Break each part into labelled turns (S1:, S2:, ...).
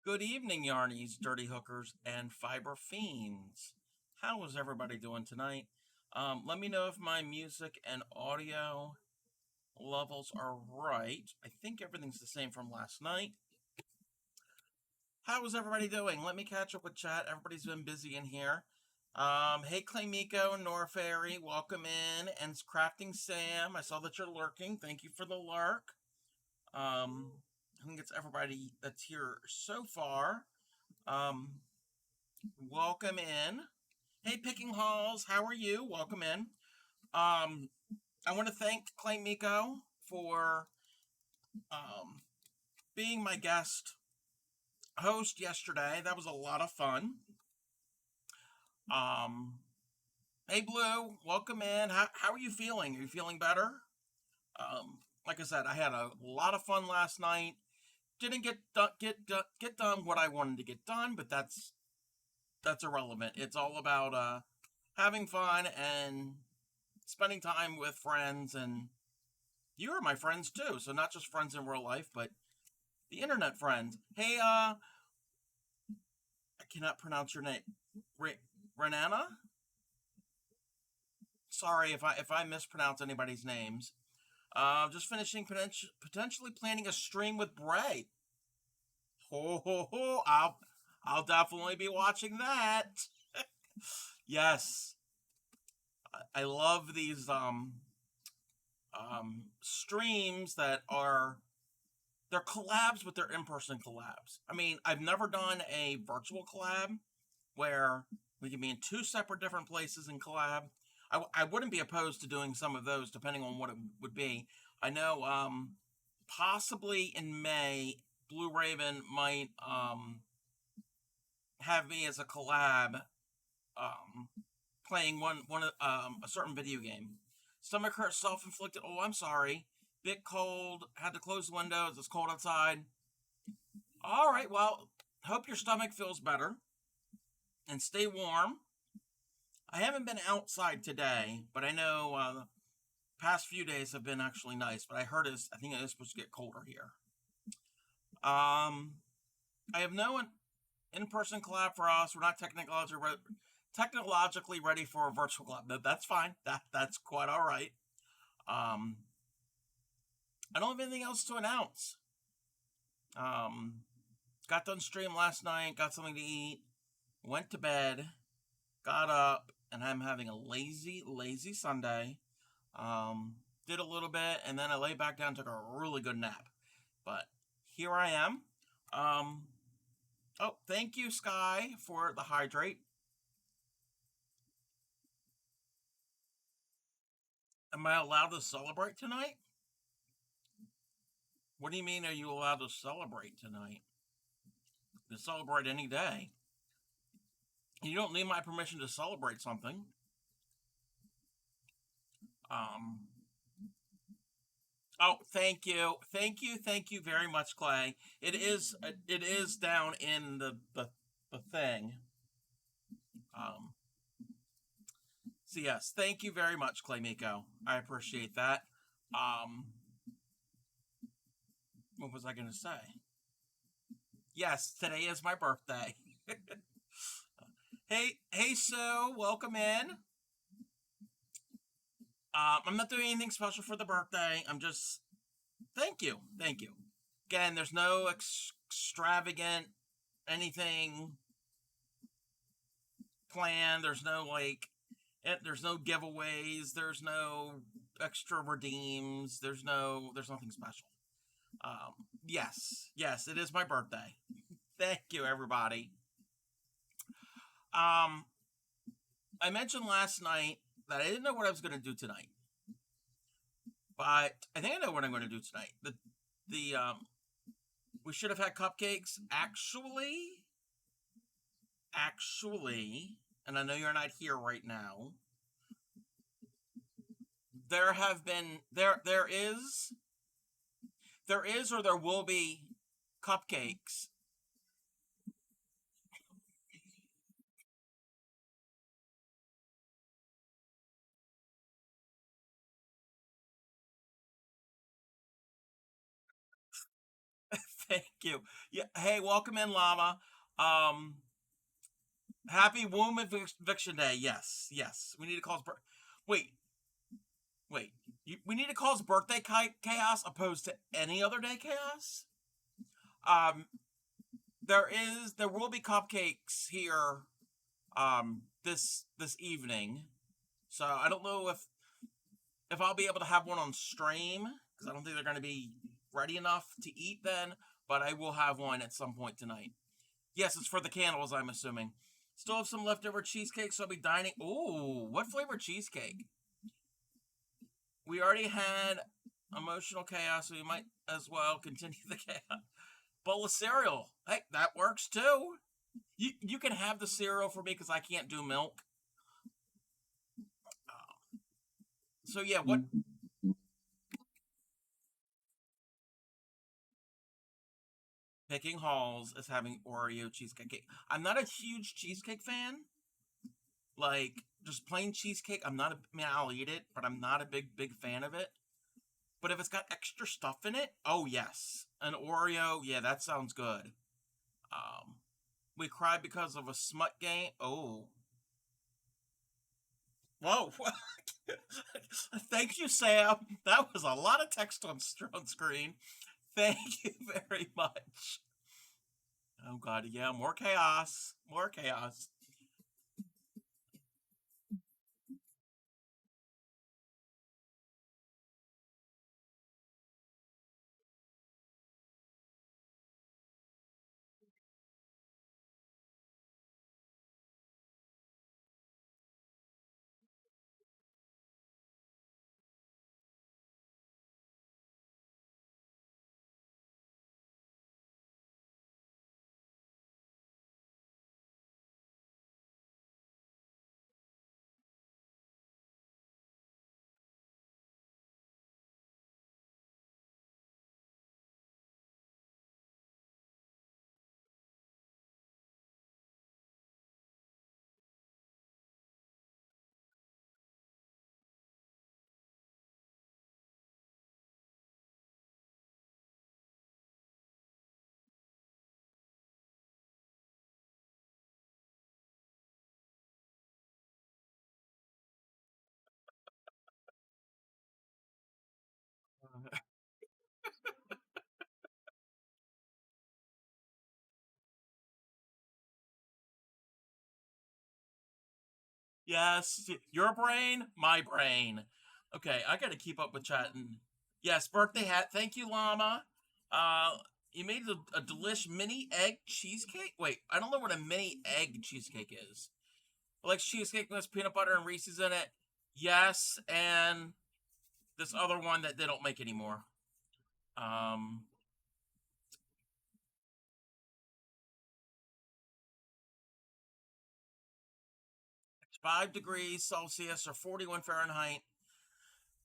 S1: Good evening, Yarnies, Dirty Hookers, and Fiber Fiends. How is everybody doing tonight? Let me know if my music and audio levels are right. I think everything's the same from last night. How is everybody doing? Let me catch up with chat. Everybody's been busy in here. Hey, Clay Miko and Nora Fairy, welcome in. And Crafting Sam, I saw that you're lurking. Thank you for the lurk. I think it's everybody that's here so far. Um, Welcome in. Hey, Picking Halls, how are you? Welcome in. Um, I want to thank Clay Miko for um, being my guest host yesterday. That was a lot of fun. Um, hey, Blue, welcome in. How are you feeling? Are you feeling better? Like I said, I had a lot of fun last night. Didn't get done what I wanted to get done, but that's irrelevant. It's all about having fun and spending time with friends, and you are my friends too, so not just friends in real life but the internet friends. Hey, I cannot pronounce your name. Renana. Sorry if I mispronounce anybody's names. Just finishing potentially planning a stream with Bray. Ho ho ho! I'll definitely be watching that. Yes, I love these streams that are they're collabs, but they're in-person collabs. I mean, I've never done a virtual collab where we can be in two separate different places and collab. I wouldn't be opposed to doing some of those depending on what it would be. I know possibly in May, Blue Raven might have me as a collab um, playing one a certain video game. Stomach hurt, self-inflicted. Oh, I'm sorry. Bit cold. Had to close the windows. It's cold outside. All right. Well, hope your stomach feels better and stay warm. I haven't been outside today, but I know the past few days have been actually nice. But I think it is supposed to get colder here. Um, I have no in-person collab for us. We're not technologically ready for a virtual collab. That's fine. That's quite all right. Um, I don't have anything else to announce. Um, got done stream last night. Got something to eat. Went to bed. Got up, and I'm having a lazy Sunday. Did a little bit, and then I lay back down, took a really good nap. But here I am. Um, oh, thank you, Sky, for the hydrate. Am I allowed to celebrate tonight? What do you mean, are you allowed to celebrate tonight? To celebrate any day. You don't need my permission to celebrate something. Um, oh, thank you very much, Clay. It is down in the thing. Um, so yes, thank you very much, Clay Miko. I appreciate that. Um, what was I going to say? Yes, today is my birthday. Hey, Sue, welcome in. I'm not doing anything special for the birthday. I'm just thank you. Again, there's no extravagant anything planned. There's no there's no giveaways. There's no extra redeems. There's nothing special. Yes, it is my birthday. Thank you, everybody. Um, I mentioned last night that I didn't know what I was going to do tonight, but I think I know what I'm going to do tonight. The we should have had cupcakes. Actually, and I know you're not here right now. There have been there is or there will be cupcakes. Thank you. Yeah. Hey, welcome in, Llama. Um, Happy Womb Eviction Day. Yes, yes. We need to call his Wait, wait. We need to call his birthday chaos opposed to any other day chaos. Um, there will be cupcakes here. This evening. So I don't know if I'll be able to have one on stream because I don't think they're going to be ready enough to eat then. But I will have one at some point tonight. Yes, it's for the candles, I'm assuming. Still have some leftover cheesecake, so I'll be dining. Ooh, what flavor cheesecake? We already had emotional chaos, so we might as well continue the chaos. Bowl of cereal. Hey, that works too. You can have the cereal for me because I can't do milk. So yeah, what Picking Halls is having Oreo cheesecake cake. I'm not a huge cheesecake fan. Like just plain cheesecake, I'm not a I mean I'll eat it, but I'm not a big fan of it. But if it's got extra stuff in it, oh yes. An Oreo, yeah, that sounds good. Um we cried because of a smut game. Oh. Whoa. Thank you, Sam. That was a lot of text on screen. Thank you very much. Oh god, yeah, more chaos. More chaos. Yes, your brain, my brain. Okay, I got to keep up with chatting. Yes, birthday hat. Thank you, Llama. Uh, you made a delish mini egg cheesecake. Wait, I don't know what a mini egg cheesecake is. Like cheesecake with peanut butter and Reese's in it. Yes, and this other one that they don't make anymore. Um, it's 5 degrees Celsius or 41 Fahrenheit.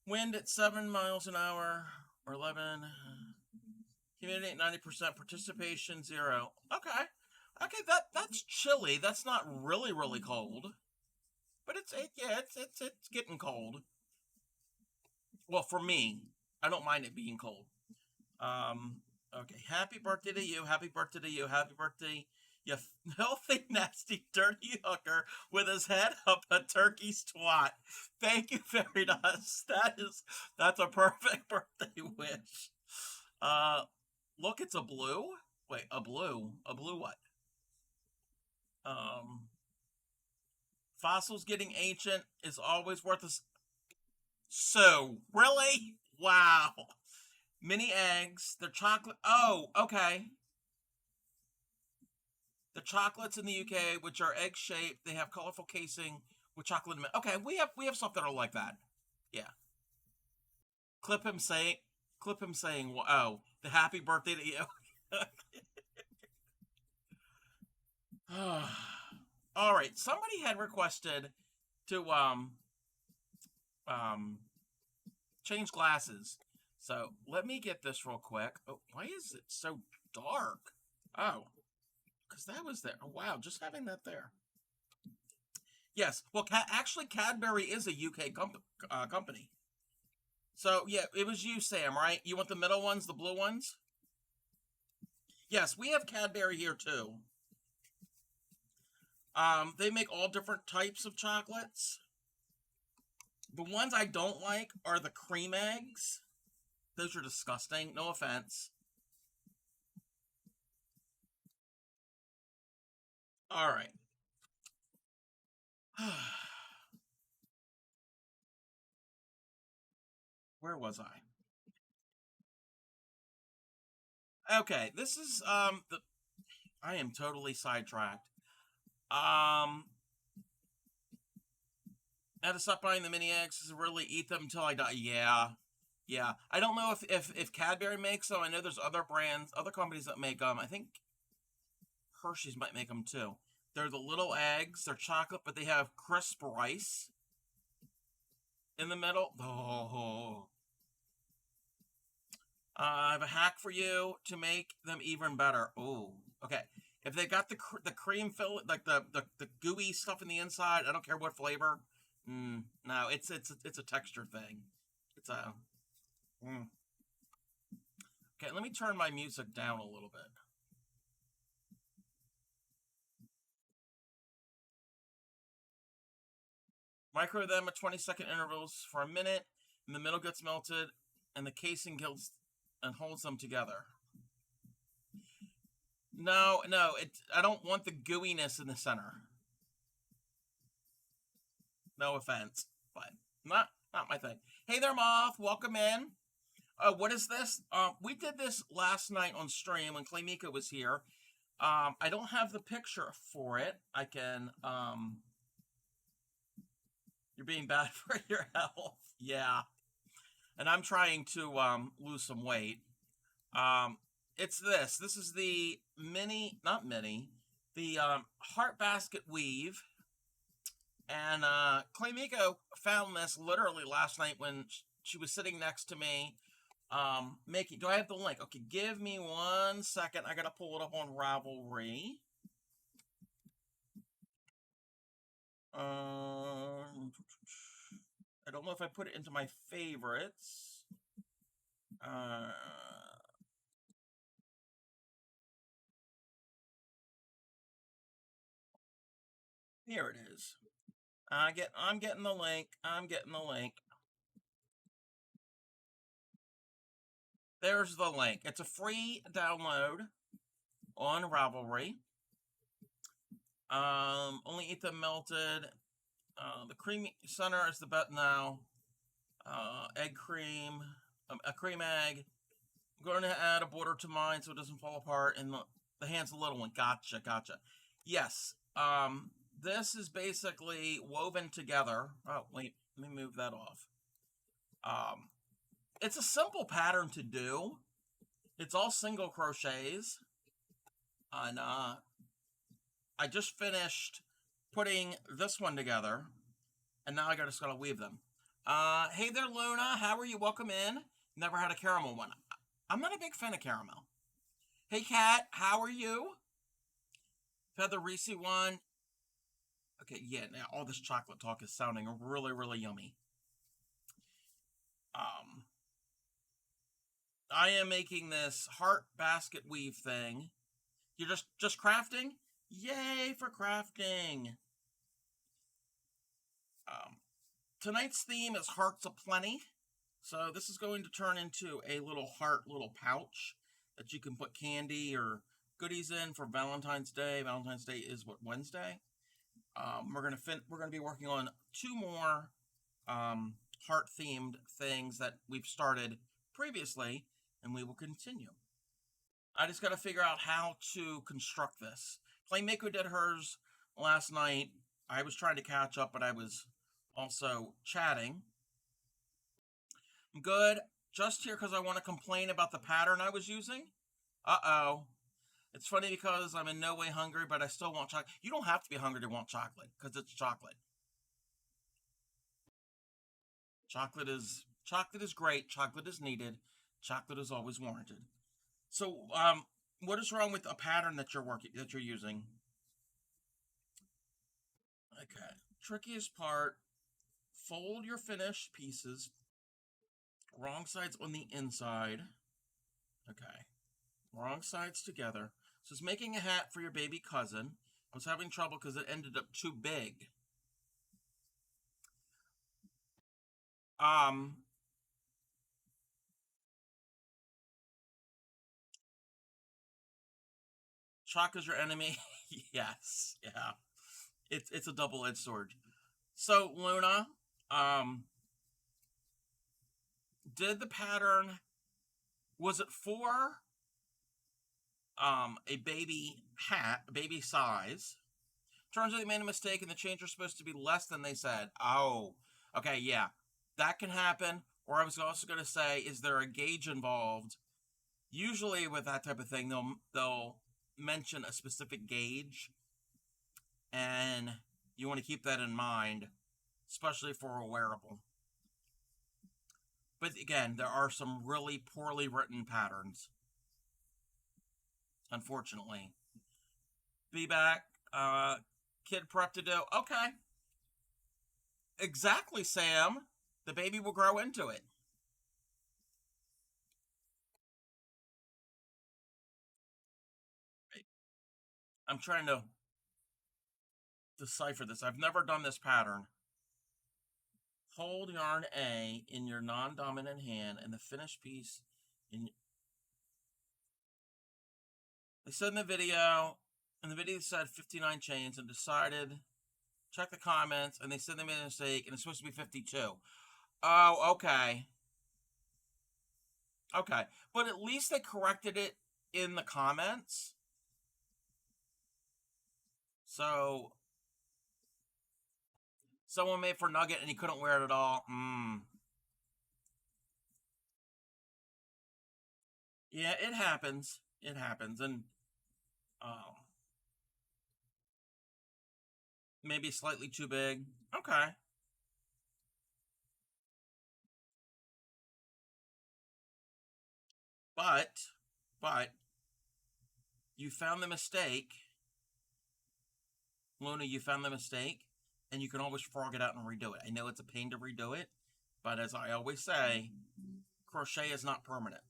S1: Wind at 7 miles an hour or 11. Humidity 90%. Participation 0. Okay. Okay, that's chilly. That's not really cold, but it's getting cold. Well, for me, I don't mind it being cold. Um. Okay. Happy birthday to you. Happy birthday to you. Happy birthday. You filthy, nasty, dirty hooker with his head up a turkey's twat. Thank you very much. That's a perfect birthday wish. Uh, Look, it's a blue. Wait, a blue. A blue what? Um, Fossils getting ancient is always worth a. So really? Wow. Mini eggs. They're chocolate. Oh, okay. The chocolates in the UK, which are egg shaped, they have colorful casing with chocolate. Okay, we have stuff that are like that. Yeah. Clip him saying, clip him saying, "Oh, the happy birthday to you." All right. Somebody had requested to um change glasses. So let me get this real quick. Oh, why is it so dark? Oh, because that was there. Oh, wow, just having that there. Yes. Well, actually, Cadbury is a UK company. So yeah, it was you, Sam, right? You want the middle ones, the blue ones? Yes, we have Cadbury here too. They make all different types of chocolates. The ones I don't like are the cream eggs. Those are disgusting. No offense. All right. Where was I? Okay, this is the I am totally sidetracked. I had to stop buying the mini eggs to really eat them until I die. Yeah. Yeah. I don't know if Cadbury makes them. I know there's other brands, other companies that make them. I think Hershey's might make them too. They're the little eggs. They're chocolate, but they have crisp rice in the middle. Oh. I have a hack for you to make them even better. Oh, okay. If they got the cream fill, like the gooey stuff in the inside, I don't care what flavor. No, it's a texture thing. It's a mm. Okay. Let me turn my music down a little bit. Micro them at 20-second intervals for a minute, and the middle gets melted, and the casing gilds and holds them together. No, no, I don't want the gooiness in the center. No offense, but not my thing. Hey there, Moth. Welcome in. What is this? We did this last night on stream when Claymika was here. I don't have the picture for it. I can. You're being bad for your health. Yeah, and I'm trying to lose some weight. Um, it's this. This is the not mini, the heart basket weave. And Claymiko found this literally last night when she was sitting next to me. Making. Do I have the link? Okay, give me 1 second. I gotta pull it up on Ravelry. I don't know if I put it into my favorites. Uh, Here it is. I'm getting the link. I'm getting the link. There's the link. It's a free download on Ravelry. Only eat them melted. The creamy center is the bet now. Egg cream, a cream egg. I'm going to add a border to mine so it doesn't fall apart. And the hand's a little one. Gotcha, gotcha. Yes. This is basically woven together. Oh, wait. Let me move that off. It's a simple pattern to do. It's all single crochets. And I just finished putting this one together. And now I just gotta weave them. Hey there, Luna. How are you? Welcome in. Never had a caramel one. I'm not a big fan of caramel. Hey, Kat. How are you? Had the Reese one. Okay, yeah. Now all this chocolate talk is sounding really, really yummy. I am making this heart basket weave thing. You're just crafting? Yay for crafting! Tonight's theme is Hearts Aplenty. So this is going to turn into a little heart, little pouch that you can put candy or goodies in for Valentine's Day. Valentine's Day is what, Wednesday? We're gonna be working on two more heart themed things that we've started previously, and we will continue. I just got to figure out how to construct this. Playmaker did hers last night. I was trying to catch up, but I was also chatting. I'm good. Just here because I want to complain about the pattern I was using. Uh-oh. It's funny because I'm in no way hungry, but I still want chocolate. You don't have to be hungry to want chocolate because it's chocolate. Chocolate is great. Chocolate is needed. Chocolate is always warranted. So, what is wrong with a pattern that you're using? Okay. Trickiest part, fold your finished pieces. Wrong side's on the inside. Okay. Wrong sides together. So it's making a hat for your baby cousin. I was having trouble because it ended up too big. Um, Chalk is your enemy. Yes, yeah. It's a double-edged sword. So Luna, um, did the pattern, was it for a baby hat, baby size? Turns out they made a mistake and the change was supposed to be less than they said. Oh, okay, yeah. That can happen. Or I was also going to say, is there a gauge involved? Usually with that type of thing, they'll mention a specific gauge, and you want to keep that in mind, especially for a wearable. But again, there are some really poorly written patterns, unfortunately. Be back. Kid prep to do. Okay. Exactly, Sam. The baby will grow into it. I'm trying to decipher this. I've never done this pattern. Hold yarn A in your non-dominant hand and the finished piece in. They said in the video said 59 chains and decided, check the comments, and they said they made a mistake and it's supposed to be 52. Oh, okay. Okay. But at least they corrected it in the comments. So someone made for Nugget and he couldn't wear it at all. Yeah, it happens. It happens. And um, maybe slightly too big. Okay. But, but, you found the mistake. Luna, you found the mistake, and you can always frog it out and redo it. I know it's a pain to redo it, but as I always say, crochet is not permanent.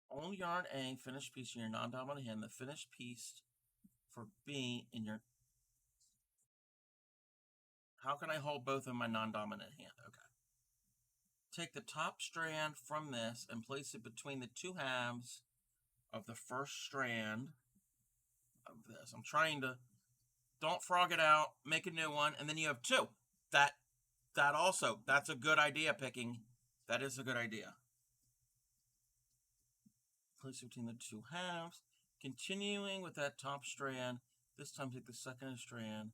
S1: All yarn A, finished piece in your non-dominant hand, the finished piece for B in your. How can I hold both in my non-dominant hand? Okay. Take the top strand from this and place it between the two halves of the first strand of this. I'm trying to, don't frog it out, make a new one, and then you have two. That's a good idea picking. That is a good idea. Place it between the two halves. Continuing with that top strand. This time take the second strand.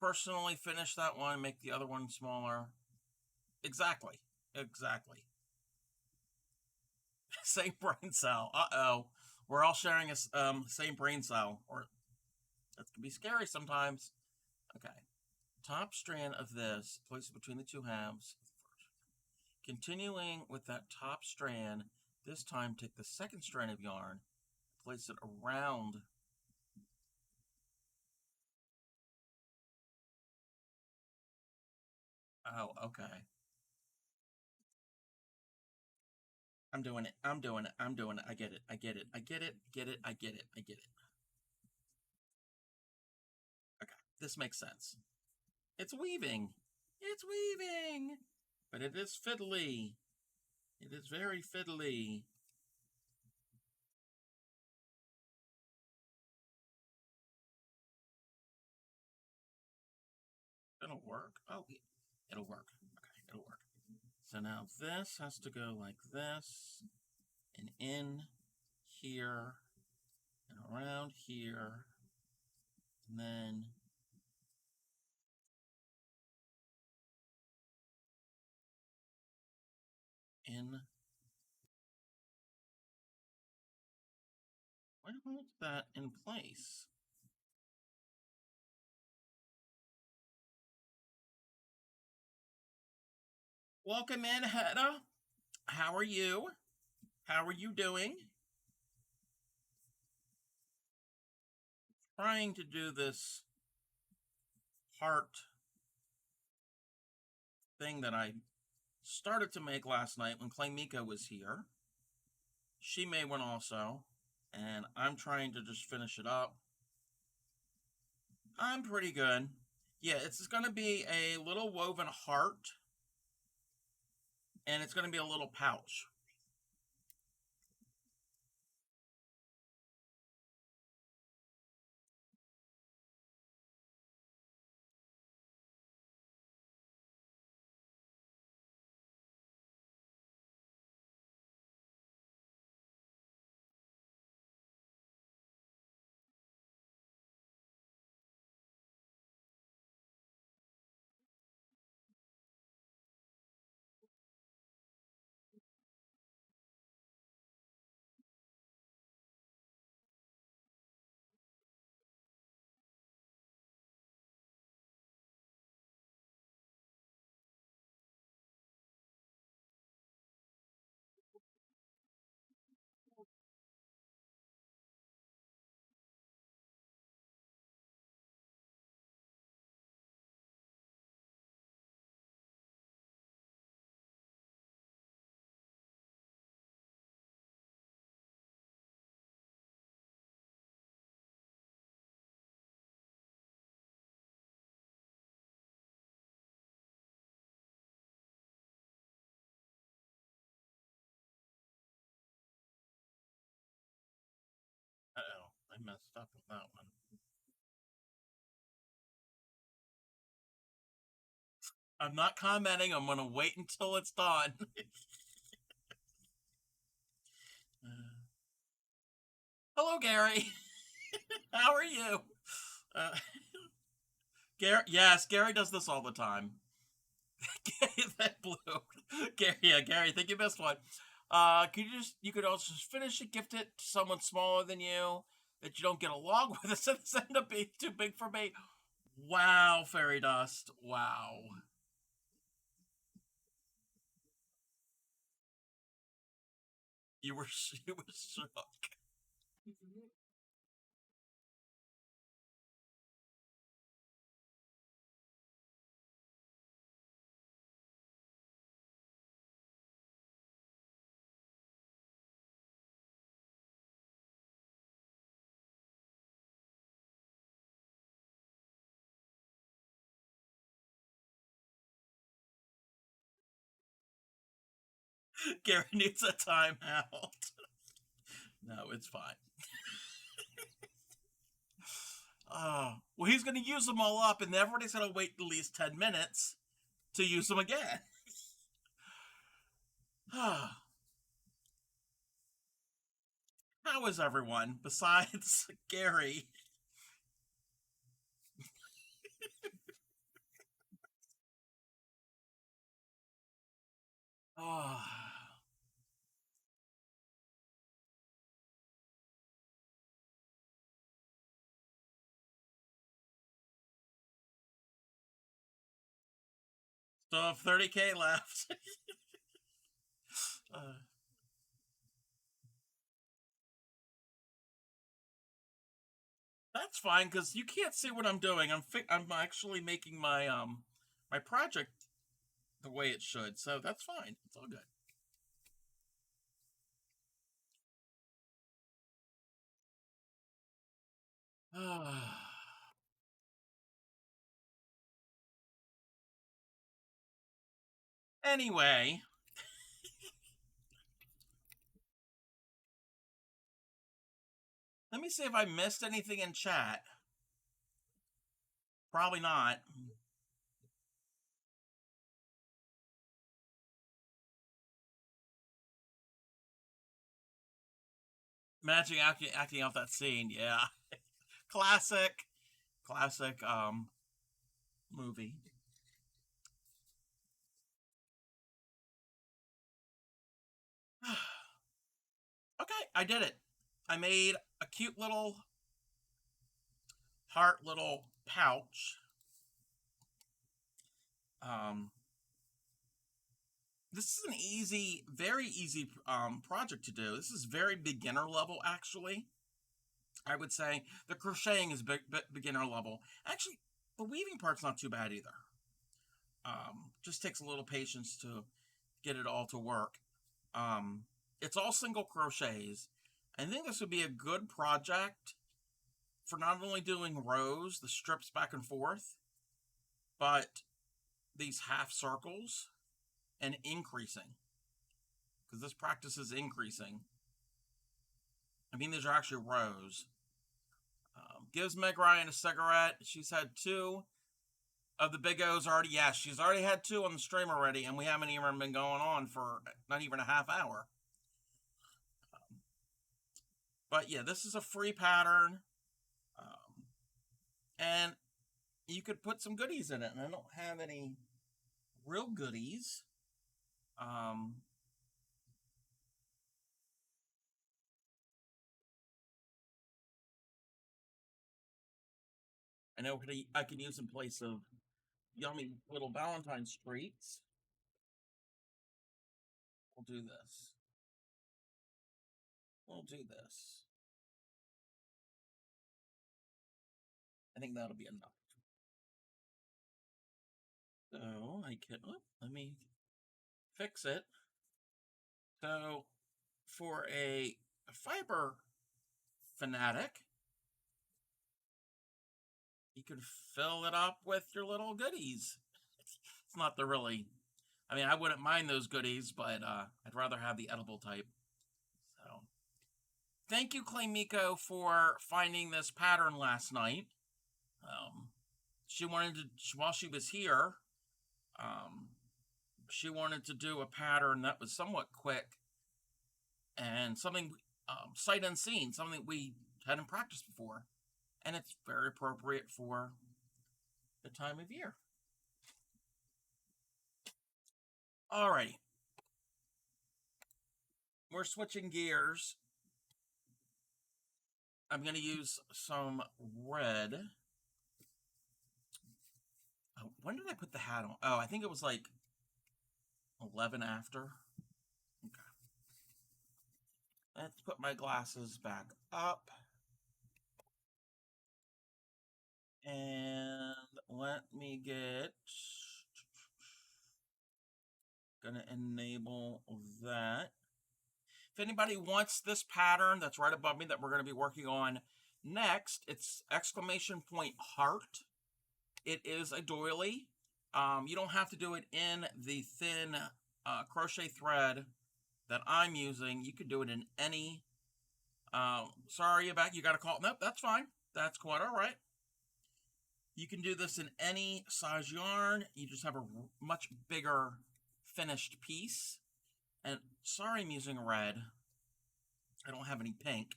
S1: Personally finish that one, make the other one smaller. Exactly. Exactly. Same brain cell. Uh-oh. We're all sharing a same brain cell. Or that can be scary sometimes. Okay. Top strand of this, place it between the two halves. Continuing with that top strand, this time take the second strand of yarn, place it around. Oh, okay. I'm doing it. I'm doing it. I'm doing it. I get it. I get it. I get it. Get it. I get it. I get it. Okay. This makes sense. It's weaving. It's weaving. But it is fiddly. It is very fiddly. It'll work. Oh, it'll work. Okay, it'll work. So now this has to go like this and in here and around here and then in. Why hold that in place? Welcome in, Hedda. How are you? How are you doing? trying to do this heart thing that I started to make last night when Clay Miko was here. She made one also, and I'm trying to just finish it up. I'm pretty good. Yeah, it's going to be a little woven heart, and it's going to be a little pouch. Uh-oh, I messed up with that one. I'm not commenting. I'm going to wait until it's done. Hello, Gary. How are you? Uh, Gary, yes, Gary does this all the time. That blue. Gary, yeah, Gary, I think you missed one. You could also just finish it, gift it to someone smaller than you that you don't get along with. It doesn't end up being too big for me. Wow, fairy dust. Wow. You were you were shook. Gary needs a timeout. No, it's fine. Well, he's going to use them all up, and everybody's going to wait at least 10 minutes to use them again. How is everyone besides Gary? Oh. So, 30K left. uh, that's fine because you can't see what I'm doing. I'm actually making my project the way it should, so that's fine. It's all good. Anyway, let me see if I missed anything in chat. Probably not. Magic acting off that scene, yeah. Classic, classic movie. Okay, I did it. I made a cute little heart little pouch. Um, this is an easy, very easy project to do. This is very beginner level, actually. I would say the crocheting is beginner level. Actually, the weaving part's not too bad either. Just takes a little patience to get it all to work. Um, it's all single crochets. I think this would be a good project for not only doing rows, the strips back and forth, but these half circles and increasing. Because this practice is increasing. I mean, these are actually rows. Gives Meg Ryan a cigarette. She's had two of the big O's already. Yes, she's already had two on the stream already, and we haven't even been going on for not even a half hour. But yeah, this is a free pattern. And you could put some goodies in it, and I don't have any real goodies. I know I can use in place of yummy little Valentine's treats. We'll do this. We'll do this. I think that'll be enough. So I can, let me fix it. So for a fiber fanatic, you could fill it up with your little goodies. It's not the really, I mean, I wouldn't mind those goodies, but I'd rather have the edible type. So thank you, Clay Miko, for finding this pattern last night. She wanted to, while she was here, she wanted to do a pattern that was somewhat quick and something sight unseen, something we hadn't practiced before. And it's very appropriate for the time of year. Alrighty. We're switching gears. I'm going to use some red. Oh, when did I put the hat on? Oh, I think it was like 11 after. Okay. Let's put my glasses back up. And let me get, gonna enable that. If anybody wants this pattern that's right above me that we're gonna be working on next, it's exclamation point heart. It is a doily. You don't have to do it in the thin crochet thread that I'm using. You could do it in any, sorry about, you gotta call, nope, that's fine. That's quite all right. You can do this in any size yarn. You just have a much bigger finished piece. And sorry I'm using red. I don't have any pink.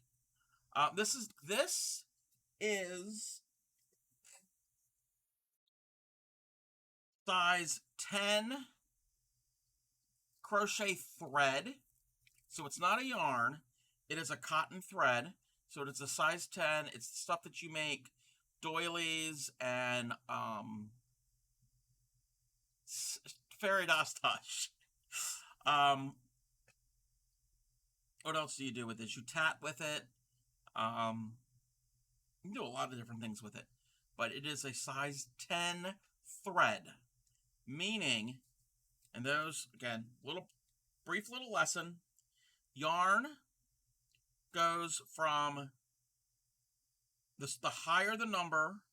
S1: This is size 10 crochet thread. So it's not a yarn. It is a cotton thread. So it's a size 10. It's the stuff that you make doilies and fairy dust hush. What else do you do with this? You tat with it. You can do a lot of different things with it. But it is a size 10 thread. Meaning, and those, again, brief little lesson. Yarn goes from the higher the number,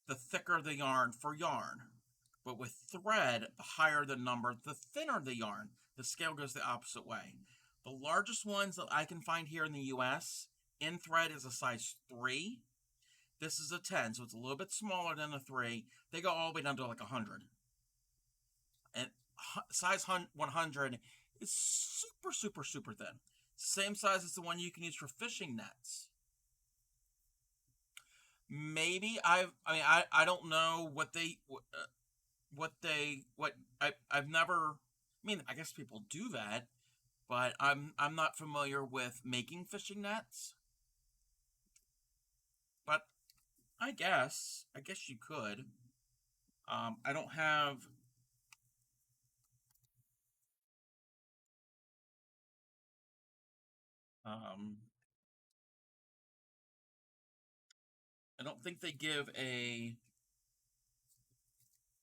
S1: the thicker the yarn for yarn. But with thread, the higher the number, the thinner the yarn. The scale goes the opposite way. The largest ones that I can find here in the US in thread is a size 3. This is a 10, so it's a little bit smaller than a 3. They go all the way down to like 100. And size 100 is super, super, super thin. Same size as the one you can use for fishing nets. Maybe I don't know I've never, I mean, I guess people do that, but I'm not familiar with making fishing nets. But I guess you could. I don't have I don't think they give a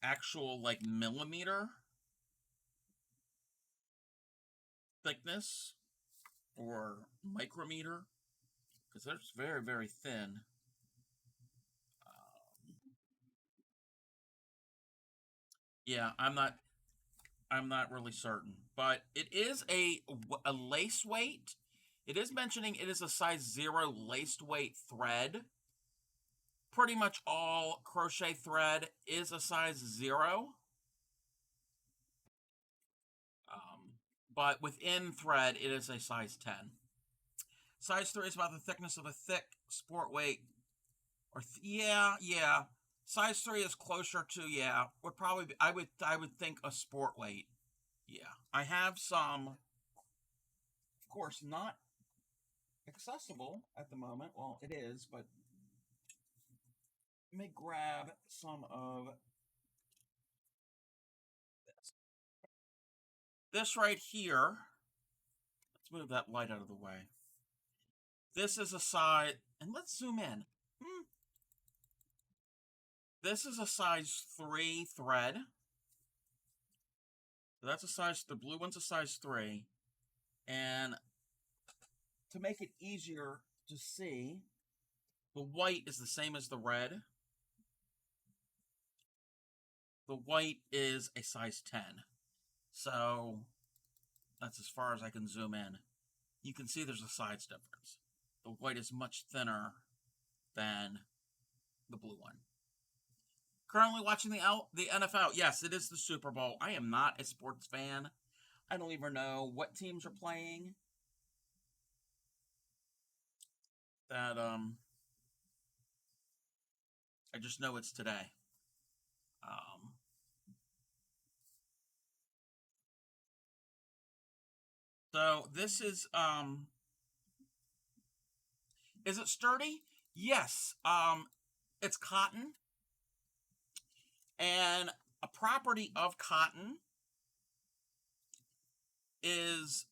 S1: actual like millimeter thickness or micrometer because they're very, very thin. Yeah, I'm not really certain, but it is a lace weight. It is mentioning it is a size 0 laced weight thread. Pretty much all crochet thread is a size 0. Um, but within thread, it is a size 10. Size 3 is about the thickness of a thick sport weight. Or yeah. Size 3 is closer to, yeah, would probably be, I would think a sport weight. Yeah. I have some, of course, not accessible at the moment. Well, it is, but let me grab some of this. This right here, let's move that light out of the way. This is a size, and let's zoom in. This is a size 3 thread. So that's a size, the blue one's a size 3. And to make it easier to see, the white is the same as the red. The white is a size 10. So that's as far as I can zoom in. You can see there's a size difference. The white is much thinner than the blue one. Currently watching the NFL. Yes, it is the Super Bowl. I am not a sports fan. I don't even know what teams are playing. That I just know it's today. So this is it sturdy? Yes. It's cotton. And a property of cotton is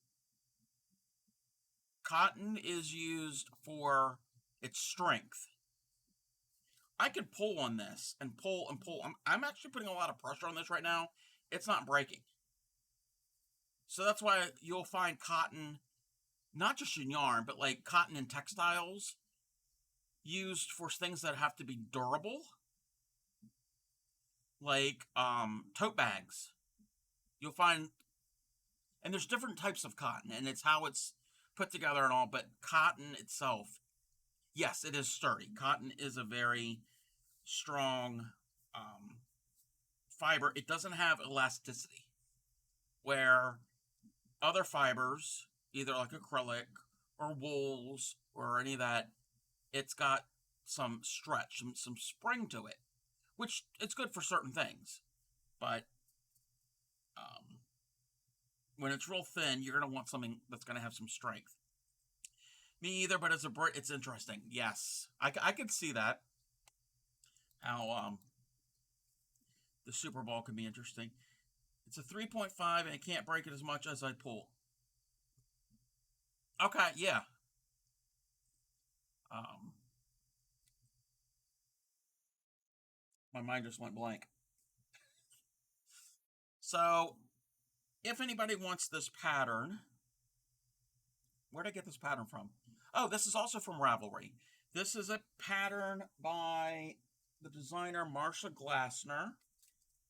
S1: used for its strength. I could pull on this and pull and pull. I'm actually putting a lot of pressure on this right now. It's not breaking. So that's why you'll find cotton, not just in yarn, but like cotton in textiles, used for things that have to be durable, like tote bags. You'll find, and there's different types of cotton, and it's how it's put together and all, but cotton itself, yes, it is sturdy. Cotton is a very strong fiber. It doesn't have elasticity, where other fibers, either like acrylic or wools or any of that, it's got some stretch, some spring to it, which it's good for certain things. But when it's real thin, you're going to want something that's going to have some strength. Me either, but it's interesting. Yes, I could see that. How the Super Bowl can be interesting. It's a 3.5, and I can't break it as much as I pull. Okay, yeah. My mind just went blank. So, if anybody wants this pattern, where'd I get this pattern from? Oh, this is also from Ravelry. This is a pattern by the designer Marsha Glassner.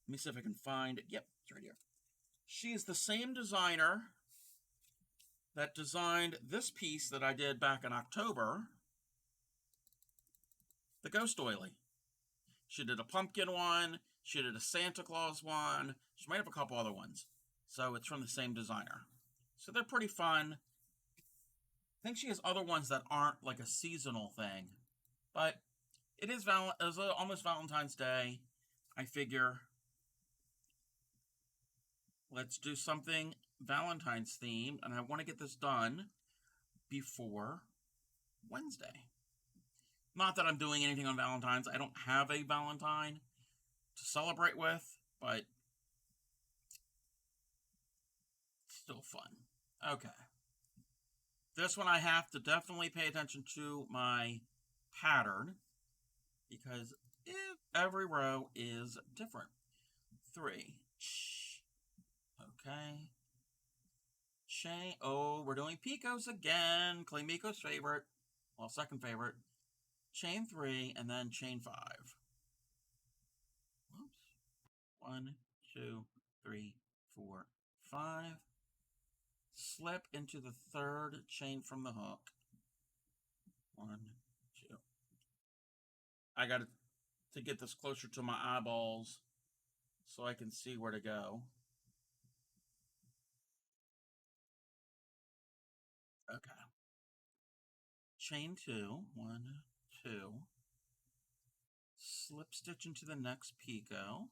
S1: Let me see if I can find it. Yep, it's right here. She is the same designer that designed this piece that I did back in October, the Ghost Oily. She did a pumpkin one. She did a Santa Claus one. She might have a couple other ones. So it's from the same designer. So they're pretty fun. I think she has other ones that aren't like a seasonal thing. But it is almost Valentine's Day. I figure let's do something Valentine's themed. And I want to get this done before Wednesday. Not that I'm doing anything on Valentine's. I don't have a Valentine to celebrate with, but still fun. Okay. This one I have to definitely pay attention to my pattern. because every row is different. 3. Okay. Chain. Oh, we're doing picos again. Clay Miko's favorite. Well, second favorite. Chain 3 and then chain 5. Whoops. 1, 2, 3, 4, 5. Slip into the third chain from the hook. 1, 2. I got to get this closer to my eyeballs so I can see where to go. Okay. Chain 2. 1, 2. Slip stitch into the next picot.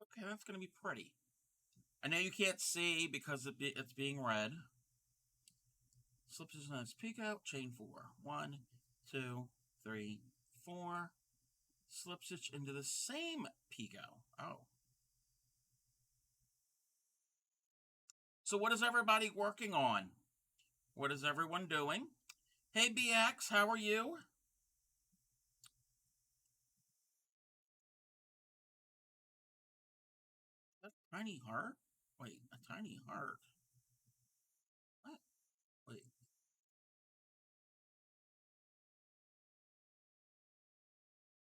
S1: Okay, that's going to be pretty. I know you can't see because it's being read. Slip stitch into the next picot. Chain 4. 1, 2, 3, 4. Slip stitch into the same picot. Oh. So what is everybody working on? What is everyone doing? Hey BX, how are you? A tiny heart? Wait, a tiny heart? What? Wait.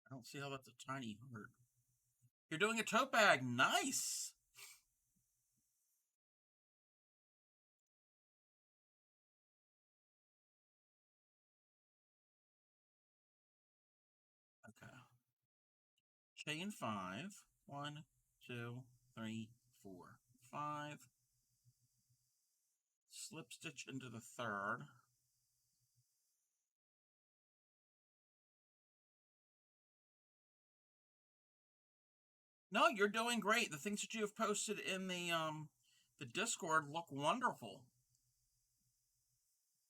S1: I don't see how that's a tiny heart. You're doing a tote bag. Nice. Okay. Chain 5. 1, 2, 3, 4, 5. Slip stitch into the third. No, you're doing great. The things that you have posted in the Discord look wonderful.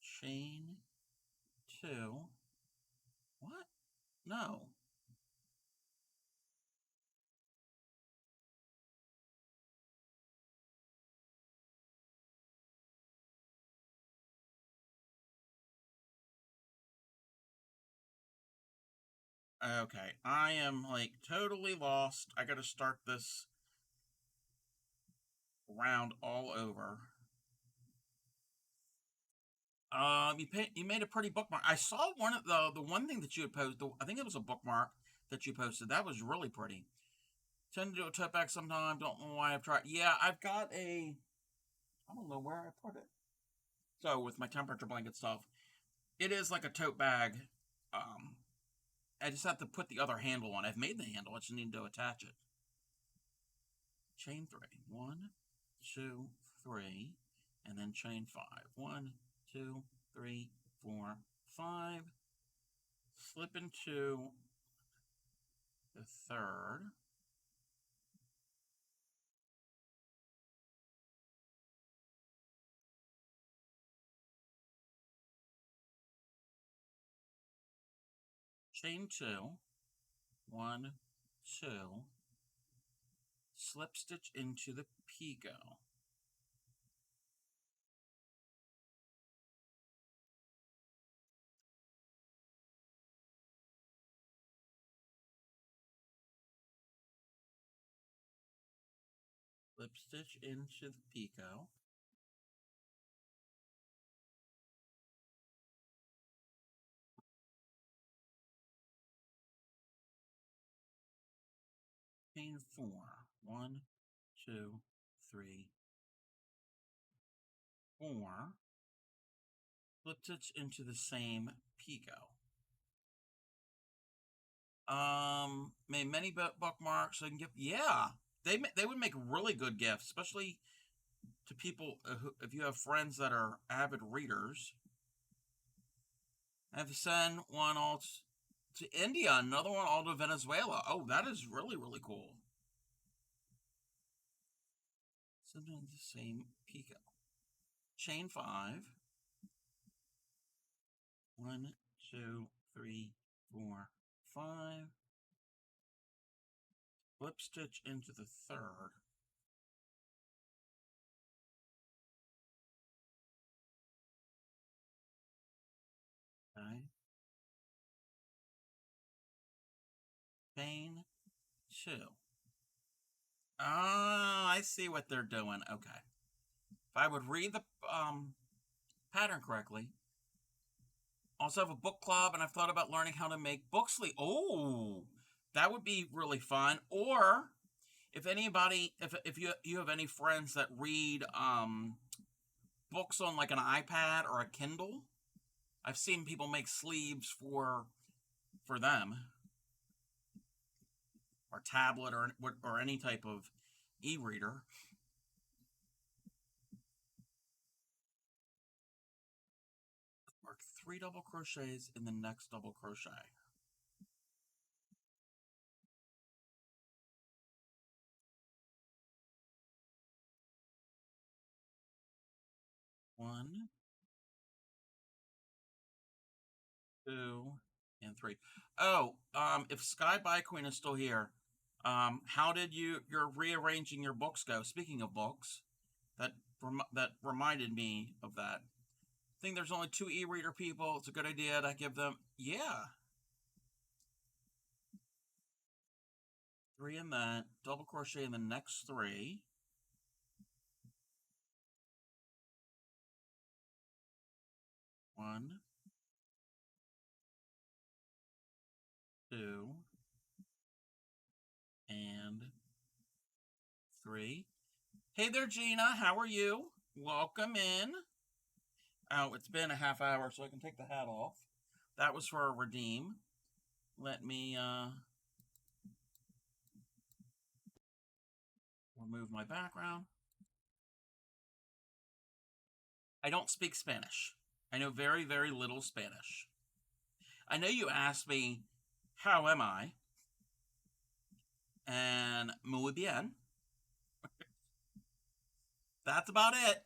S1: Chain 2. What? No. Okay, I am like totally lost. I gotta start this round all over. You made a pretty bookmark. I saw one of the one thing that you had posted. I think it was a bookmark that you posted. That was really pretty. Tend to do a tote bag sometime. Don't know why I've tried. Yeah, I've got a. I don't know where I put it. So with my temperature blanket stuff, it is like a tote bag. Um, I just have to put the other handle on. I've made the handle. I just need to attach it. Chain 3. 1, 2, 3, and then chain 5. 1, 2, 3, 4, 5. Slip into the third. Chain 2. 1, 2. Slip stitch into the picot. Slip stitch into the picot. Chain 4. 1, 2, 3, 4. Slip stitch into the same picot. Made many bookmarks. So I can give. Yeah, they would make really good gifts, especially to people who, if you have friends that are avid readers. I have to send one all to India, another one all to Venezuela. Oh, that is really really cool. Something the same picot. Chain 5. 1, 2, 3, 4, 5. Slip stitch into the third. chain 2. Ah, I see what they're doing. Okay. If I would read the pattern correctly. Also have a book club, and I've thought about learning how to make book sleeve. Oh, that would be really fun. Or if anybody, if you have any friends that read books on like an iPad or a Kindle, I've seen people make sleeves for them, or tablet, or any type of e-reader. Mark 3 double crochets in the next double crochet. One, two, and three. Oh, if Sky By Queen is still here, how did you're rearranging your books go? Speaking of books, that reminded me of that. I think there's only 2 e-reader people. It's a good idea to give them, yeah, 3 in that, double crochet in the next 3. One, two, and 3. Hey there, Gina. How are you? Welcome in. Oh, it's been a half hour, so I can take the hat off. That was for a redeem. Let me remove my background. I don't speak Spanish. I know very, very little Spanish. I know you asked me, how am I? And muy bien. That's about it.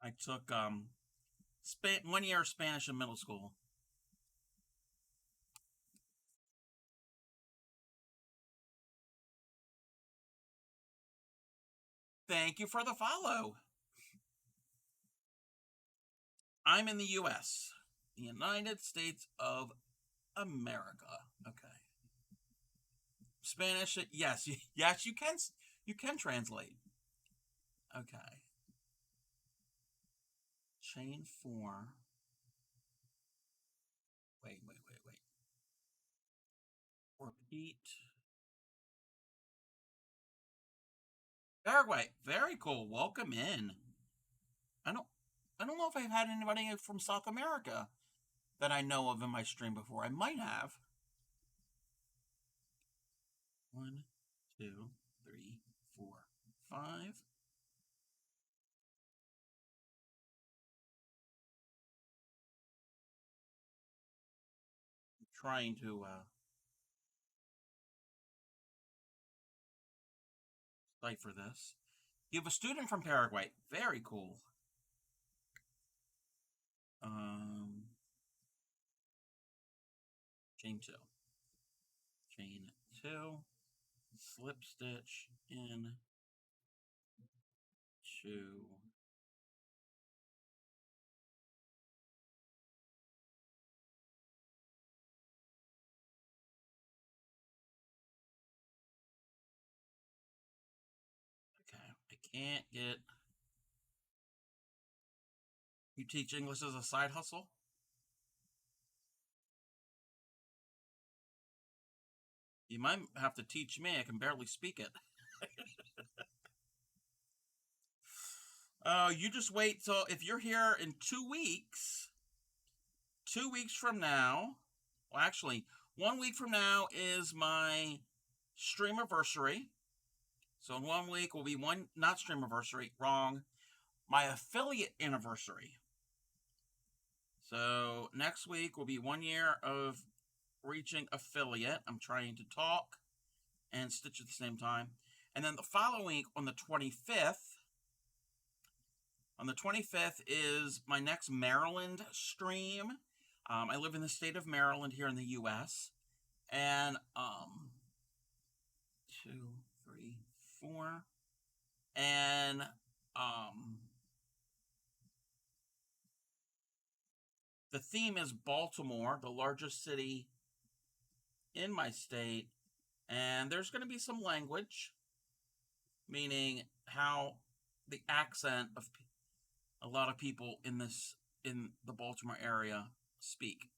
S1: I took 1 year of Spanish in middle school. Thank you for the follow. I'm in the U.S., the United States of America. Okay. Spanish, yes, yes, you can translate. Okay. Chain 4. Wait. Repeat. Paraguay, very cool. Welcome in. I don't I don't know if I've had anybody from South America that I know of in my stream before. I might have. 1, 2, 3, 4, 5. I'm trying to cipher this. You have a student from Paraguay. Very cool. Chain 2. Chain 2. Slip stitch in 2. Okay, I can't get. You teach English as a side hustle? You might have to teach me. I can barely speak it. You just wait till, if you're here in 2 weeks, 2 weeks from now, well, actually, 1 week from now is my stream anniversary. So in 1 week will be not stream anniversary, wrong, my affiliate anniversary. So next week will be 1 year of reaching affiliate. I'm trying to talk and stitch at the same time. And then the following week on the 25th, is my next Maryland stream. I live in the state of Maryland here in the U.S. And 2, 3, 4. And The theme is Baltimore, the largest city in my state, and there's going to be some language, meaning how the accent of a lot of people in the Baltimore area speak.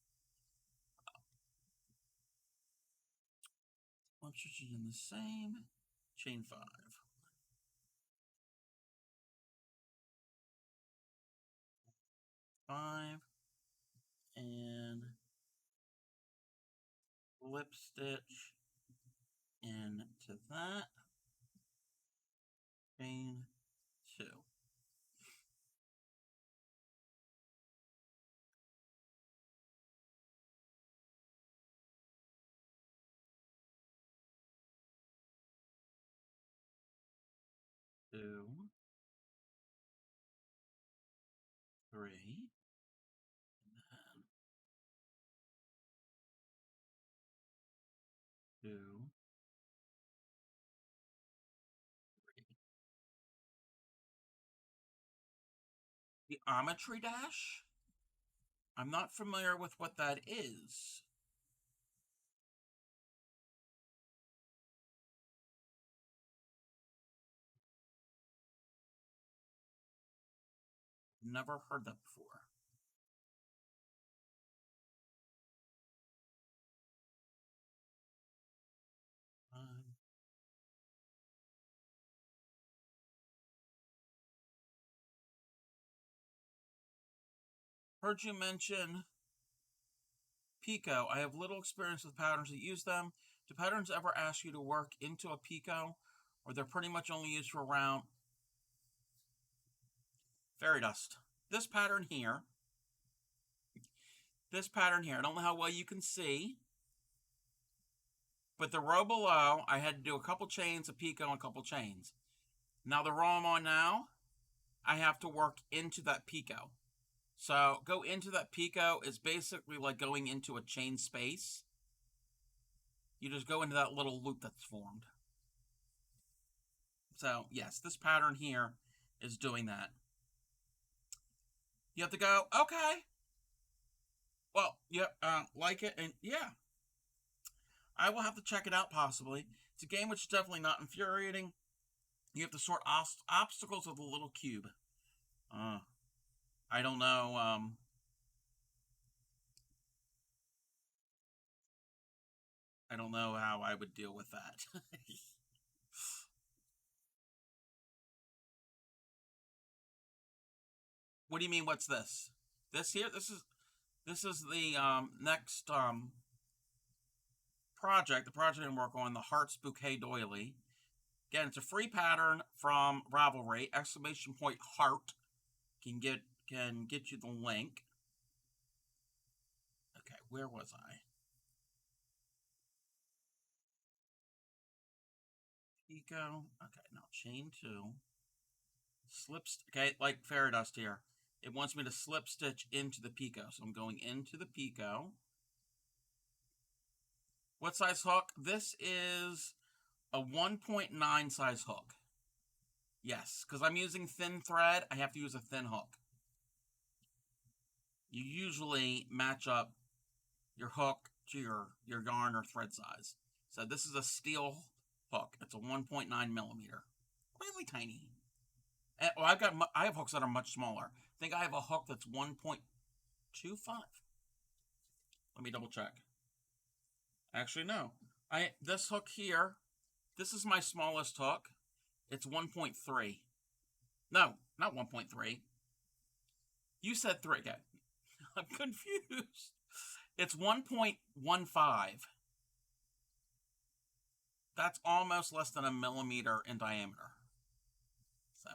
S1: Once you're in the same, chain 5. 5 and lip stitch into that, chain 2. 2, 3, and 2, 3. The geometry dash? I'm not familiar with what that is. Never heard that before. Heard you mention Pico. I have little experience with patterns that use them. Do patterns ever ask you to work into a Pico, or they're pretty much only used for round fairy dust? This pattern here, I don't know how well you can see, but the row below, I had to do a couple chains, a Pico, and a couple chains. Now the row I'm on now, I have to work into that Pico. So go into that Pico is basically like going into a chain space. You just go into that little loop that's formed. So yes, this pattern here is doing that. You have to go, okay. Well, yeah, like it, and yeah. I will have to check it out possibly. It's a game which is definitely not infuriating. You have to sort obstacles with a little cube. I don't know. I don't know how I would deal with that. What do you mean? What's this? This here? This is the next project. The project I'm working on, the Hearts Bouquet Doily. Again, it's a free pattern from Ravelry. Exclamation point heart can get you the link. Okay, where was I? Pico. Okay, now chain 2. Slips. Okay, like fairy dust here. It wants me to slip stitch into the Pico, so I'm going into the Pico. What size hook? This is a 1.9 size hook. Yes, because I'm using thin thread, I have to use a thin hook. You usually match up your hook to your yarn or thread size. So this is a steel hook. It's a 1.9 millimeter. Really tiny. And, well, I have hooks that are much smaller. I think I have a hook that's 1.25. Let me double check. Actually, no. This hook here, this is my smallest hook. It's 1.3. No, not 1.3. You said 3. Okay. I'm confused. It's 1.15. That's almost less than a millimeter in diameter. So,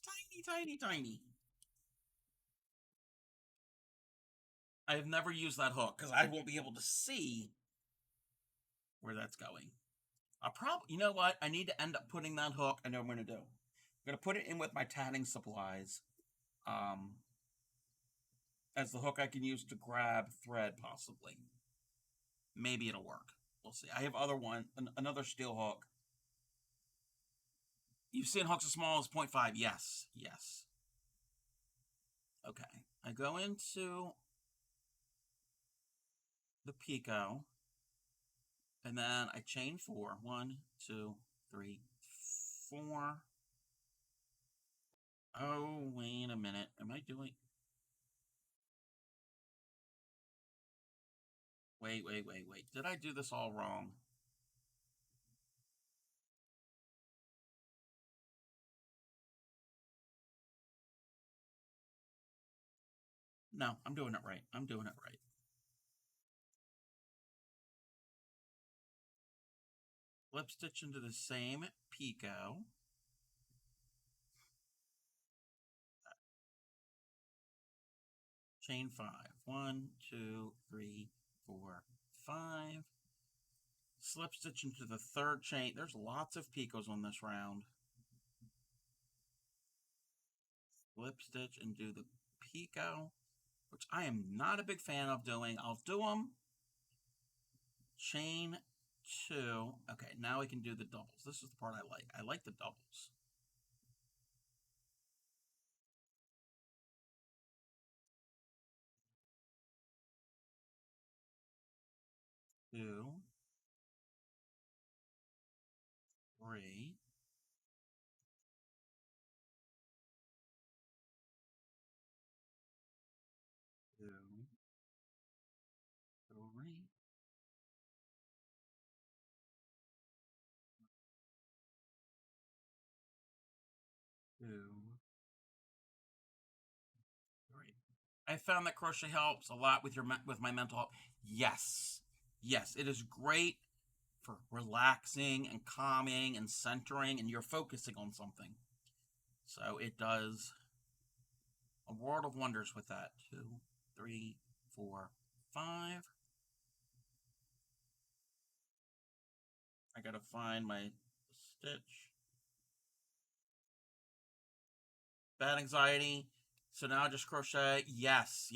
S1: tiny, tiny, tiny. I have never used that hook because I won't be able to see where that's going. You know what? I need to end up putting that hook. I know what I'm going to do. I'm going to put it in with my tatting supplies. As the hook I can use to grab thread, possibly. Maybe it'll work. We'll see. I have another steel hook. You've seen hooks as small as 0.5. Yes. Okay. I go into the picot, and then I chain 4. 1, 2, 3, 4. Oh, wait a minute. Am I doing... Wait. Did I do this all wrong? No, I'm doing it right. I'm doing it right. Slip stitch into the same picot. Chain 5. 1, 2, 3, 4, 5. Slip stitch into the third chain. There's lots of picots on this round. Slip stitch and do the picot, which I am not a big fan of doing. I'll do them. Chain 2. Okay, now we can do the doubles. This is the part I like. I like the doubles. Two, 3, 2, 3, 2, 3. I found that crochet helps a lot with my mental health. Yes, it is great for relaxing and calming and centering, and you're focusing on something. So it does a world of wonders with that. 2, 3, 4, 5. I gotta find my stitch. Bad anxiety. So now just crochet. Yes.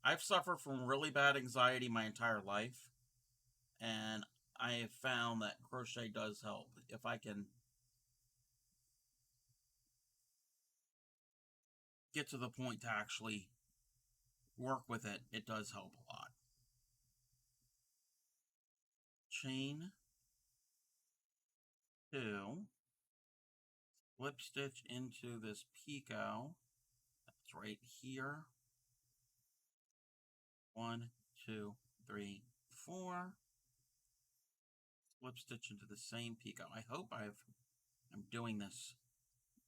S1: I've suffered from really bad anxiety my entire life, and I have found that crochet does help. If I can get to the point to actually work with it, it does help a lot. Chain 2, slip stitch into this picot. That's right here. 1, 2, 3, 4. Slip stitch into the same picot. I hope I'm doing this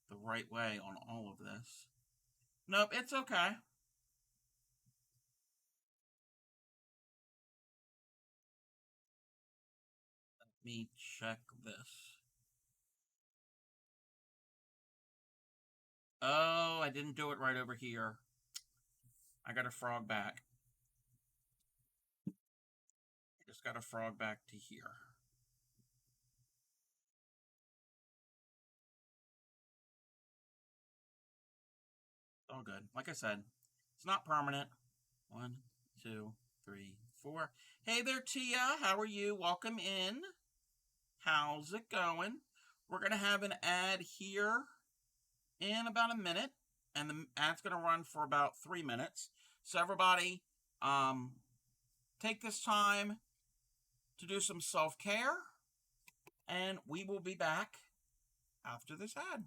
S1: the right way on all of this. Nope, it's okay. Let me check this. Oh, I didn't do it right over here. I got a frog back. Just got a frog back to here. All good. Like I said, it's not permanent. 1, 2, 3, 4. Hey there, Tia. How are you? Welcome in. How's it going? We're going to have an ad here in about a minute, and the ad's going to run for about 3 minutes. So everybody, take this time to do some self-care, and we will be back after this ad.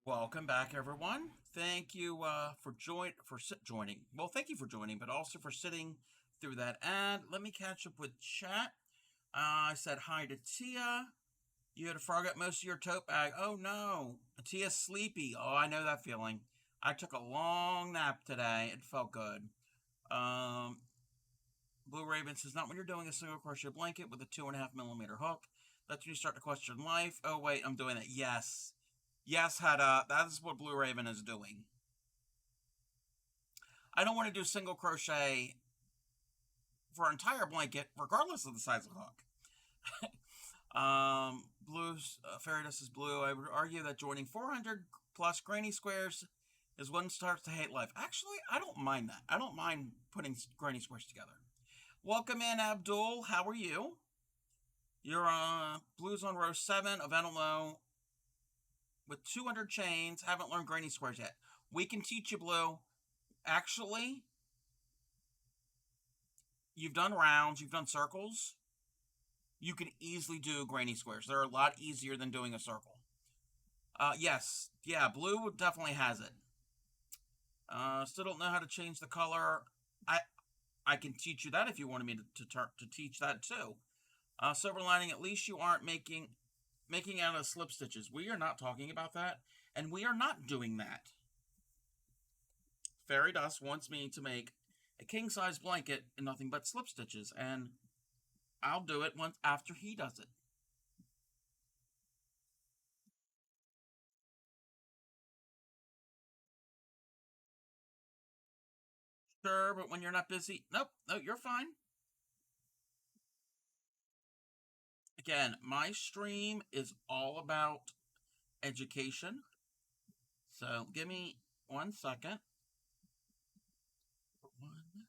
S1: Welcome back, everyone. Thank you joining. Well, thank you for joining, but also for sitting through that ad. Let me catch up with chat. I said hi to Tia. You had to forget most of your tote bag. Oh no, Tia's sleepy. Oh, I know that feeling. I took a long nap today. It felt good. Um, Blue Raven says not when you're doing a single crochet blanket with a 2.5 millimeter hook. That's when you start to question life. Oh wait, I'm doing it. Yes, yes, Hedda. That is what Blue Raven is doing. I don't want to do single crochet for an entire blanket, regardless of the size of the hook. Blues Fairy Dust is blue. I would argue that joining 400 plus granny squares is when it starts to hate life. Actually, I don't mind that. I don't mind putting granny squares together. Welcome in, Abdul. How are you? You're blues on row 7 of Enelo with 200 chains. Haven't learned granny squares yet. We can teach you, Blue. Actually, you've done rounds, you've done circles. You can easily do granny squares. They're a lot easier than doing a circle. Yes, yeah, blue definitely has it. Still don't know how to change the color. I I can teach you that if you wanted me to teach that too. Silver lining, at least you aren't making out of slip stitches. We are not talking about that, and we are not doing that. Fairy Dust wants me to make a king size blanket in nothing but slip stitches, and I'll do it once after he does it. Sure, but when you're not busy, nope, no, you're fine. Again, my stream is all about education. So give me 1 second. One,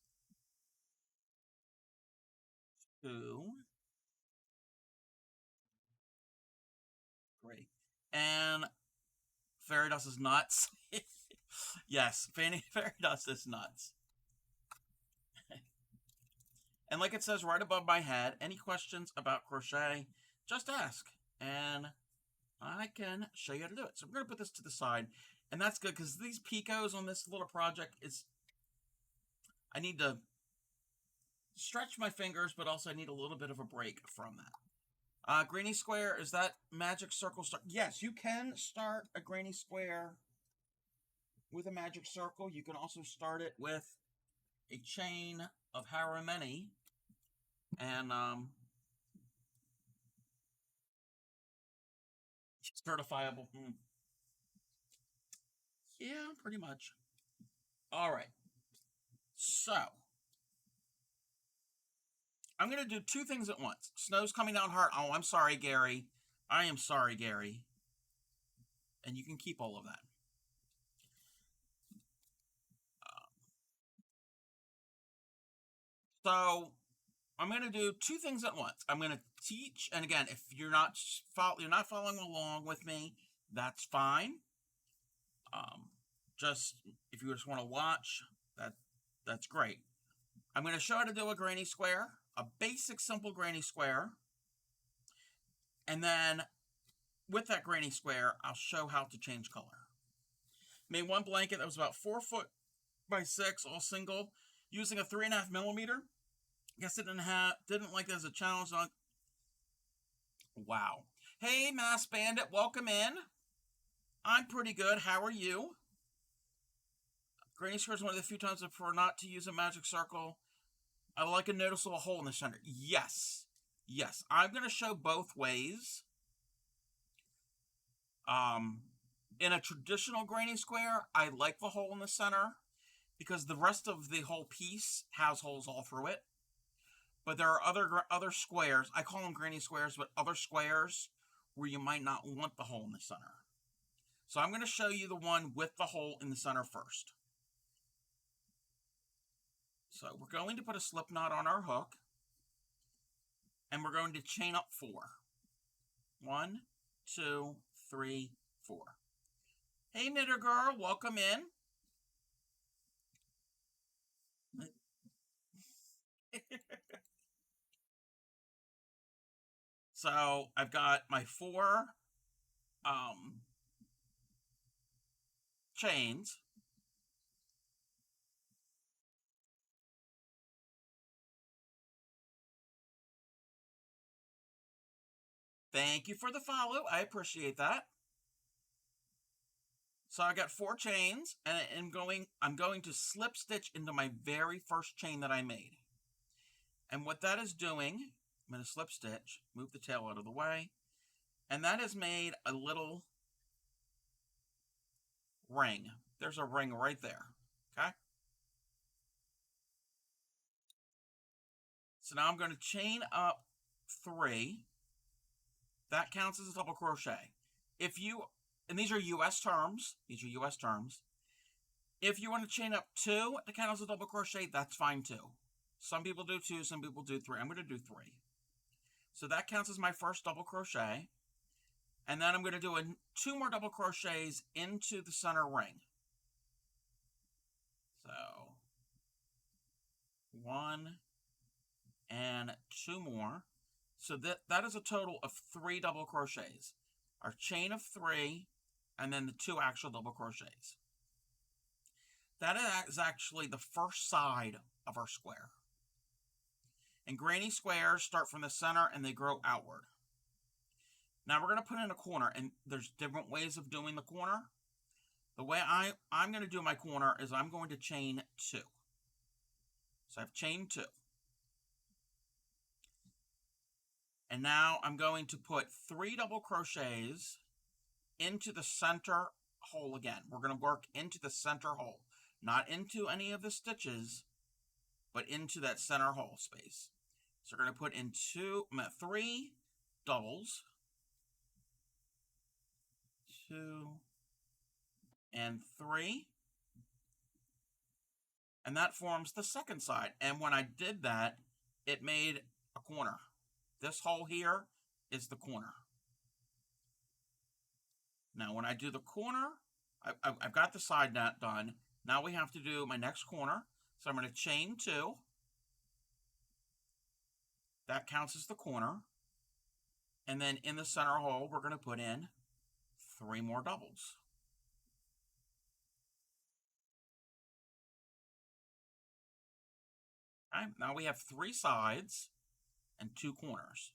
S1: two, great. And Fairy Dust is nuts. Yes, Fairy Dust is nuts. And like it says right above my head, any questions about crochet, just ask. And I can show you how to do it. So we're going to put this to the side. And that's good because these picos on this little project is, I need to stretch my fingers, but also I need a little bit of a break from that. Granny square, is that magic circle start? Yes, you can start a granny square with a magic circle. You can also start it with a chain of however many. And certifiable. Yeah, pretty much. All right. So I'm going to do two things at once. Snow's coming down hard. Oh, I'm sorry, Gary. I am sorry, Gary. And you can keep all of that. So I'm going to do two things at once. I'm going to teach, and again, if you're not following along with me, that's fine. Just if you just want to watch, that's great. I'm going to show how to do a granny square, a basic simple granny square, and then with that granny square, I'll show how to change color. Made one blanket that was about 4 foot by 6, all single, using a 3.5 millimeter. Guess it didn't like it as a challenge. Wow. Hey, Mass Bandit, welcome in. I'm pretty good. How are you? Granny square is one of the few times I prefer not to use a magic circle. I like a noticeable hole in the center. Yes. Yes. I'm going to show both ways. In a traditional granny square, I like the hole in the center because the rest of the whole piece has holes all through it. But there are other squares. I call them granny squares, but other squares where you might not want the hole in the center. So I'm going to show you the one with the hole in the center first. So we're going to put a slip knot on our hook, and we're going to chain up 4. 1, 2, 3, 4. Hey, Knitter Girl, welcome in. So I've got my 4 chains. Thank you for the follow. I appreciate that. So I got 4 chains, and I'm going to slip stitch into my very first chain that I made. And what that is doing, I'm going to slip stitch, move the tail out of the way, and that has made a little ring. There's a ring right there, okay? So now I'm going to chain up 3. That counts as a double crochet. And these are US terms, If you want to chain up 2 to count as a double crochet, that's fine too. Some people do 2, some people do 3. I'm going to do 3. So that counts as my first double crochet. And then I'm going to do 2 more double crochets into the center ring. So 1 and 2 more. So that is a total of 3 double crochets. Our chain of 3, and then the 2 actual double crochets. That is actually the first side of our square. And granny squares start from the center and they grow outward. Now we're going to put in a corner, and there's different ways of doing the corner. The way I'm going to do my corner is I'm going to chain 2. So I've chained 2. And now I'm going to put 3 double crochets into the center hole again. We're going to work into the center hole, not into any of the stitches, but into that center hole space. So we're going to put in 3 doubles, 2 and 3, and that forms the second side. And when I did that, it made a corner. This hole here is the corner. Now when I do the corner, I've got the side knot done. Now we have to do my next corner. So I'm going to chain 2. That counts as the corner. And then in the center hole, we're going to put in 3 more doubles. Okay, now we have 3 sides and 2 corners.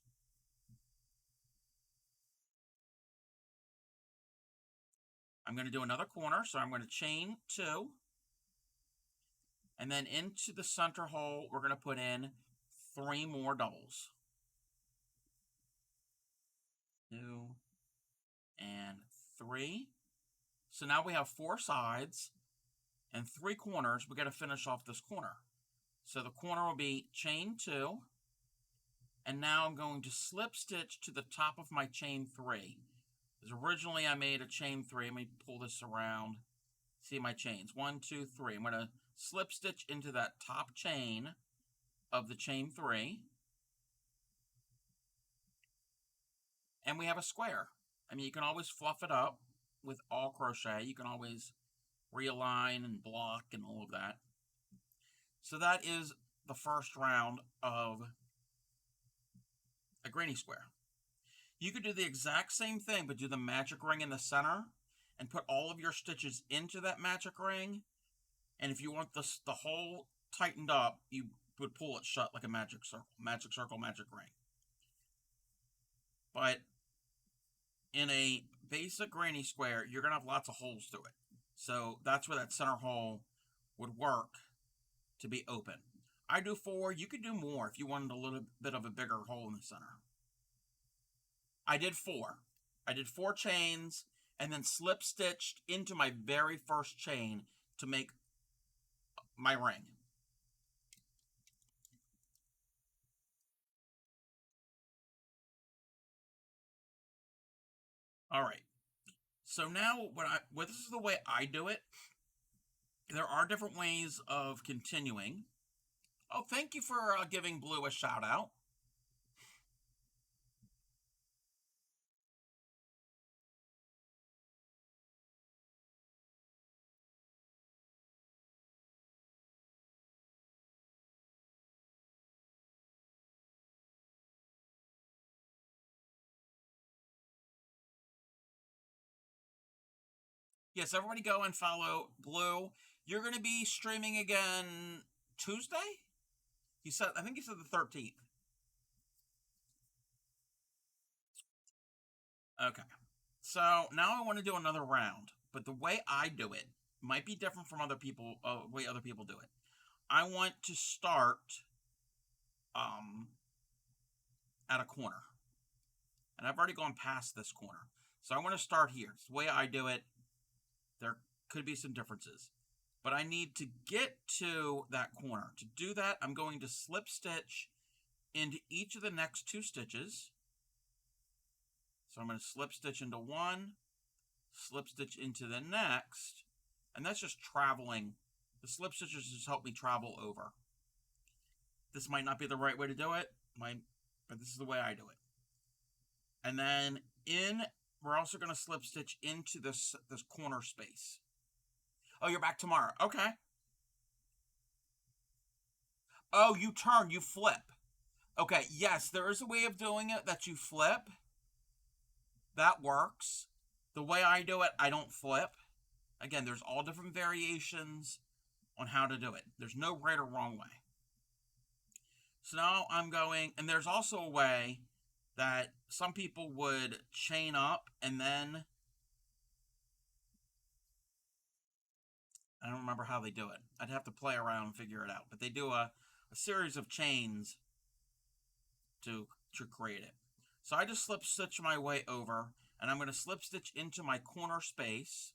S1: I'm going to do another corner, so I'm going to chain 2. And then into the center hole, we're going to put in 3 more doubles. 2 and 3. So now we have 4 sides and 3 corners. We got to finish off this corner. So the corner will be chain 2. And now I'm going to slip stitch to the top of my chain 3. Because originally I made a chain 3. Let me pull this around. See my chains. 1, 2, 3. I'm going to slip stitch into that top chain of the chain 3. And we have a square. I mean, you can always fluff it up with all crochet. You can always realign and block and all of that. So that is the first round of a granny square. You could do the exact same thing, but do the magic ring in the center and put all of your stitches into that magic ring. And if you want the hole tightened up, you would pull it shut like a magic circle, magic ring. But in a basic granny square, you're going to have lots of holes through it. So that's where that center hole would work to be open. I do 4. You could do more if you wanted a little bit of a bigger hole in the center. I did 4. I did 4 chains and then slip stitched into my very first chain to make my ring. All right. So now this is the way I do it. There are different ways of continuing. Oh, thank you for giving Blue a shout out. Yes, everybody go and follow Blue. You're going to be streaming again Tuesday? I think you said the 13th. Okay. So now I want to do another round, but the way I do it might be different from way other people do it. I want to start um, at a corner, and I've already gone past this corner. So I want to start here. It's the way I do it. There could be some differences, but I need to get to that corner. To do that, I'm going to slip stitch into each of the next 2 stitches. So I'm going to slip stitch into one, slip stitch into the next, and that's just traveling. The slip stitches just help me travel over. This might not be the right way to do it, but this is the way I do it. And then we're also going to slip stitch into this corner space. Oh, you're back tomorrow. Okay. Oh, you turn, you flip. Okay, yes, there is a way of doing it that you flip. That works. The way I do it, I don't flip. Again, there's all different variations on how to do it. There's no right or wrong way. So now I'm going, and there's also a way that some people would chain up and then, I don't remember how they do it. I'd have to play around and figure it out. But they do a series of chains to create it. So I just slip stitch my way over, and I'm going to slip stitch into my corner space.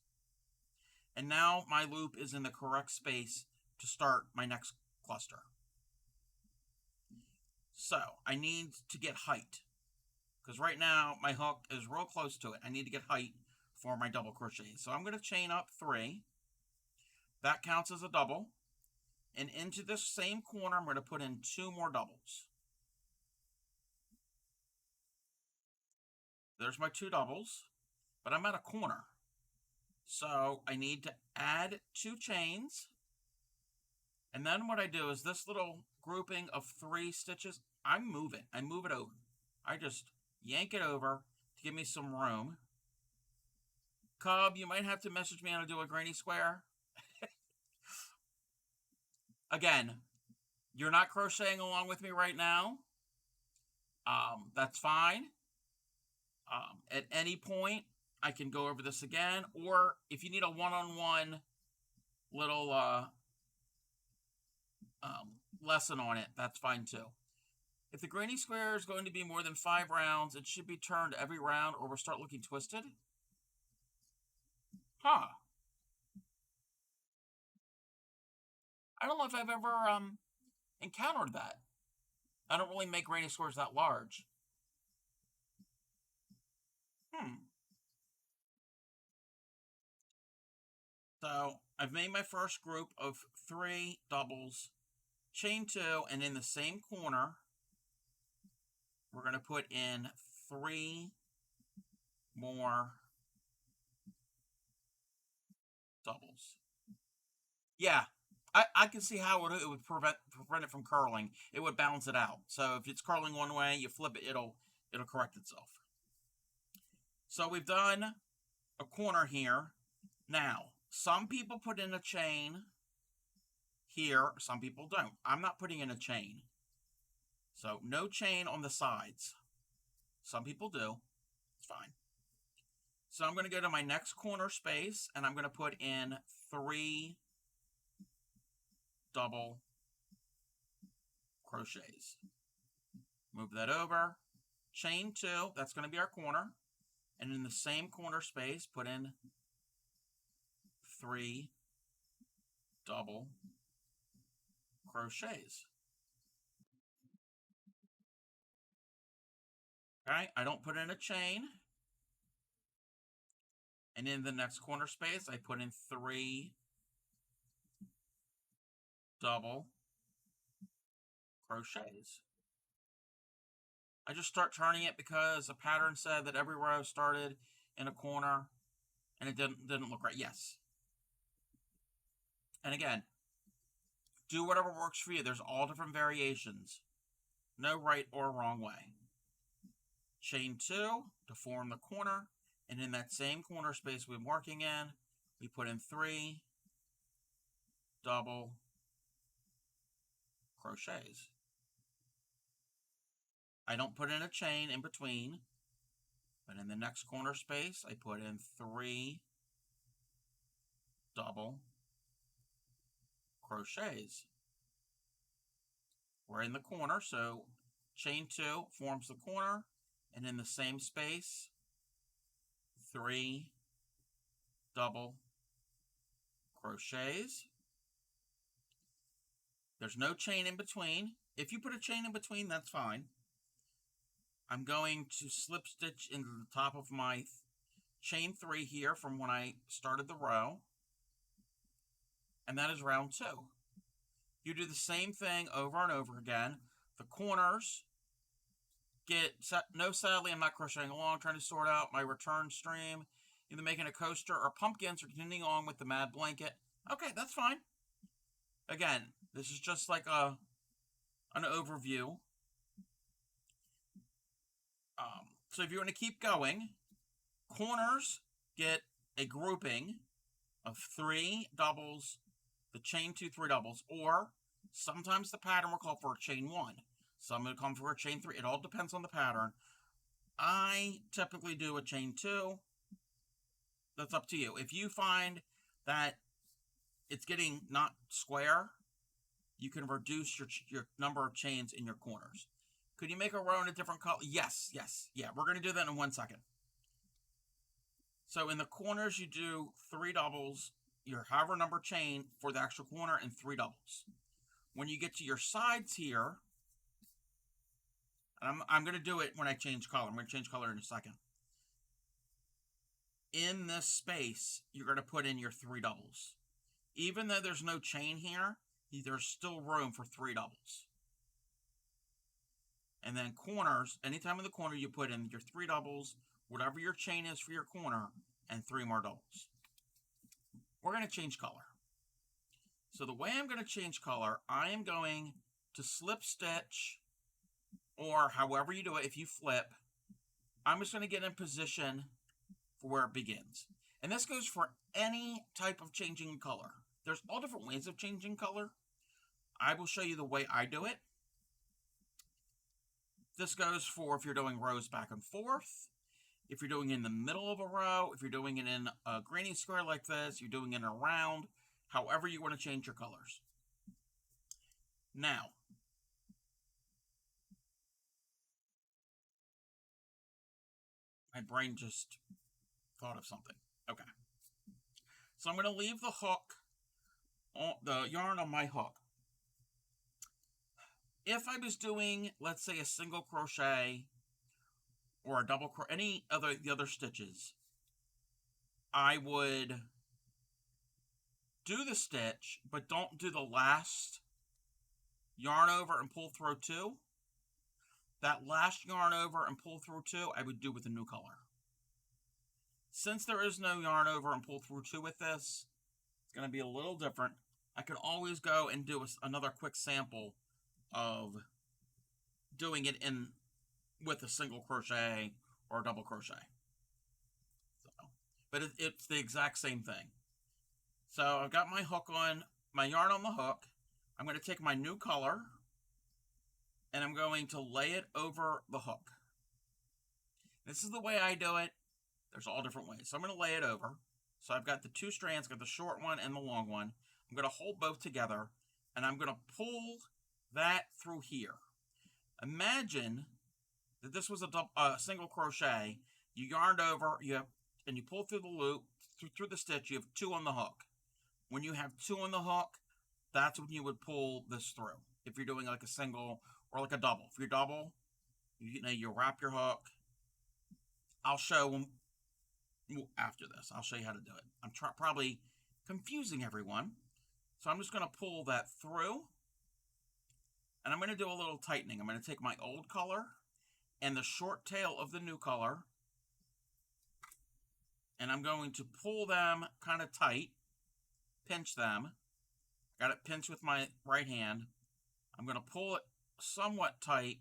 S1: And now my loop is in the correct space to start my next cluster. So I need to get height, because right now my hook is real close to it. I need to get height for my double crochet. So I'm going to chain up 3. That counts as a double. And into this same corner, I'm going to put in 2 more doubles. There's my 2 doubles, but I'm at a corner. So I need to add 2 chains. And then what I do is this little grouping of 3 stitches, I move it over. I just yank it over to give me some room. Cub, you might have to message me how to do a granny square. Again, you're not crocheting along with me right now. That's fine. At any point, I can go over this again, or if you need a one-on-one little lesson on it, that's fine too. If the granny square is going to be more than 5 rounds, it should be turned every round or we'll start looking twisted. Huh. I don't know if I've ever encountered that. I don't really make granny squares that large. So I've made my first group of 3 doubles, chain 2, and in the same corner, we're going to put in 3 more doubles. Yeah, I can see how it would prevent it from curling. It would balance it out. So if it's curling one way, you flip it, it'll correct itself. So we've done a corner here. Now, some people put in a chain here, some people don't. I'm not putting in a chain. So no chain on the sides. Some people do. It's fine. So I'm going to go to my next corner space, and I'm going to put in 3 double crochets. Move that over. Chain 2, that's going to be our corner. And in the same corner space, put in 3 double crochets. Okay, I don't put in a chain. And in the next corner space, I put in 3 double crochets. I just start turning it because the pattern said that every row started in a corner and it didn't look right. Yes. And again, do whatever works for you. There's all different variations. No right or wrong way. Chain 2 to form the corner, and in that same corner space we're working in, you put in 3 double crochets. I don't put in a chain in between, but in the next corner space, I put in 3 double crochets. We're in the corner, so chain 2 forms the corner, and in the same space, 3 double crochets. There's no chain in between. If you put a chain in between, that's fine. I'm going to slip stitch into the top of my chain 3 here from when I started the row, and that is round 2. You do the same thing over and over again. The corners get, no, sadly, I'm not crocheting along, trying to sort out my return stream, either making a coaster or pumpkins or continuing on with the mad blanket. Okay, that's fine. Again, this is just like an overview. So if you want to keep going, corners get a grouping of 3 doubles, the chain 2, 3 doubles, or sometimes the pattern will call for a chain 1. Some will come for a chain 3. It all depends on the pattern. I typically do a chain 2. That's up to you. If you find that it's getting not square, you can reduce your number of chains in your corners. Could you make a row in a different color? Yes. Yeah, we're going to do that in 1 second. So in the corners, you do 3 doubles, your however number chain for the actual corner, and 3 doubles. When you get to your sides here, and I'm going to do it when I change color. I'm going to change color in a second. In this space, you're going to put in your 3 doubles. Even though there's no chain here, there's still room for 3 doubles. And then corners, anytime in the corner, you put in your 3 doubles, whatever your chain is for your corner, and 3 more doubles. We're going to change color. So the way I'm going to change color, I am going to slip stitch, or however you do it, if you flip, I'm just going to get in position for where it begins. And this goes for any type of changing color. There's all different ways of changing color. I will show you the way I do it. This goes for if you're doing rows back and forth, if you're doing it in the middle of a row, if you're doing it in a granny square like this, you're doing it in a round, however you want to change your colors. Now, my brain just thought of something. Okay. So I'm going to leave the hook, the yarn on my hook. If I was doing, let's say, a single crochet or a double crochet, any other the other stitches, I would do the stitch, but don't do the last yarn over and pull through 2. That last yarn over and pull through 2, I would do with a new color. Since there is no yarn over and pull through 2 with this, it's going to be a little different. I can always go and do another quick sample of doing it in with a single crochet or a double crochet. But it's the exact same thing. So I've got my hook on, my yarn on the hook. I'm going to take my new color and I'm going to lay it over the hook. This is the way I do it. There's all different ways. So I'm going to lay it over. So I've got the 2 strands, got the short one and the long one. I'm going to hold both together and I'm going to pull that through here. Imagine that this was a single crochet. You yarned over, and you pull through the loop, through the stitch, you have 2 on the hook. When you have 2 on the hook, that's when you would pull this through. If you're doing like a single or like a double. If you're double, you wrap your hook. I'll show after this. I'll show you how to do it. I'm probably confusing everyone. So I'm just going to pull that through. And I'm going to do a little tightening. I'm going to take my old color and the short tail of the new color. And I'm going to pull them kind of tight. Pinch them. Got it pinched with my right hand. I'm going to pull it somewhat tight.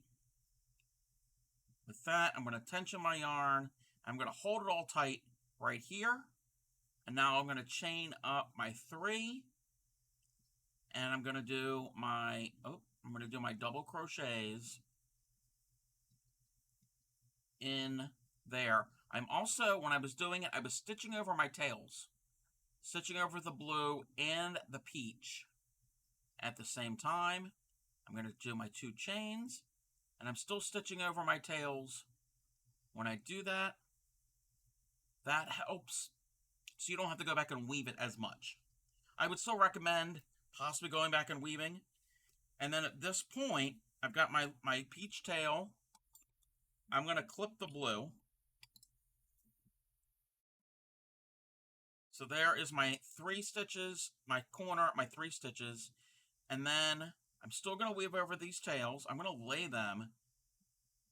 S1: With that, I'm going to tension my yarn. I'm going to hold it all tight right here. And now I'm going to chain up my 3, and I'm going to do my double crochets in there. I'm also, when I was doing it, I was stitching over my tails, stitching over the blue and the peach at the same time. I'm going to do my 2 chains, and I'm still stitching over my tails. When I do that, that helps so you don't have to go back and weave it as much. I would still recommend possibly going back and weaving. And then at this point, I've got my peach tail. I'm going to clip the blue. So there is my 3 stitches, my corner, my 3 stitches. And then I'm still going to weave over these tails. I'm going to lay them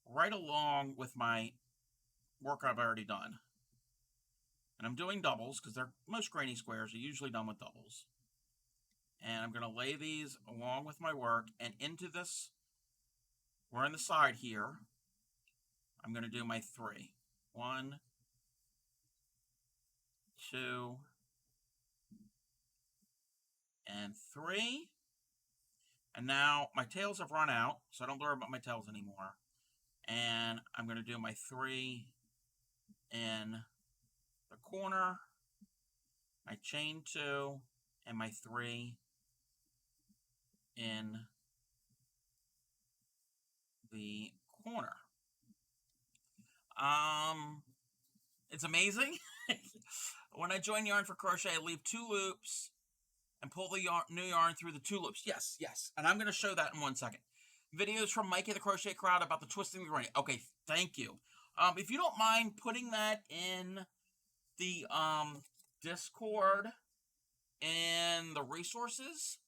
S1: right along with my work I've already done. And I'm doing doubles because most granny squares are usually done with doubles. And I'm going to lay these along with my work, and into this, we're on the side here, I'm going to do my 3. 1, 2, and 3. And now my tails have run out, so I don't worry about my tails anymore. And I'm going to do my 3 in the corner, my chain 2, and my 3 in the corner. It's amazing. When I join Yarn for Crochet, I leave 2 loops and pull the new yarn through the 2 loops. Yes, yes. And I'm going to show that in 1 second. Videos from Mikey the Crochet Crowd about the twisting the granny. Okay, thank you. If you don't mind putting that in the Discord and the resources.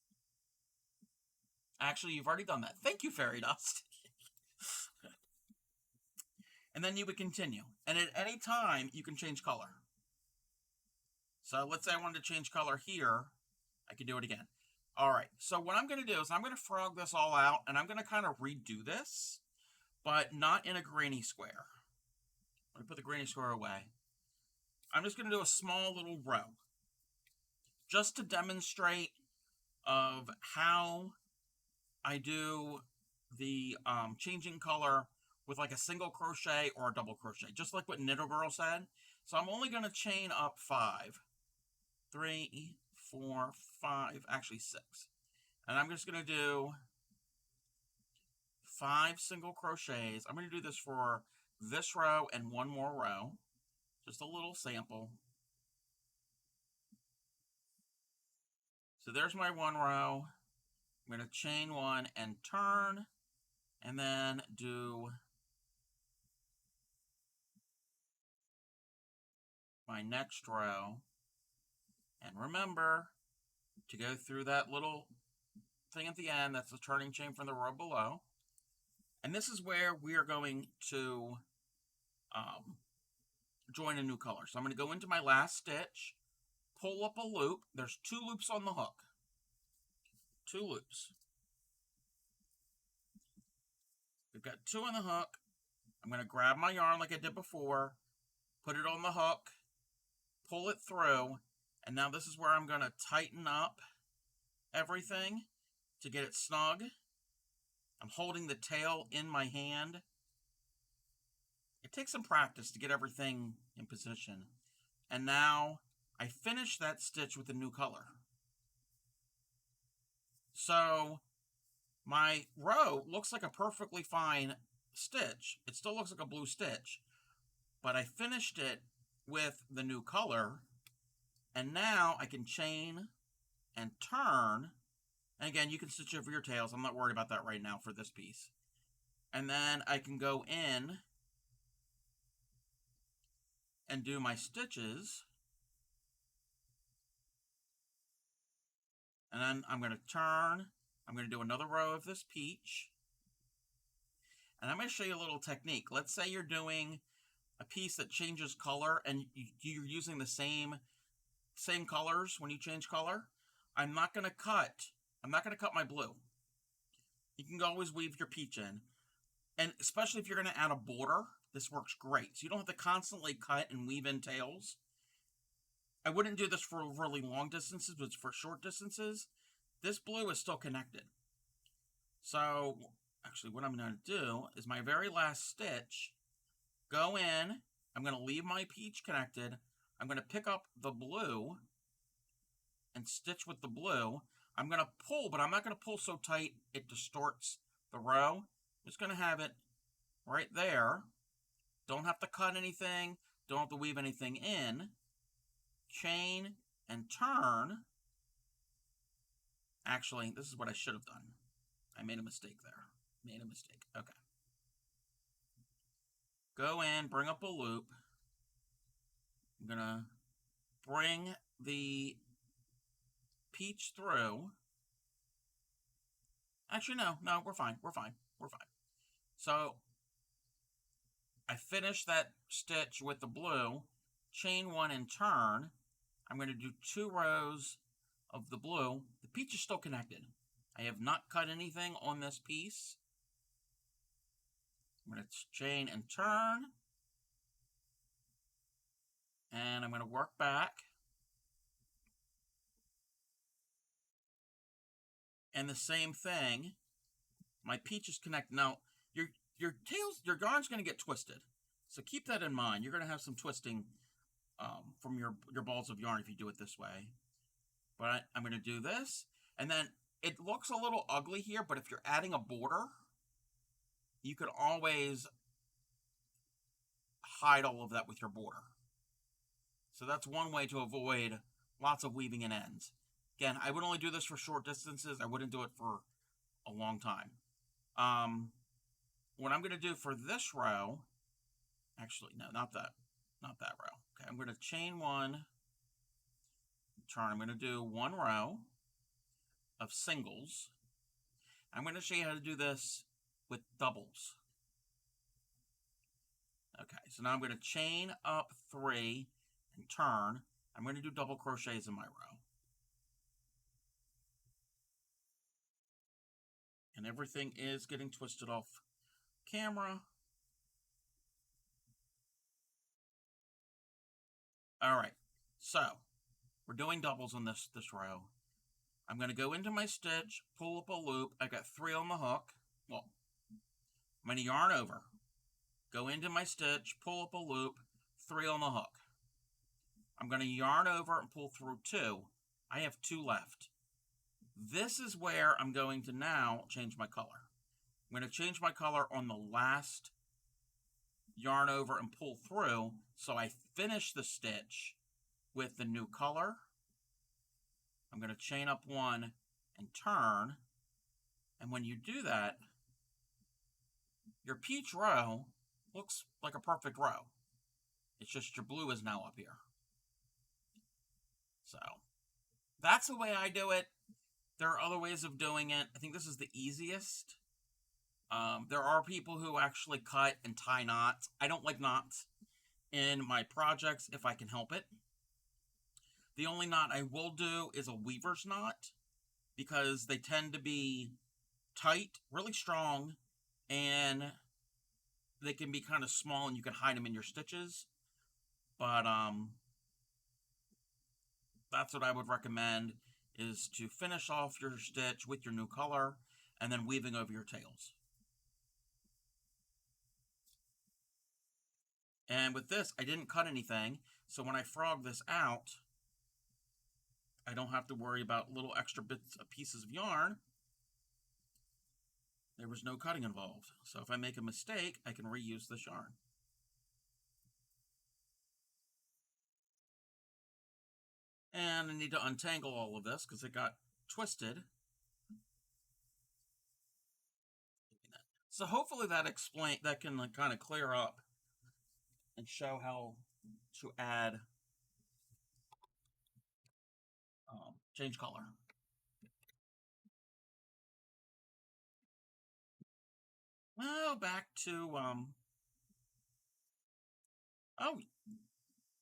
S1: Actually, you've already done that. Thank you, Fairy Dust. And then you would continue. And at any time, you can change color. So let's say I wanted to change color here. I can do it again. All right. So what I'm going to do is I'm going to frog this all out, and I'm going to kind of redo this, but not in a granny square. I'm going to put the granny square away. I'm just going to do a small little row, just to demonstrate of how I do the changing color with like a single crochet or a double crochet, just like what Knitted Girl said. So I'm only going to chain up 5, 3, 4, 5, actually 6. And I'm just going to do 5 single crochets. I'm going to do this for this row and 1 more row. Just a little sample. So there's my 1 row. I'm going to chain 1 and turn, and then do my next row. And remember to go through that little thing at the end. That's the turning chain from the row below. And this is where we are going to join a new color. So I'm going to go into my last stitch, pull up a loop. There's 2 loops on the hook. 2 loops. We've got 2 on the hook. I'm going to grab my yarn like I did before, put it on the hook, pull it through, and now this is where I'm going to tighten up everything to get it snug. I'm holding the tail in my hand. It takes some practice to get everything in position. And now I finish that stitch with a new color. So my row looks like a perfectly fine stitch. It still looks like a blue stitch, but I finished it with the new color, and now I can chain and turn. And again, you can stitch over your tails. I'm not worried about that right now for this piece. And then I can go in and do my stitches. And then I'm going to turn. I'm going to do another row of this peach. And I'm going to show you a little technique. Let's say you're doing a piece that changes color and you're using the same colors when you change color. I'm not going to cut my blue. You can always weave your peach in. And especially if you're going to add a border, this works great. So you don't have to constantly cut and weave in tails. I wouldn't do this for really long distances, but for short distances, this blue is still connected. So, actually, what I'm going to do is my very last stitch, go in, I'm going to leave my peach connected, I'm going to pick up the blue and stitch with the blue. I'm going to pull, but I'm not going to pull so tight it distorts the row. I'm just going to have it right there. Don't have to cut anything, don't have to weave anything in. Chain and turn. Actually, this is what I should have done. I made a mistake there. Made a mistake. Okay. Go in, bring up a loop. I'm going to bring the peach through. Actually, no, we're fine. We're fine. We're fine. So I finished that stitch with the blue, chain one and turn. I'm going to do 2 rows of the blue. The peach is still connected. I have not cut anything on this piece. I'm going to chain and turn. And I'm going to work back. And the same thing, my peach is connected. Now, your yarn's going to get twisted. So keep that in mind. You're going to have some twisting from your balls of yarn if you do it this way. But I'm going to do this. And then it looks a little ugly here, but if you're adding a border, you could always hide all of that with your border. So that's one way to avoid lots of weaving in ends. Again, I would only do this for short distances. I wouldn't do it for a long time. What I'm going to do for this row, actually, no, not that row. Okay, I'm going to chain one, turn. I'm going to do 1 row of singles. I'm going to show you how to do this with doubles. Okay, so now I'm going to chain up 3 and turn. I'm going to do double crochets in my row. And everything is getting twisted off camera. All right, so we're doing doubles on this row. I'm going to go into my stitch, pull up a loop. I got 3 on the hook. Well, I'm going to yarn over, go into my stitch, pull up a loop, 3 on the hook. I'm going to yarn over and pull through 2. I have 2 left. This is where I'm going to now change my color. I'm going to change my color on the last yarn over and pull through, so I finish the stitch with the new color. I'm going to chain up 1 and turn, and when you do that, your peach row looks like a perfect row. It's just your blue is now up here. So that's the way I do it. There are other ways of doing it. I think this is the easiest. There are people who actually cut and tie knots. I don't like knots in my projects if I can help it. The only knot I will do is a weaver's knot because they tend to be tight, really strong, and they can be kind of small and you can hide them in your stitches. But that's what I would recommend, is to finish off your stitch with your new color and then weaving over your tails. And with this, I didn't cut anything, so when I frog this out, I don't have to worry about little extra bits of pieces of yarn. There was no cutting involved. So if I make a mistake, I can reuse this yarn. And I need to untangle all of this because it got twisted. So hopefully that can kind of clear up and show how to add change color. Well, back to oh,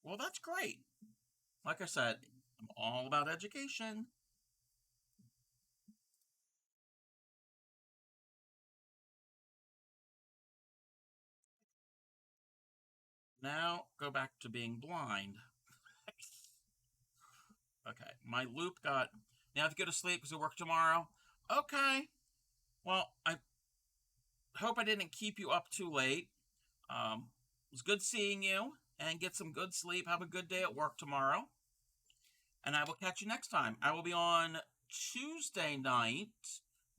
S1: well, that's great. Like I said, I'm all about education. Now go back to being blind. Okay, my loop got. Now I have to go to sleep because I work tomorrow. Okay. Well, I hope I didn't keep you up too late. It was good seeing you, and get some good sleep. Have a good day at work tomorrow, and I will catch you next time. I will be on Tuesday night,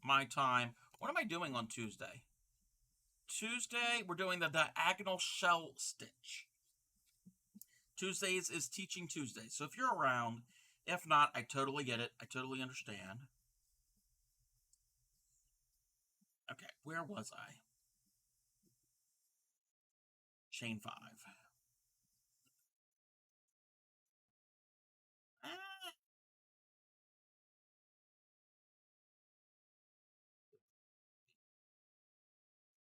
S1: my time. What am I doing on Tuesday? Tuesday, we're doing the diagonal shell stitch. Tuesdays is Teaching Tuesday. So if you're around, if not, I totally get it. I totally understand. Okay, where was I? Chain 5. Ah,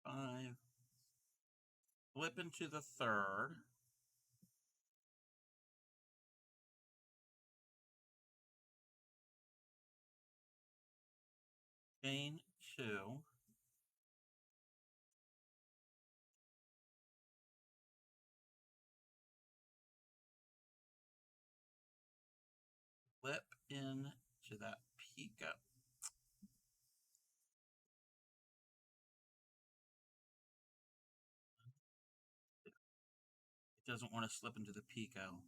S1: 5. Flip into the third. Chain 2. Flip into that picot. It doesn't want to slip into the picot.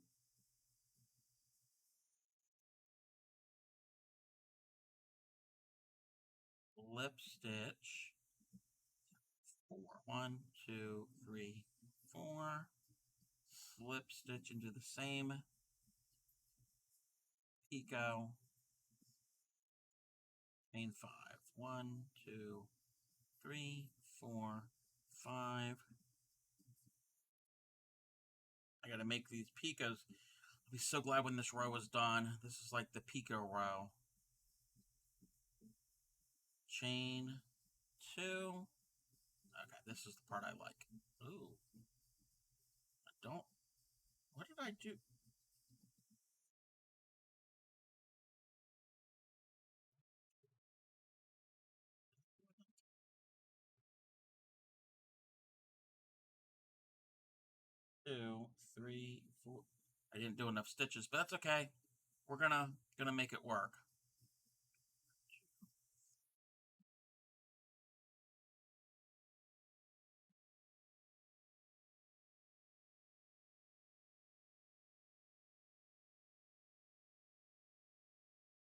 S1: Lip stitch. 4. 1, 2, 3, 4. Slip stitch into the same picot. Chain 5. 1, 2, 3, 4, 5. I gotta make these picots. I'll be so glad when this row is done. This is like the picot row. Chain 2. Okay, this is the part I like. Ooh. I don't. What did I do? 2, 3, 4. I didn't do enough stitches, but that's okay. We're gonna make it work.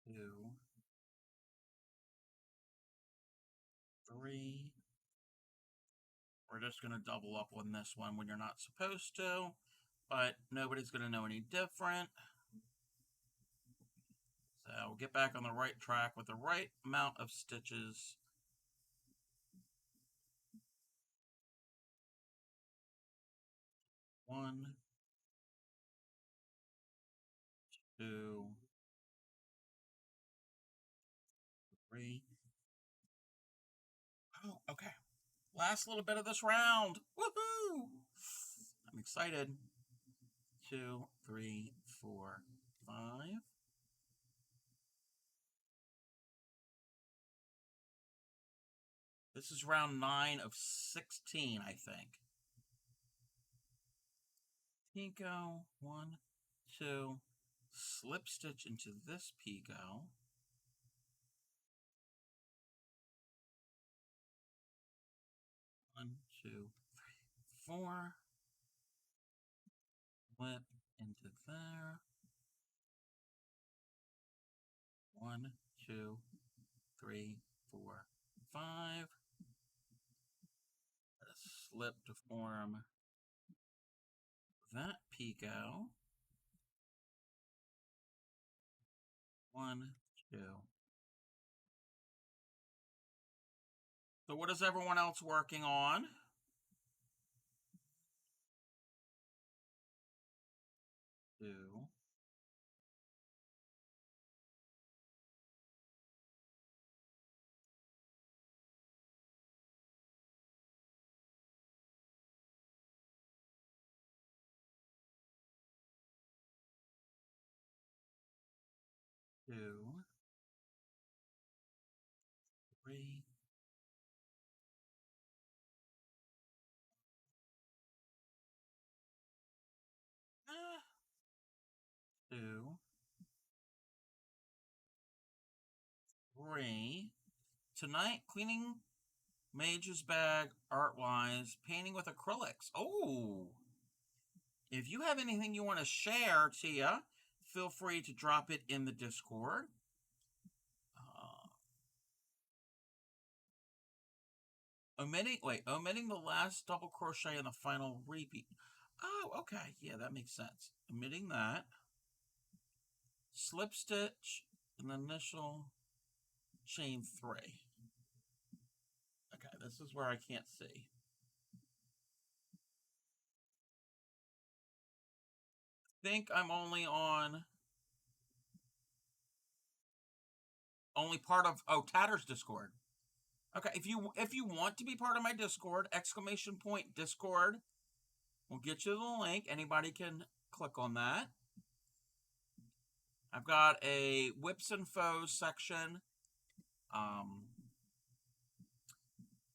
S1: 2, 3. We're just gonna double up on this one when you're not supposed to, but nobody's gonna know any different. So we'll get back on the right track with the right amount of stitches. 1, 2, 3. Oh, okay. Last little bit of this round. Woohoo! I'm excited. 2, 3, 4, 5. This is round 9 of 16, I think. Picot, 1, 2. Slip stitch into this picot. 1, 2, 3, 4. Flip into there. 1, 2, 3, 4, 5. Slip to form that picot. 1, 2. So what is everyone else working on? 2. 2, 3. Ah, 2. 3. Tonight, cleaning Mage's bag art-wise, painting with acrylics. Oh! If you have anything you want to share, Tia, feel free to drop it in the Discord. Omitting the last double crochet in the final repeat. Oh, okay. Yeah, that makes sense. Omitting that. Slip stitch in the initial chain 3. Okay, this is where I can't see. I think I'm only part of Tatter's Discord. Okay, if you want to be part of my Discord, !Discord will get you the link. Anybody can click on that. I've got a whips and foes section.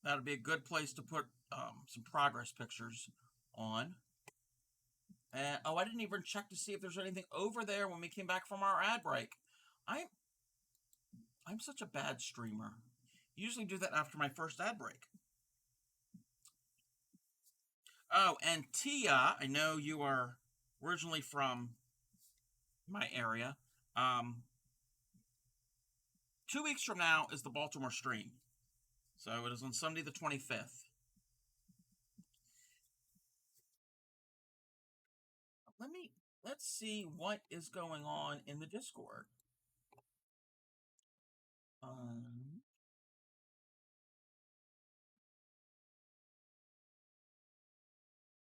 S1: That'd be a good place to put some progress pictures on. And I didn't even check to see if there's anything over there when we came back from our ad break. I'm such a bad streamer. Usually do that after my first ad break. Oh, and Tia, I know you are originally from my area. 2 weeks from now is the Baltimore stream. So it is on Sunday the 25th. Let's see what is going on in the Discord.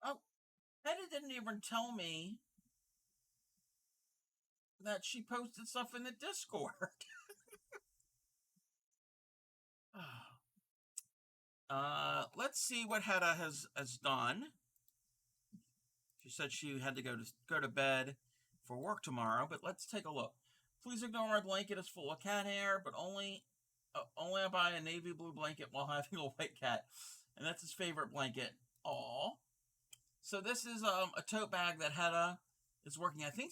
S1: Oh, Hedda didn't even tell me that she posted stuff in the Discord. Let's see what Hedda has done. She said she had to go to bed for work tomorrow, but let's take a look. Please ignore my blanket is full of cat hair, but only I buy a navy blue blanket while having a white cat, and that's his favorite blanket. Aww. So this is a tote bag that Hedda is working. I think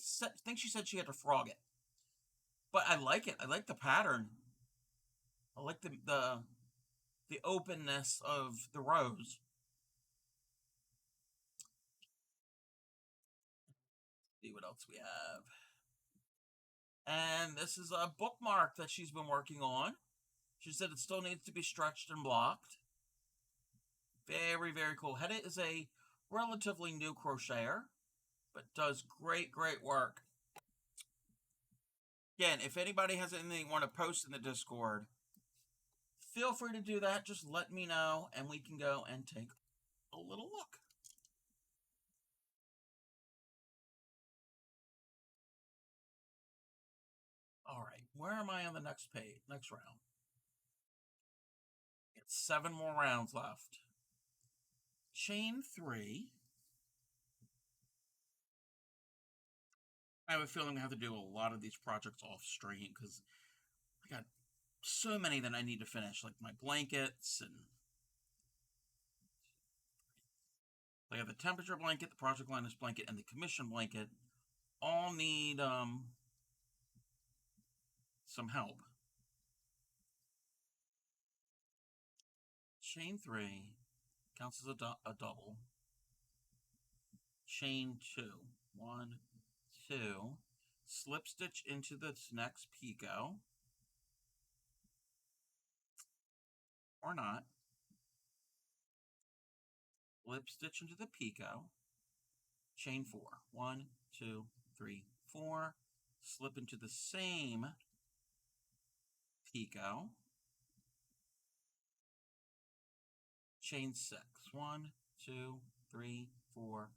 S1: she said she had to frog it, but I like it. I like the pattern. I like the openness of the rose. See what else we have. And this is a bookmark that she's been working on. She said it still needs to be stretched and blocked. Very, very cool. Hedda is a relatively new crocheter, but does great, great work. Again, if anybody has anything they want to post in the Discord, feel free to do that. Just let me know, and we can go and take a little look. All right, where am I on the next page, next round? It's 7 more rounds left. Chain 3. I have a feeling I have to do a lot of these projects off stream because I got so many that I need to finish, like my blankets, and I have the temperature blanket, the project liners blanket, and the commission blanket. All need some help. Chain 3 counts as a double. Chain 2. 1, 2. Slip stitch into this next picot. Or not. Slip stitch into the picot. Chain 4. 1, 2, 3, 4. Slip into the same picot. Chain 6. 1, 2, 3, 4.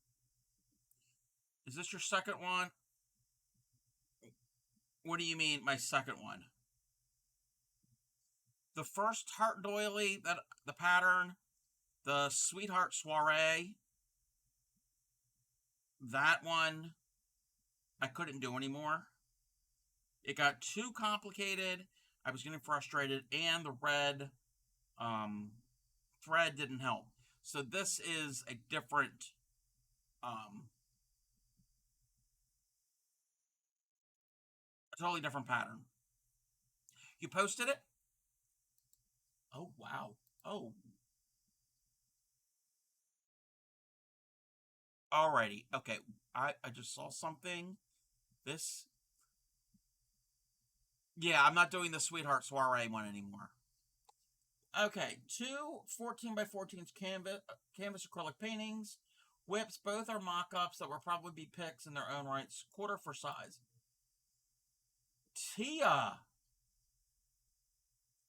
S1: Is this your second one? What do you mean, my second one? The first heart doily, that the pattern, the Sweetheart Soiree, that one I couldn't do anymore. It got too complicated. I was getting frustrated, and the red thread didn't help. So this is a different a totally different pattern. You posted it? Oh, wow. Oh, alrighty. Okay, I just saw something. This, yeah, I'm not doing the Sweetheart Soiree one anymore. Okay, two 14 by 14 canvas acrylic paintings. Whips, both are mock-ups that will probably be picks in their own rights, quarter for size. Tia,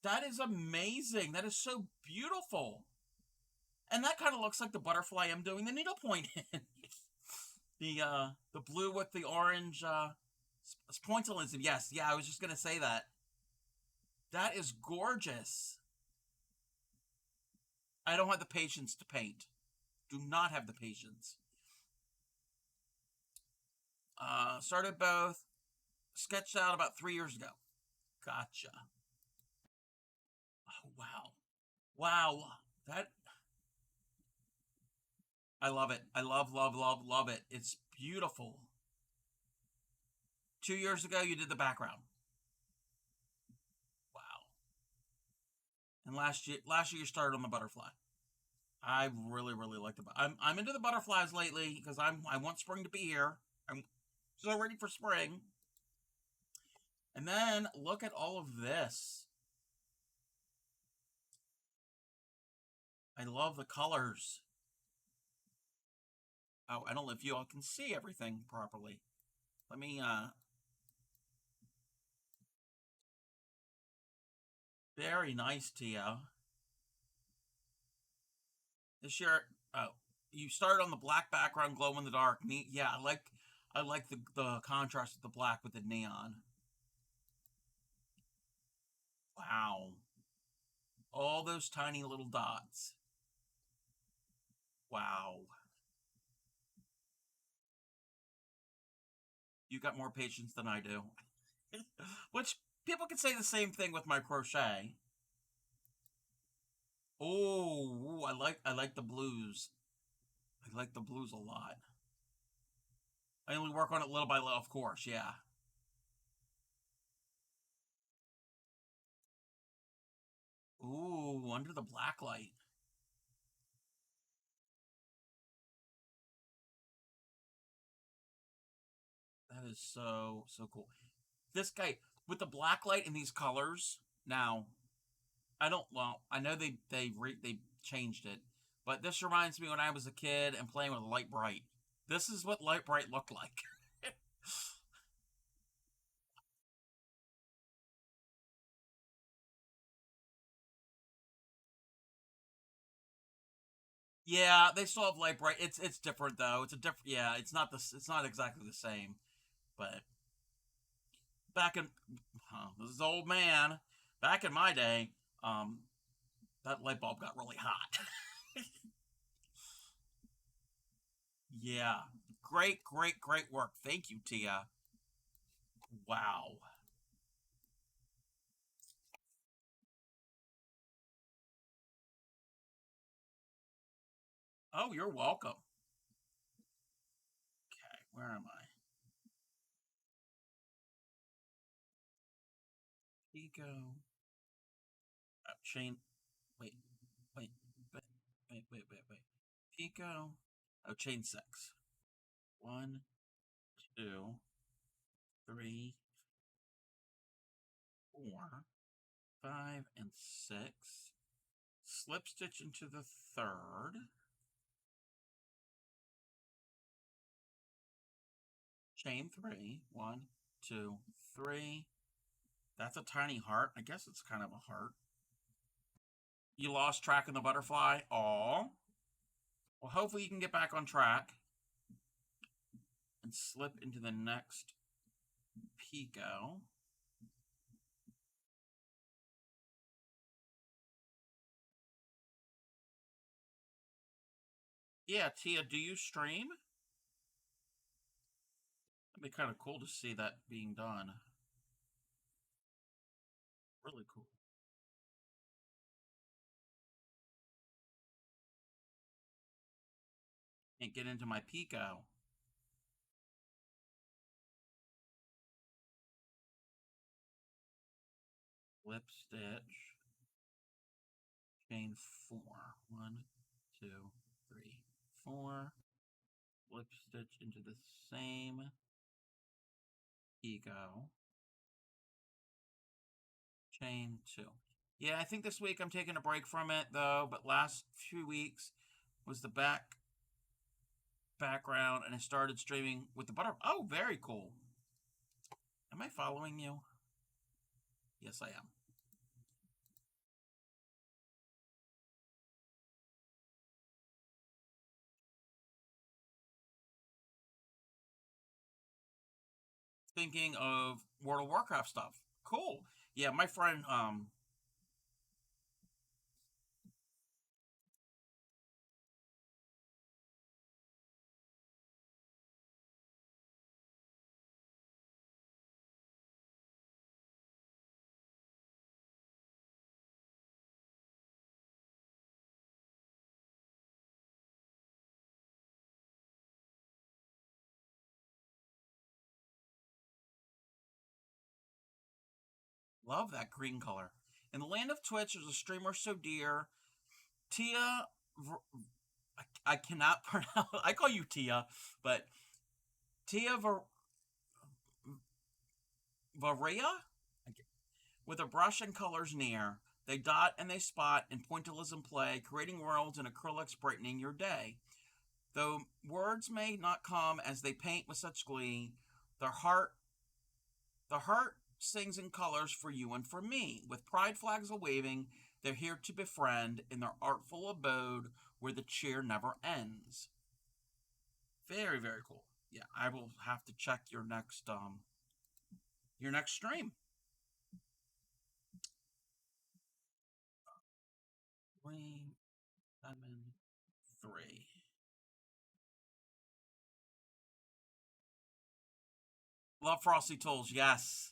S1: that is amazing. That is so beautiful. And that kind of looks like the butterfly I'm doing the needlepoint in. The blue with the orange pointillism. Yes, yeah, I was just gonna say that. That is gorgeous. I don't have the patience to paint. Do not have the patience. Started both. Sketched out about 3 years ago. Gotcha. Oh, wow. Wow. That, I love it. I love, love, love, love it. It's beautiful. 2 years ago, you did the background. Wow. And last year you started on the butterfly. I really, really like the. I'm into the butterflies lately because I want spring to be here. I'm so ready for spring. And then look at all of this. I love the colors. Oh, I don't know if you all can see everything properly. Let me very nice, Tia. This year, oh, you started on the black background, glow in the dark. Neat. Yeah, I like the contrast of the black with the neon. Wow, all those tiny little dots. Wow, you got more patience than I do. Which people can say the same thing with my crochet. Oh, I like the blues. I like the blues a lot. I only work on it little by little, of course. Yeah. Ooh, under the black light. That is so cool. This guy with the black light and these colors. Now, I don't. Well, I know they changed it, but this reminds me when I was a kid and playing with Light Bright. This is what Light Bright looked like. Yeah, they still have Light Bright. It's different though. It's a different. Yeah, it's not this. It's not exactly the same. But back in, this is old man. Back in my day, um, that light bulb got really hot. Yeah, great, great, great work. Thank you, Tia. Wow. Oh, you're welcome. Okay, where am I? Pico. Chain. Wait, wait, wait, wait. Pico. Oh, chain six. One, two, three, four, five, and six. Slip stitch into the third. Chain three. One, two, three. That's a tiny heart. I guess it's kind of a heart. You lost track of the butterfly. Aw. Well, hopefully you can get back on track and slip into the next Pico. Yeah, Tia, do you stream? It'd be kind of cool to see that being done. Really cool. Can't get into my Pico. slip stitch, chain 4. 1, 2, 3, 4. Slip stitch into the same ego, chain 2. Yeah, I think this week I'm taking a break from it though, but last few weeks was the background and I started streaming with the butter. Oh, very cool. Am I following you? Yes, I am. Thinking of World of Warcraft stuff. Cool. Yeah, my friend love that green color. In the land of Twitch, there's a streamer so dear, Tia. I cannot pronounce. I call you Tia, but Tia Varia, with a brush and colors near. They dot and they spot in pointillism play, creating worlds and acrylics brightening your day. Though words may not come as they paint with such glee, their heart sings in colors for you and for me. With pride flags a waving, they're here to befriend in their artful abode where the cheer never ends. Very, very cool. Yeah, I will have to check your next stream. Green, lemon, 3. Love Frosty Tools, yes.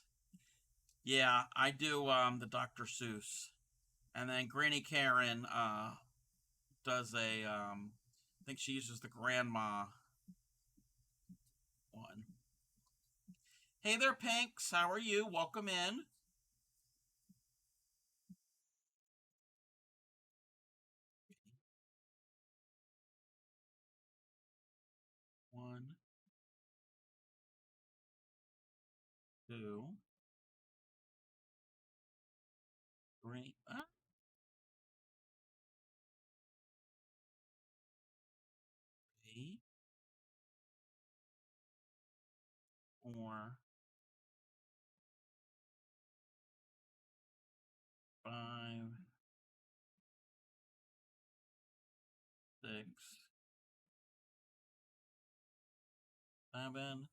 S1: Yeah, I do the Dr. Seuss. And then Granny Karen does I think she uses the grandma one. Hey there, Pinks. How are you? Welcome in. 1, 2, 3, 3, 4, 5, 6, 7.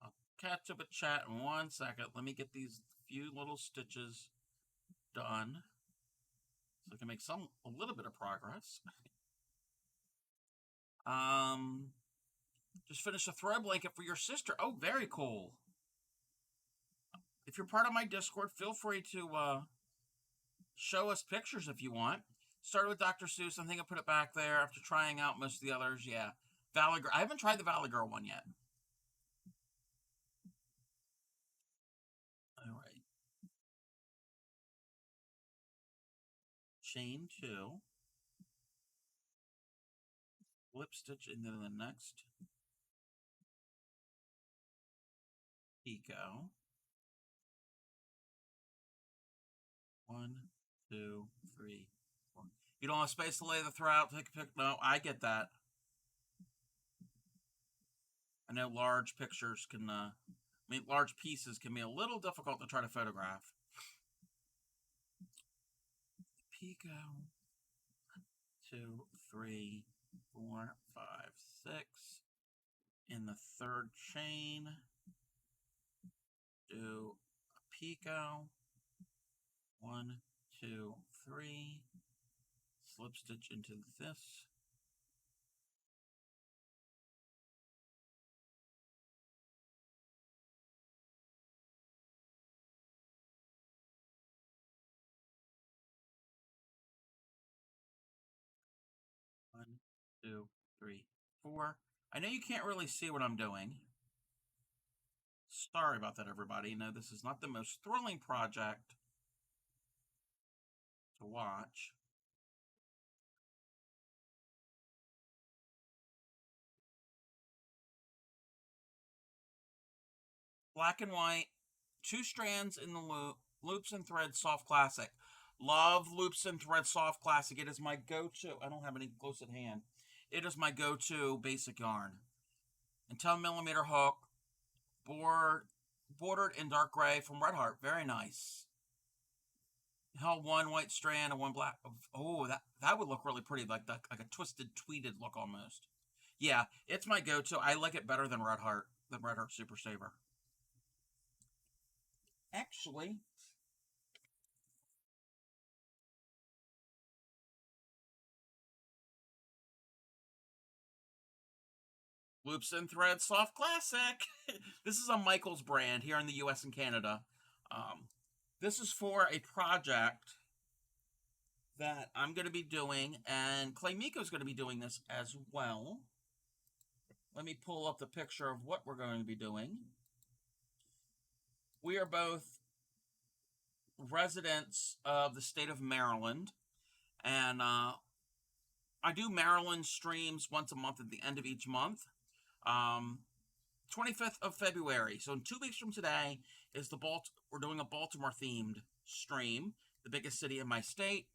S1: I'll catch up a chat in 1 second. Let me get these few little stitches done so I can make a little bit of progress. Um, just finished a throw blanket for your sister. Oh, very cool. If you're part of my Discord, feel free to show us pictures if you want. Started with Dr. Seuss. I think I put it back there after trying out most of the others. Yeah. Valley Girl. I haven't tried the Valley Girl one yet. All right. Chain 2. Slip stitch into the next picot. 1, 2, 3, 4. You don't have space to lay the thread out. Take a pic. No, I get that. I know large pictures can, large pieces can be a little difficult to try to photograph. Picot. 2, 3, 4, 5, 6. In the third chain, do a picot. 1, 2, 3. Slip stitch into this. One, 2, 3, 4. I know you can't really see what I'm doing. Sorry about that, everybody. No, this is not the most thrilling project to watch. Black and white, 2 strands in the loop, loops and threads, soft classic. Love loops and threads, soft classic. It is my go-to. I don't have any close at hand. It is my go-to basic yarn. And 10mm hook, bordered in dark gray from Red Heart. Very nice. Held one white strand and one black. Oh, that would look really pretty, like a twisted tweeted look almost. Yeah, it's my go-to. I like it better than Red Heart, Super Saver. Actually, Loops and Threads Soft Classic. This is a Michaels brand here in the US and Canada. This is for a project that I'm going to be doing, and Clay Miko's going to be doing this as well. Let me pull up the picture of what we're going to be doing. We are both residents of the state of Maryland, and I do Maryland streams once a month at the end of each month. 25th of February, so in 2 weeks from today, is we're doing a Baltimore themed stream, the biggest city in my state,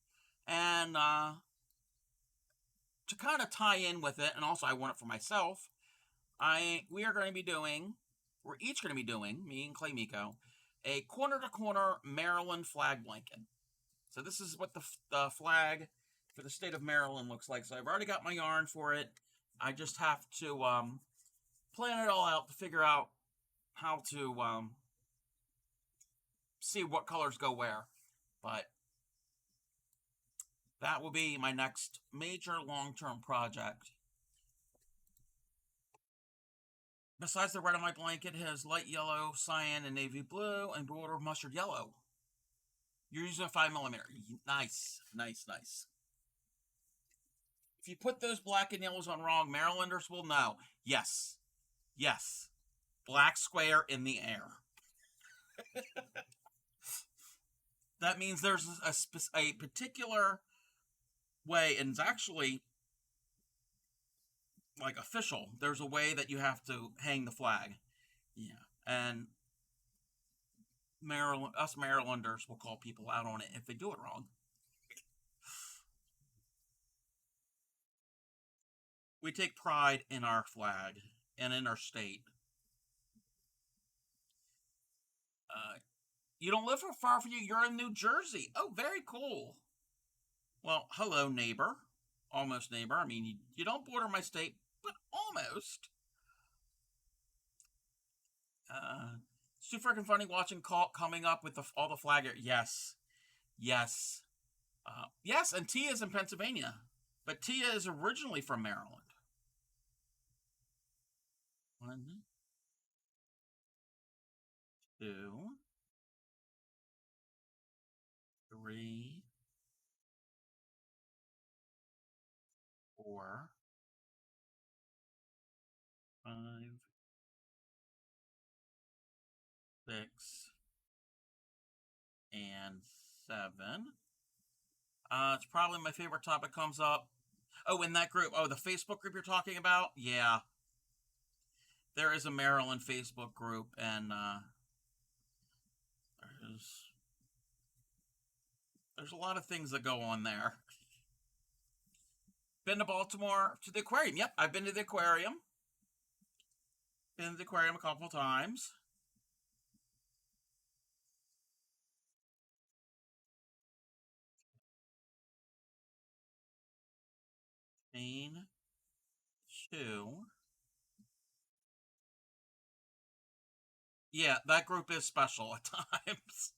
S1: and to kind of tie in with it, and also I want it for myself, we're each going to be doing, me and Clay Miko, a corner-to-corner Maryland flag blanket. So this is what the flag for the state of Maryland looks like. So I've already got my yarn for it. I just have to plan it all out to figure out how to see what colors go where. But that will be my next major long-term project. Besides the red on my blanket, it has light yellow, cyan, and navy blue, and border mustard yellow. You're using a 5mm. Nice, nice, nice. If you put those black and yellows on wrong, Marylanders will know. Yes, yes. Black square in the air. That means there's a particular way, and it's actually like official. There's a way that you have to hang the flag. Yeah. And us Marylanders will call people out on it if they do it wrong. We take pride in our flag and in our state. You don't live far from you. You're in New Jersey. Oh, very cool. Well, hello, neighbor. Almost neighbor. I mean, you don't border my state, but almost. It's too freaking funny watching coming up with all the flag. Yes. Yes. Yes, and Tia is in Pennsylvania. But Tia is originally from Maryland. 1, 2, 3, 4, 5, 6, and 7. It's probably my favorite topic comes up. Oh, in that group. Oh, the Facebook group you're talking about? Yeah. There is a Maryland Facebook group, and there's a lot of things that go on there. Been to Baltimore to the aquarium. Yep, I've been to the aquarium. Been to the aquarium a couple times. Main 2. Yeah, that group is special at times.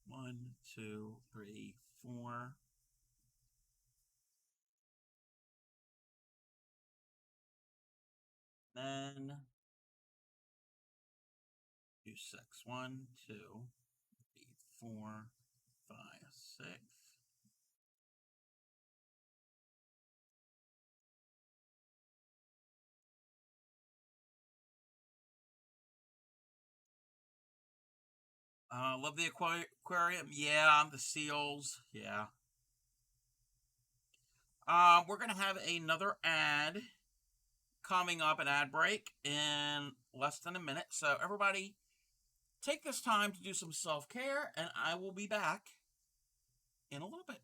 S1: 1, 2, 3, 4. Then 2, 6. 1, 2, 3, 4, 5, 6. Love the aquarium. Yeah, the seals. Yeah. We're gonna have another ad coming up, an ad break in less than a minute. So everybody, take this time to do some self care, and I will be back in a little bit.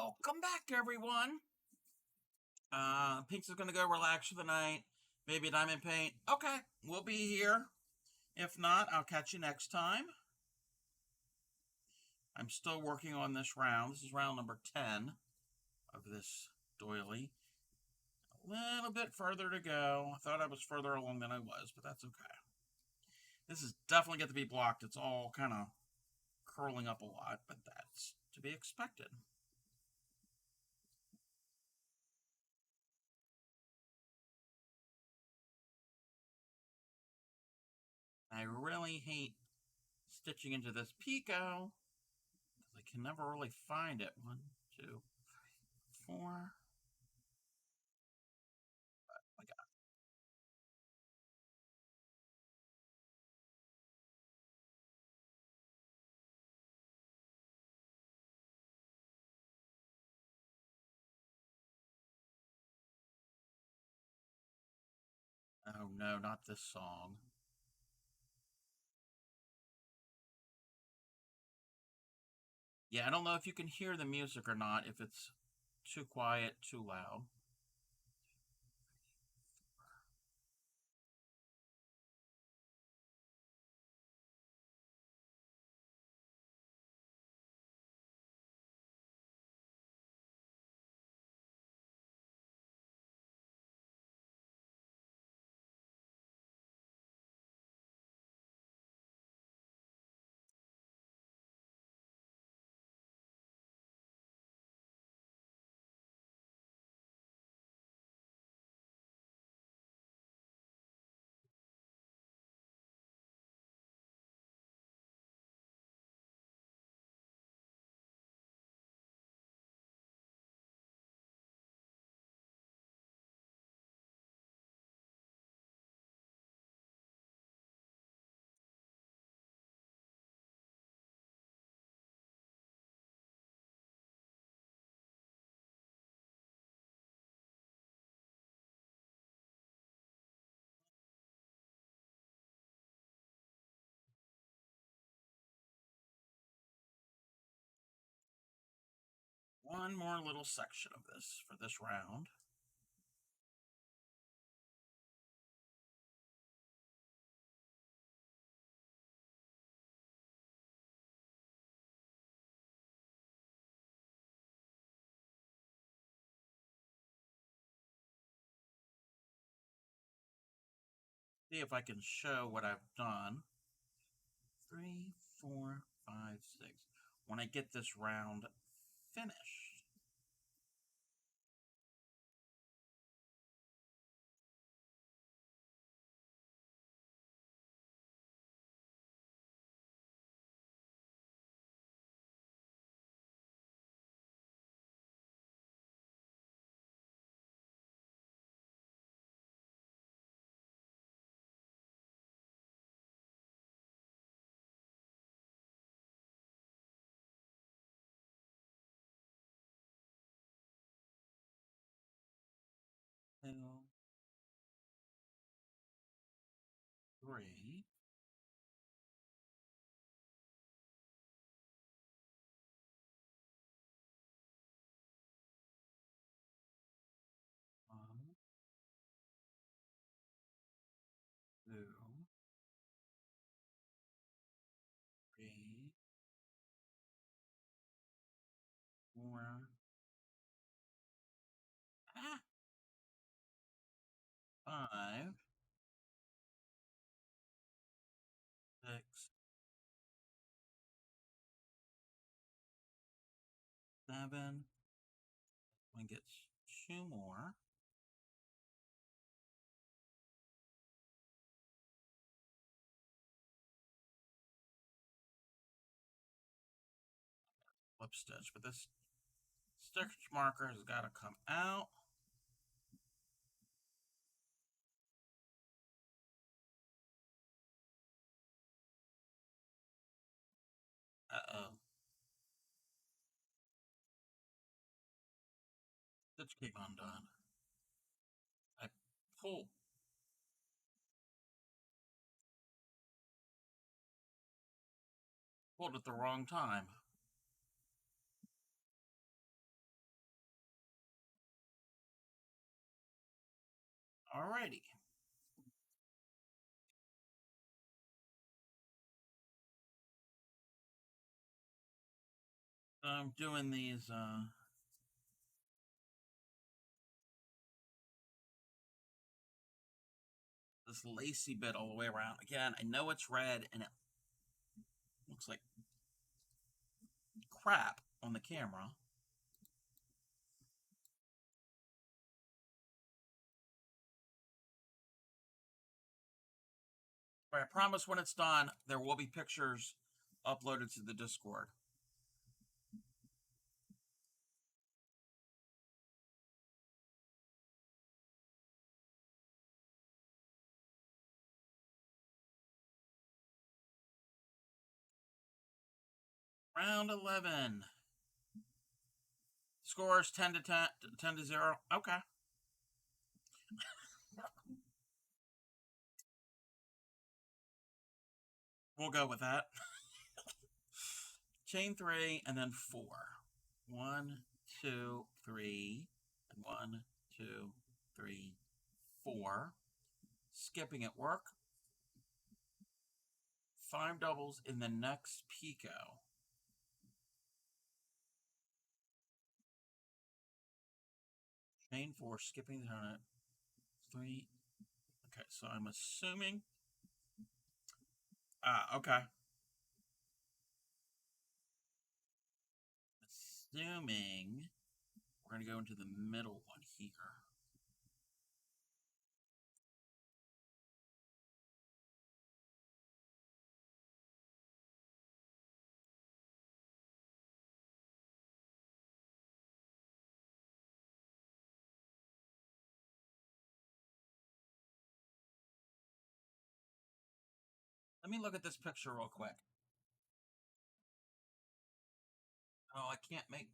S1: Welcome back, everyone. Pinks is gonna go relax for the night. Maybe diamond paint. Okay, we'll be here. If not, I'll catch you next time. I'm still working on this round. This is round number 10 of this doily. A little bit further to go. I thought I was further along than I was, but that's okay. This is definitely get to be blocked. It's all kind of curling up a lot, but that's to be expected. I really hate stitching into this picot because I can never really find it. 1, 2, 3, 4. I got Oh no, not this song. Yeah, I don't know if you can hear the music or not, if it's too quiet, too loud. One more little section of this for this round. See if I can show what I've done. 3, 4, 5, 6. When I get this round finished. Two, 3. 1, 2, 3, 4. 5, 6, 7. One gets 2 more. Flip stitch, but this stitch marker has got to come out. Uh-oh. Stitch came undone. I pulled at the wrong time. Alrighty. I'm doing these this lacy bit all the way around. Again, I know it's red and it looks like crap on the camera. But I promise when it's done, there will be pictures uploaded to the Discord. Round 11. Scores 10 to 10, 10 to 0. Okay. We'll go with that. Chain 3 and then 4. 1, 2, 3, and 1, 2, 3, 4. Skipping at work. 5 doubles in the next Pico. Chain 4, skipping the donut. 3. Okay, so I'm assuming. Okay. Assuming we're going to go into the middle one here. Let me look at this picture real quick. Oh, I can't make.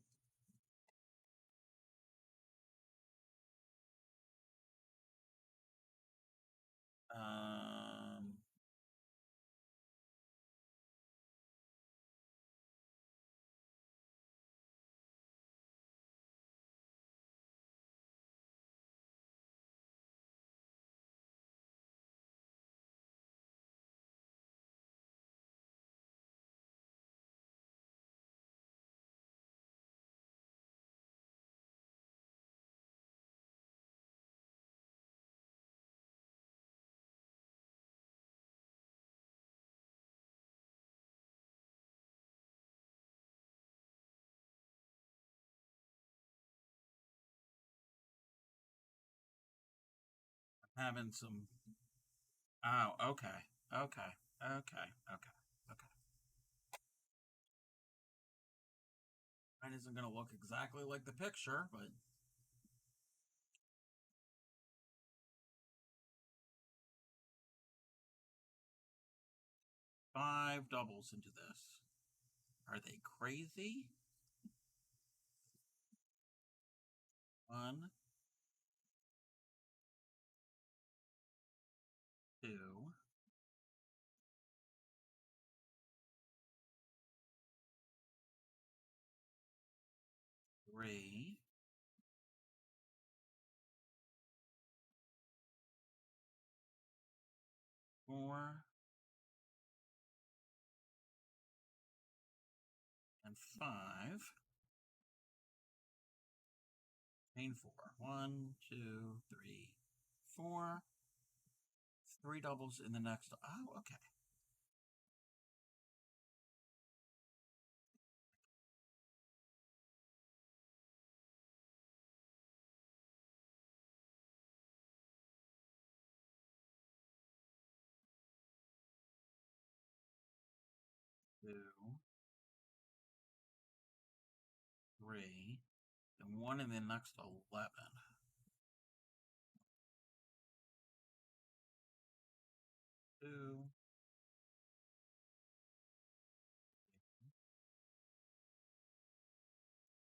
S1: Having some. Oh, okay. Okay. Okay. Okay. Okay. Mine isn't going to look exactly like the picture, but. Five doubles into this. Are they crazy? 1, 2, 3, 4, and 5. Chain 4. 1, 2, 3, 4. 3 doubles in the next. Oh, okay. Two, 3, and 1 in the next 11. 2,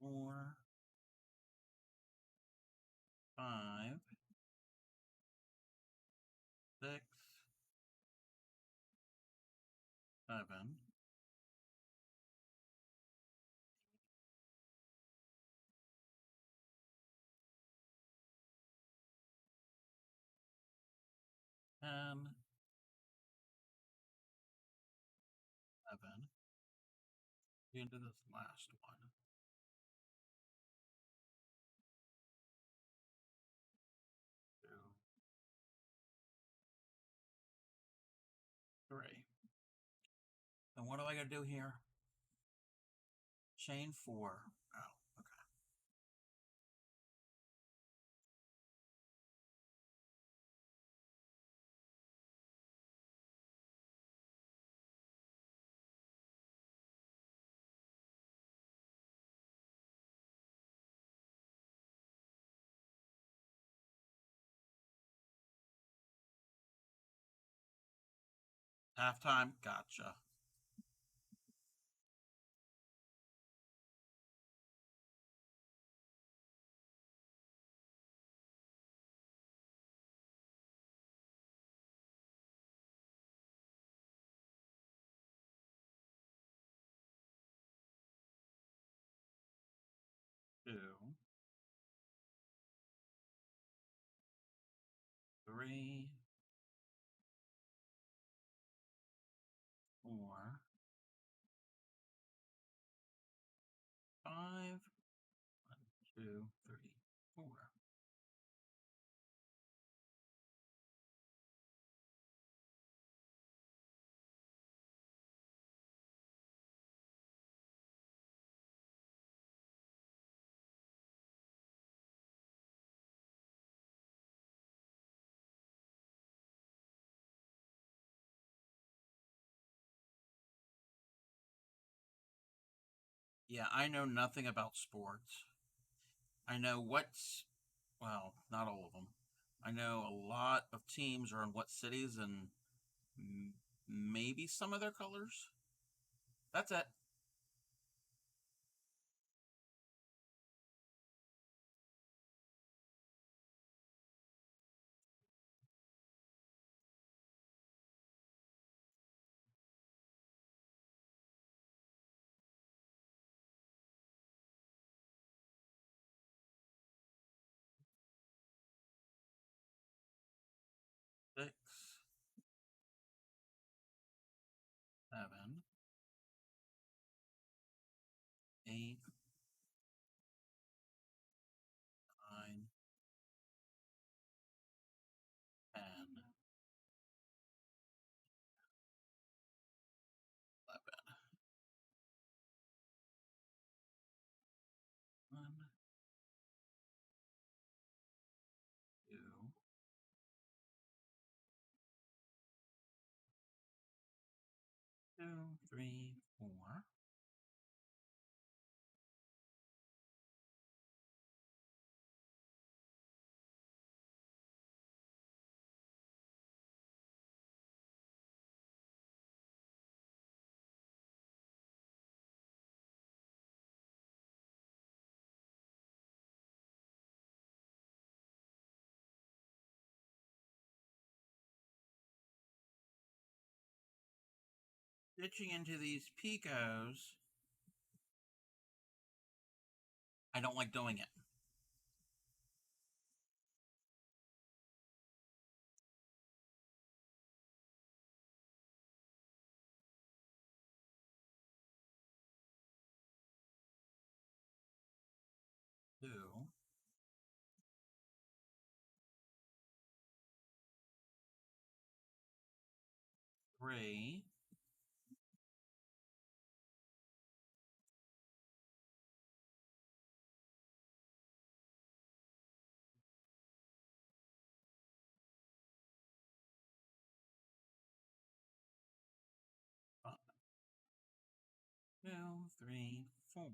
S1: 4, 5, 6, 7, Into this last one. 2, 3. And what do I gotta do here? Chain 4. Oh, okay. 1/2 time. Gotcha. Two, 3, 4, 5. 2, 3, 4. Yeah, I know nothing about sports. I know well, not all of them. I know a lot of teams are in what cities and maybe some of their colors. That's it. 6, 7, 8, 9, 10, 11. 1, 2, 2, 3, 4. 'Ditching into these picos, I don't like doing it. 2, 3, 2, 3, 4.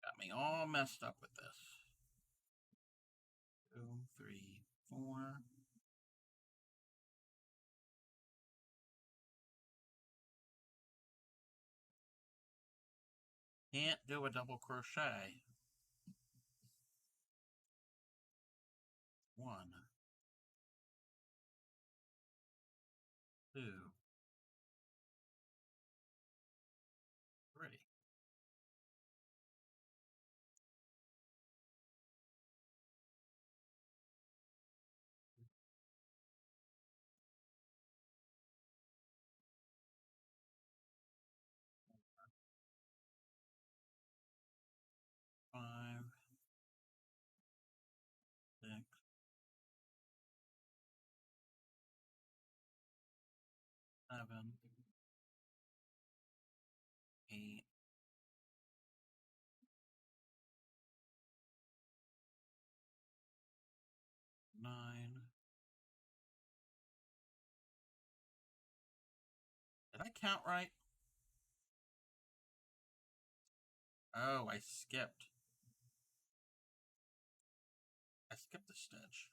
S1: Got me all messed up with this. 2, 3, 4. Can't do a double crochet. 1, 2, 8, 9. Did I count right? Oh, I skipped. I skipped a stitch.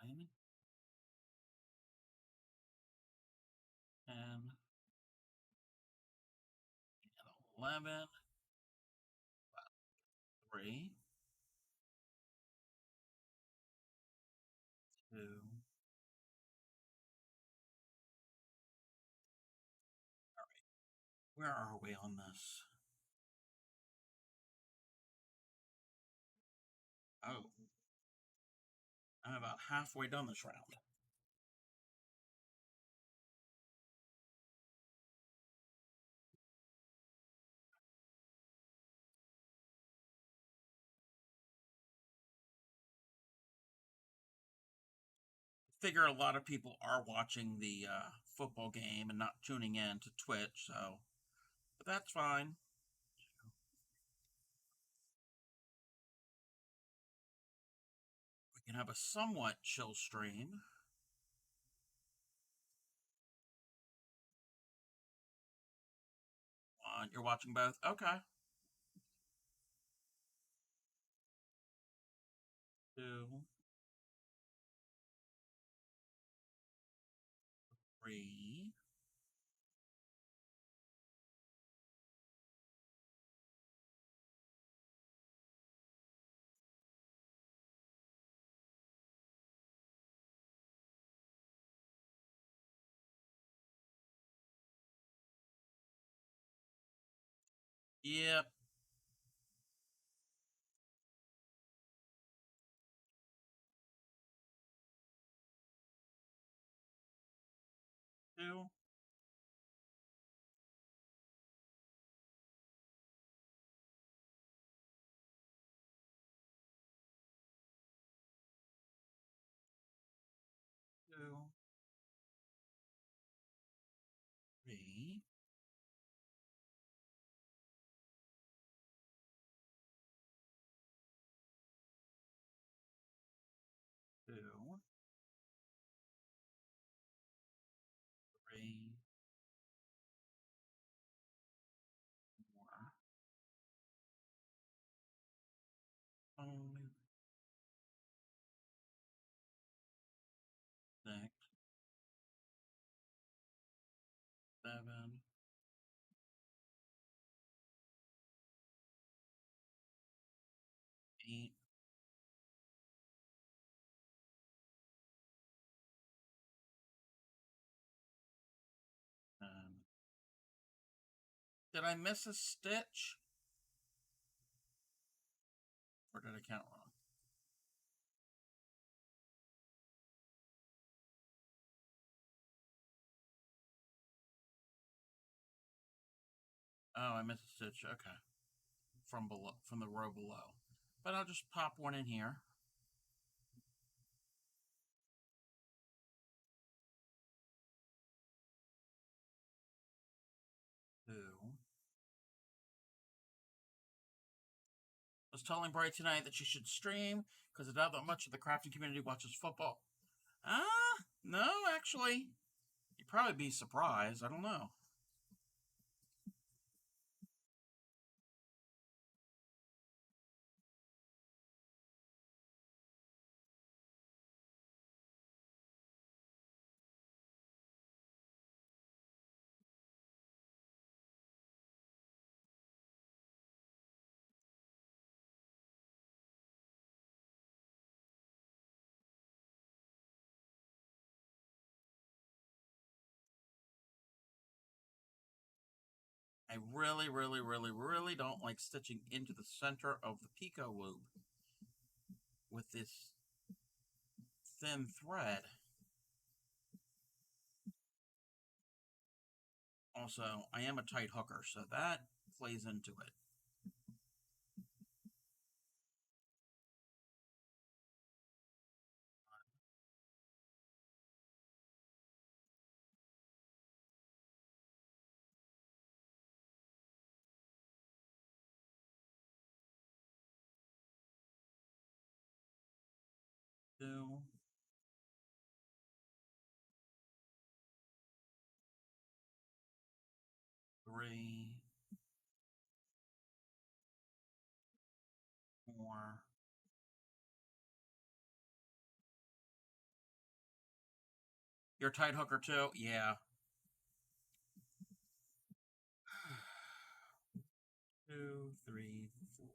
S1: Nine, 10, 11, 3, 2. Where are we on this? Oh, I'm about halfway done this round. Figure a lot of people are watching the football game and not tuning in to Twitch, so but that's fine. We can have a somewhat chill stream. You're watching both? Okay. 2, 3. Yep. 2, 2, 3. 2, 3, 4, 5, 6, 7, 8, 10. Did I miss a stitch? Or did I count wrong? Oh, I missed a stitch. Okay. From the row below. But I'll just pop one in here. 2. I was telling Bray tonight that she should stream because I doubt that much of the crafting community watches football. No, actually. You'd probably be surprised. I don't know. really, really, really, really don't like stitching into the center of the picot loop with this thin thread. Also, I am a tight hooker, so that plays into it. Two, three, four. You're a tight hooker too? Yeah. Two, three, four.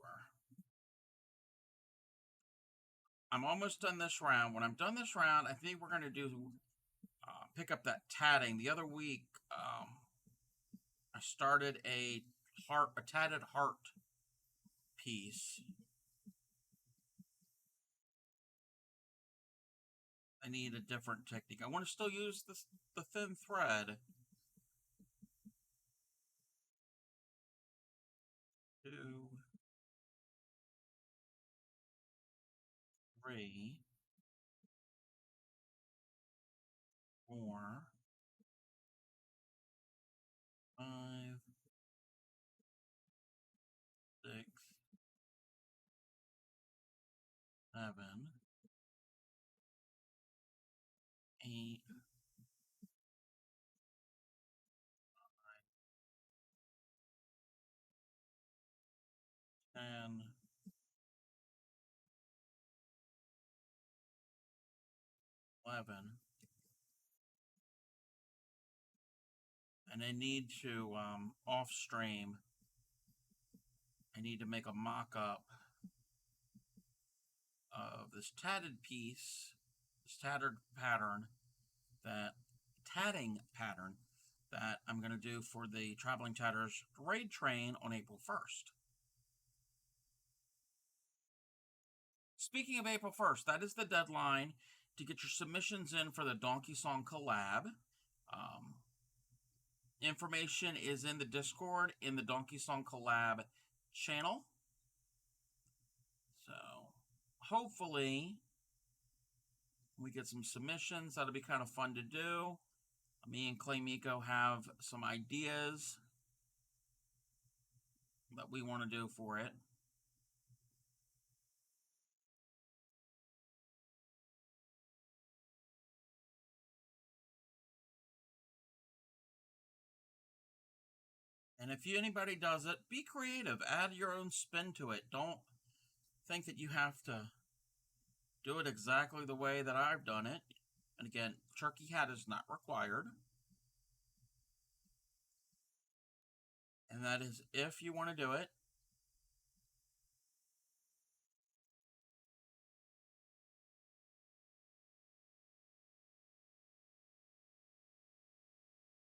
S1: I'm almost done this round. When I'm done this round, I think we're going to do pick up that tatting. The other week, I started a tatted heart piece. I need a different technique. I want to still use the thin thread. Two, three, four, five, six, seven, eight, 10, 11. And I need to, off stream, I need to make a mock up of this tatted piece, this tattered pattern, that tatting pattern that I'm going to do for the Traveling Tatters raid train on April 1st. Speaking of April 1st, that is the deadline to get your submissions in for the Donkey Song collab. Information is in the Discord in the Donkey Song collab channel. So hopefully we get some submissions. That'll be kind of fun to do. Me and Clay Miko have some ideas that we want to do for it. And if anybody does it, be creative. Add your own spin to it. Don't think that you have to do it exactly the way that I've done it. And again, turkey hat is not required. And that is if you want to do it.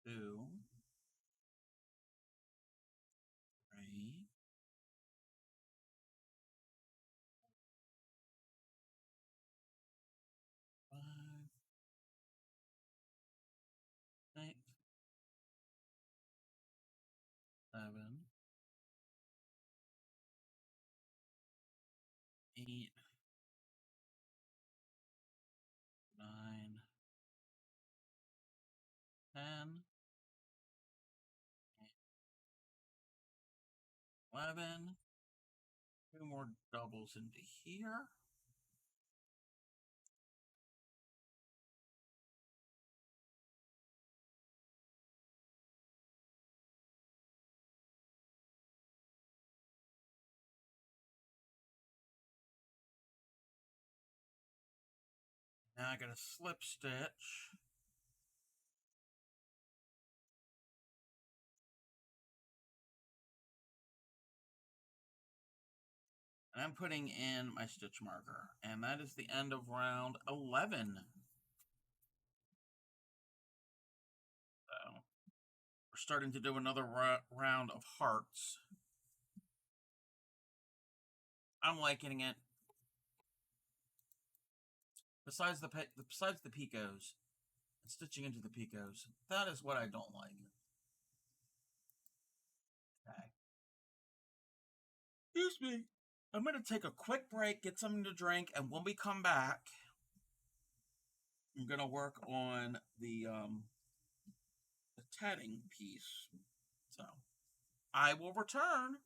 S1: Two, three, five, six, seven, 8, 9, 10, 11. Two more doubles into here. Now I got a slip stitch. And I'm putting in my stitch marker. And that is the end of round 11. So we're starting to do another round of hearts. I'm liking it. Besides the picos, and stitching into the picos, that is what I don't like. Okay. Excuse me. I'm going to take a quick break, get something to drink, and when we come back, I'm going to work on the tatting piece. So, I will return.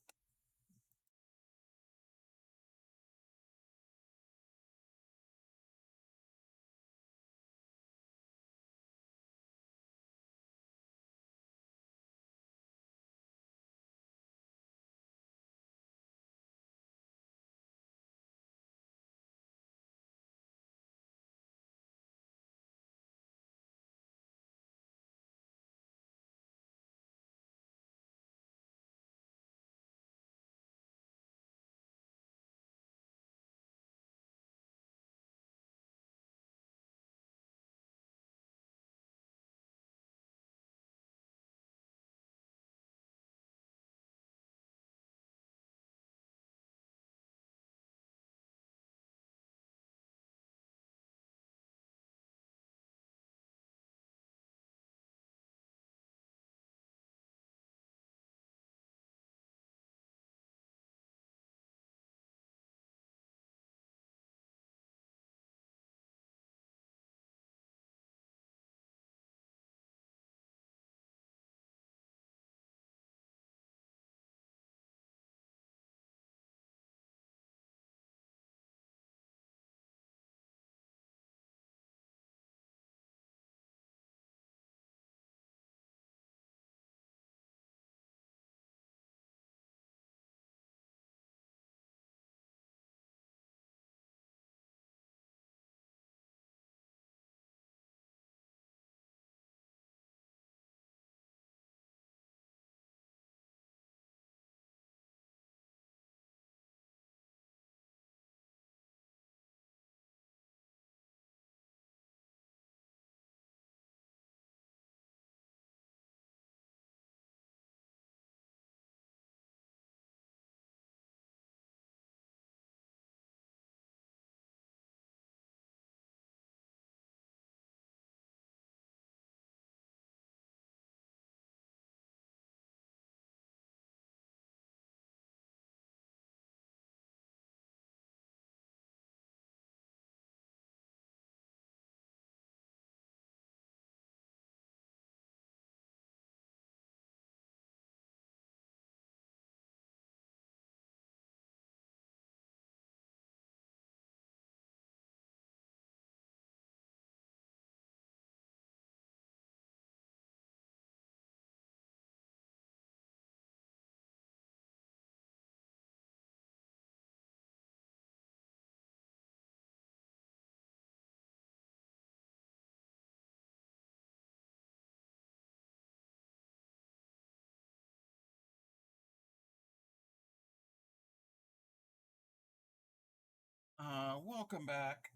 S1: Welcome back.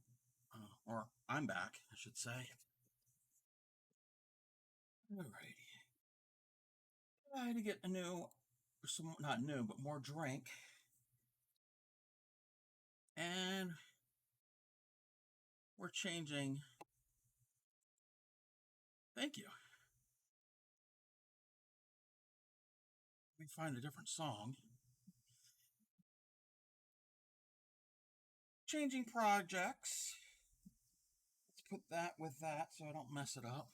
S1: Or I'm back, I should say. Alrighty. I had to get a new, not new, but more drink. And we're changing. Thank you. Let me find a different song. Changing projects. Let's put that with that so I don't mess it up.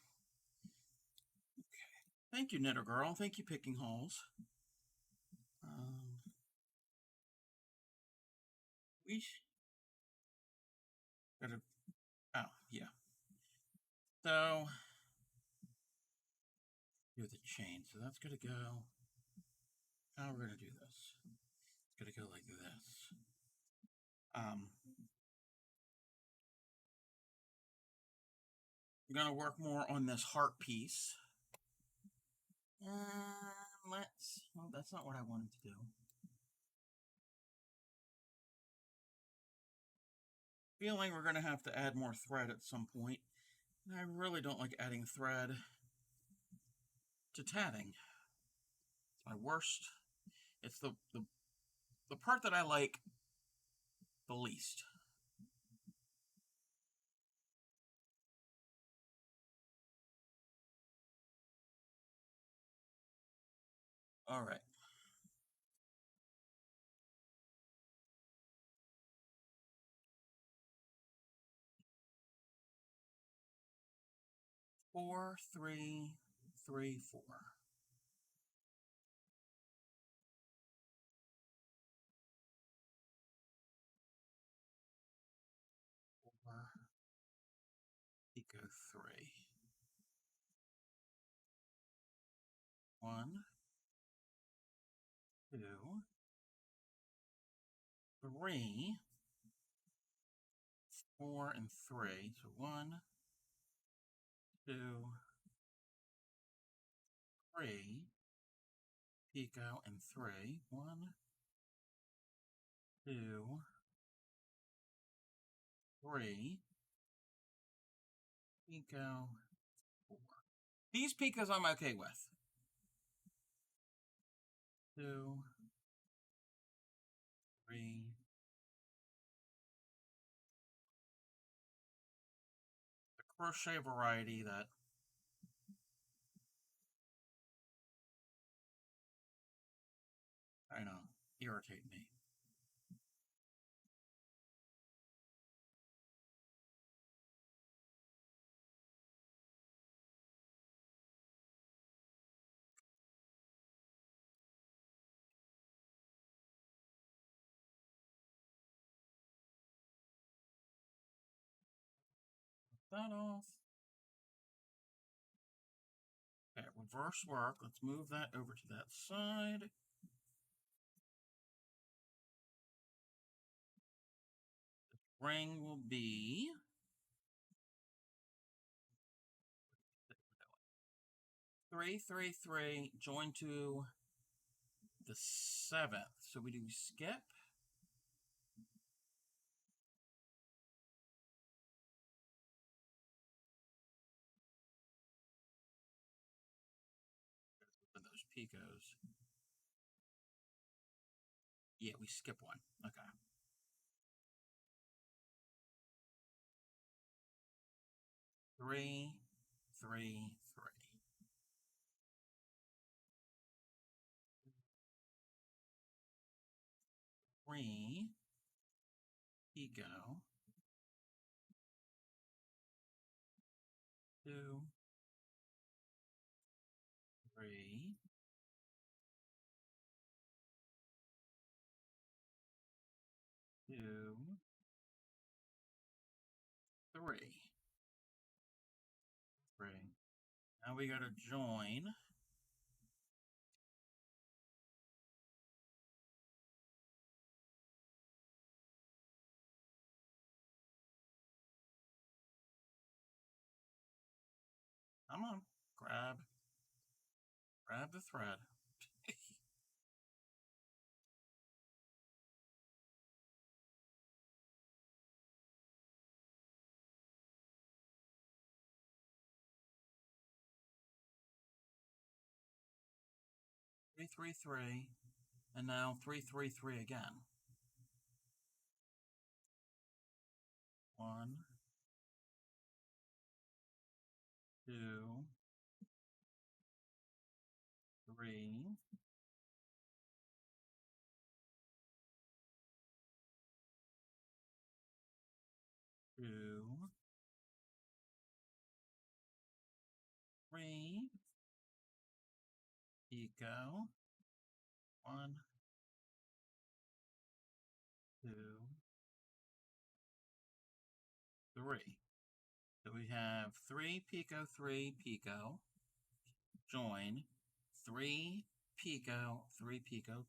S1: Okay. Thank you, Knitter Girl. Thank you, Picking Holes. We gotta. Oh, yeah. So, do the chain. So that's gonna go. How we're gonna do this? It's gonna go like this. I'm gonna work more on this heart piece. Well, that's not what I wanted to do. Feeling we're gonna have to add more thread at some point. I really don't like adding thread. to tatting. It's my worst. It's the part that I like the least. All right. 4-3-3-4. 4 eco 3. 1, 2, 3, 4, and 3. So 1, 2, 3, pico, and 3. 1, 2, 3, pico, 4. These picos I'm okay with. 2, 3. The crochet variety that I know irritate me. That off. Okay, reverse work. Let's move that over to that side. Ring will be 3-3-3, join to the 7th. So we do skip. Those picos. Yeah, we skip one. Okay. 3-3-3. 3 pico. 2, 3. 2, 3. 3. Now we got to join. Come on, grab the thread. 3-3-3, and now 3-3-3 again. 1, 2, 3, 2, 3, pico. 1, 2, 3. So we have 3 pico, 3 pico, join, 3 pico, 3 pico.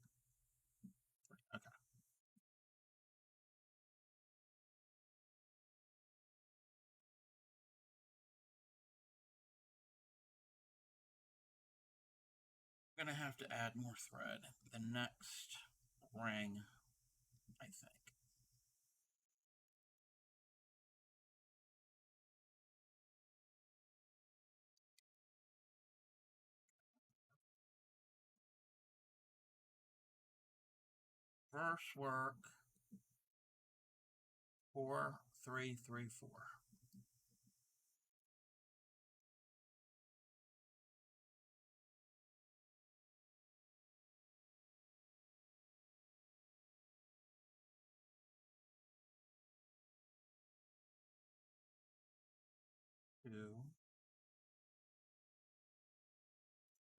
S1: Okay. I'm going to have to add more thread the next ring, I think. First work, 4, 3, 3, 4. 2,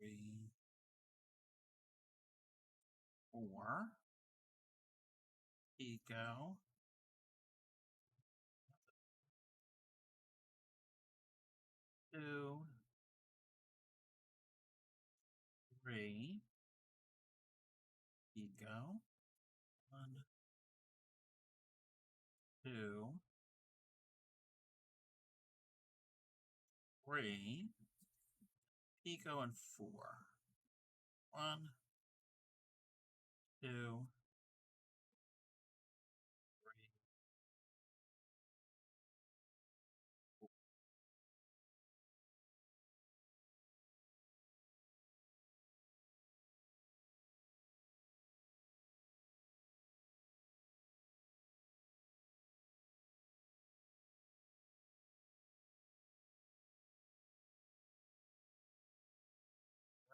S1: 3, 4. Pico. 2, 3. Pico. 1, 2, 3. Pico and 4. 1, 2, 3.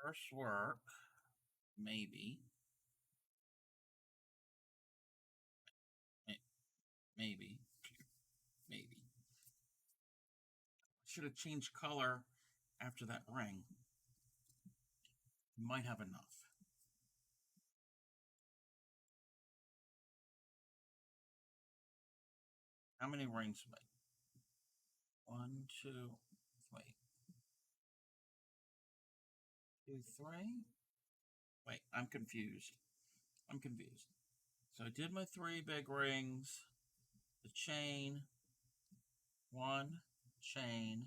S1: First work, maybe. Maybe. Maybe. Should have changed color after that ring. Might have enough. How many rings? Wait. 1, 2, wait. 2, 3. Wait, I'm confused. So I did my 3 big rings, the chain, 1 chain,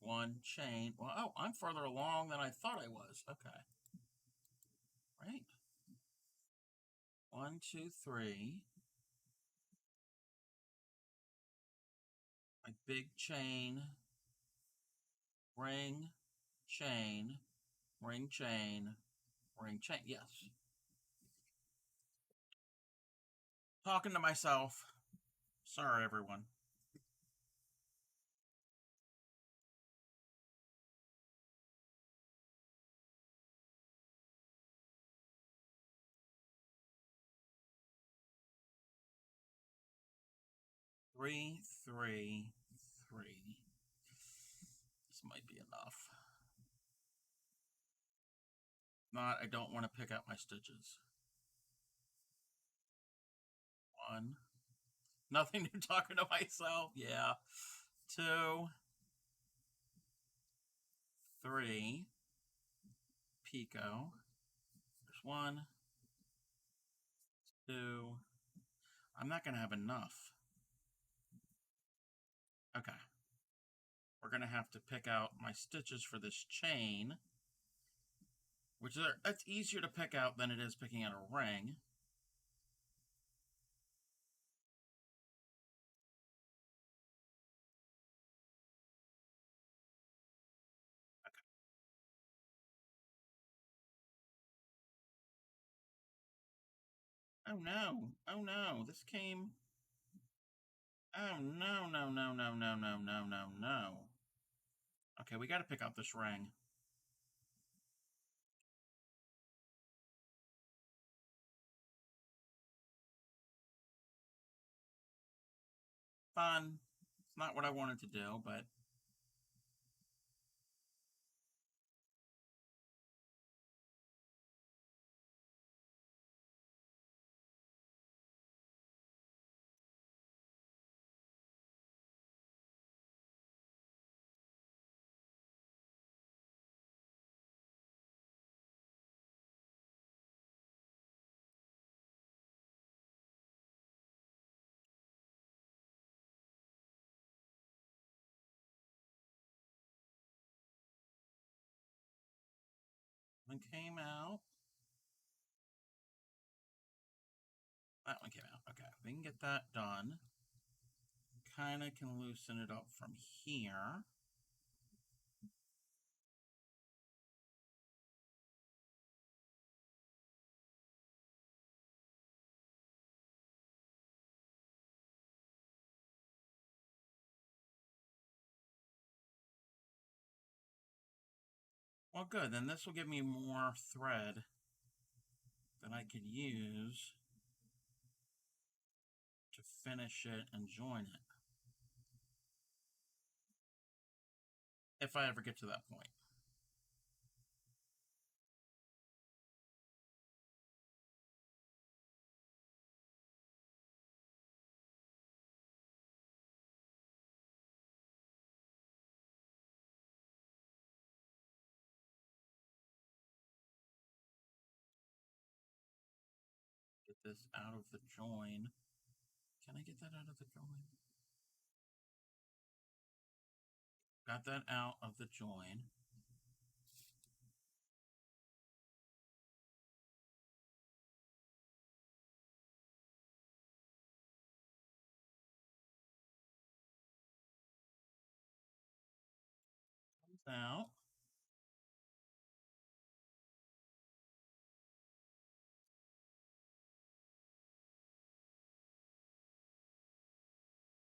S1: 1 chain. Well, oh, I'm further along than I thought I was. Okay. Right? 1, 2, 3. My big chain, ring, chain, ring, chain, ring, chain. Yes. Talking to myself. Sorry, everyone. Three, 3, 3. This might be enough. Not, I don't want to pick out my stitches. 1. Nothing new talking to myself. Yeah. 2, 3. Pico. There's 1, 2. I'm not going to have enough. Okay. We're going to have to pick out my stitches for this chain, which that's easier to pick out than it is picking out a ring. Oh no. Oh no. This came. Oh no, no, no, no, no, no, no, no, no. Okay, we got to pick out this ring. Fun. It's not what I wanted to do, but one came out. That one came out. Okay, we can get that done. Kind of can loosen it up from here. Oh, good. Then this will give me more thread that I could use to finish it and join it. If I ever get to that point. Get this out of the join. Can I get that out of the join? Got that out of the join. Comes out.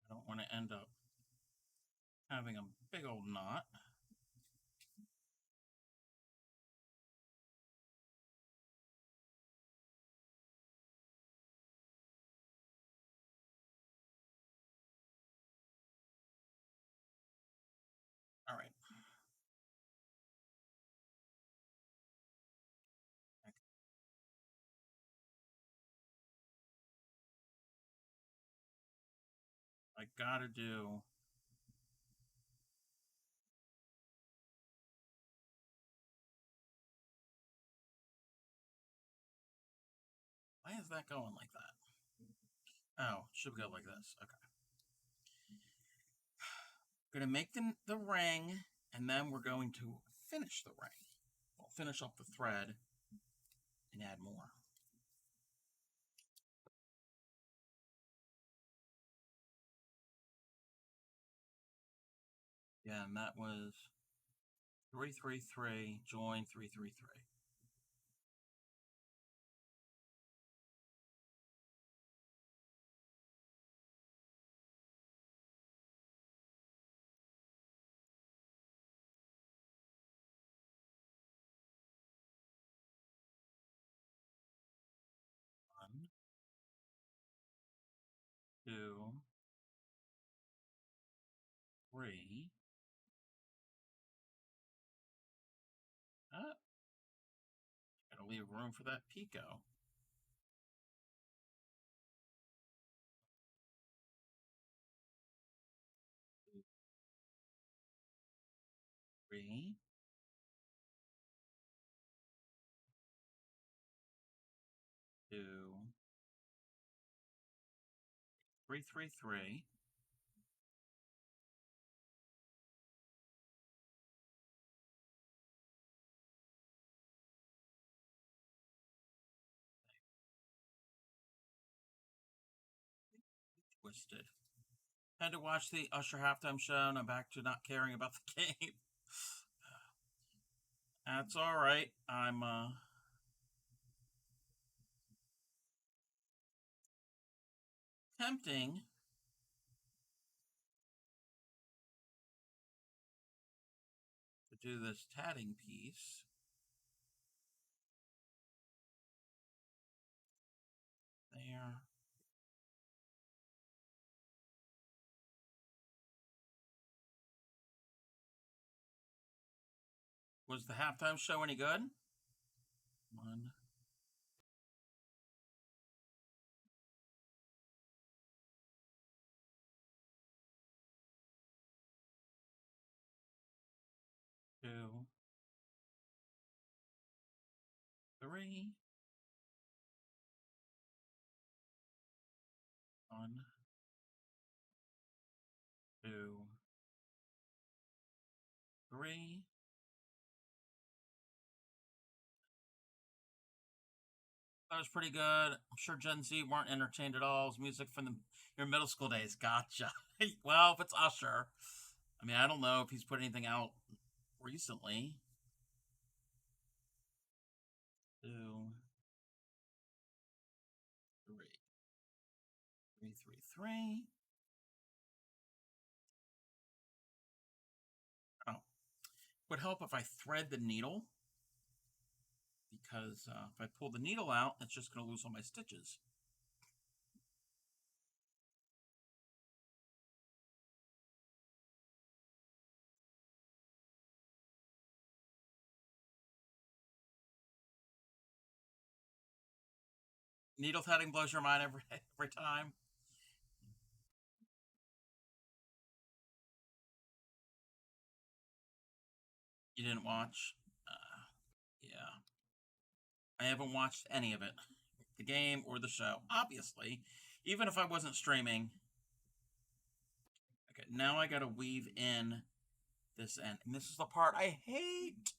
S1: I don't want to end up having a big old knot. All right. I gotta do. Why is that going like that? Oh, should go like this. Okay. Gonna make the ring, and then we're going to finish the ring. We'll finish up the thread and add more. Yeah, and that was 333, join 333. One, two, three. Gotta leave room for that pico. Three, two, 333. Twisted. Had to watch the Usher halftime show, and I'm back to not caring about the game. That's all right. I'm tempting to do this tatting piece. There. Was the halftime show any good? One, two, three. One, two, three. That was pretty good. I'm sure Gen Z weren't entertained at all. It was music from your middle school days. Gotcha. Well, if it's Usher, I mean, I don't know if he's put anything out recently. Two, three, 333. Oh, Would help if I thread the needle, because if I pull the needle out, it's just going to lose all my stitches. Needle threading blows your mind every time. You didn't watch? Yeah. I haven't watched any of it, the game or the show, obviously, even if I wasn't streaming. Okay, now I gotta weave in this end. And this is the part I hate.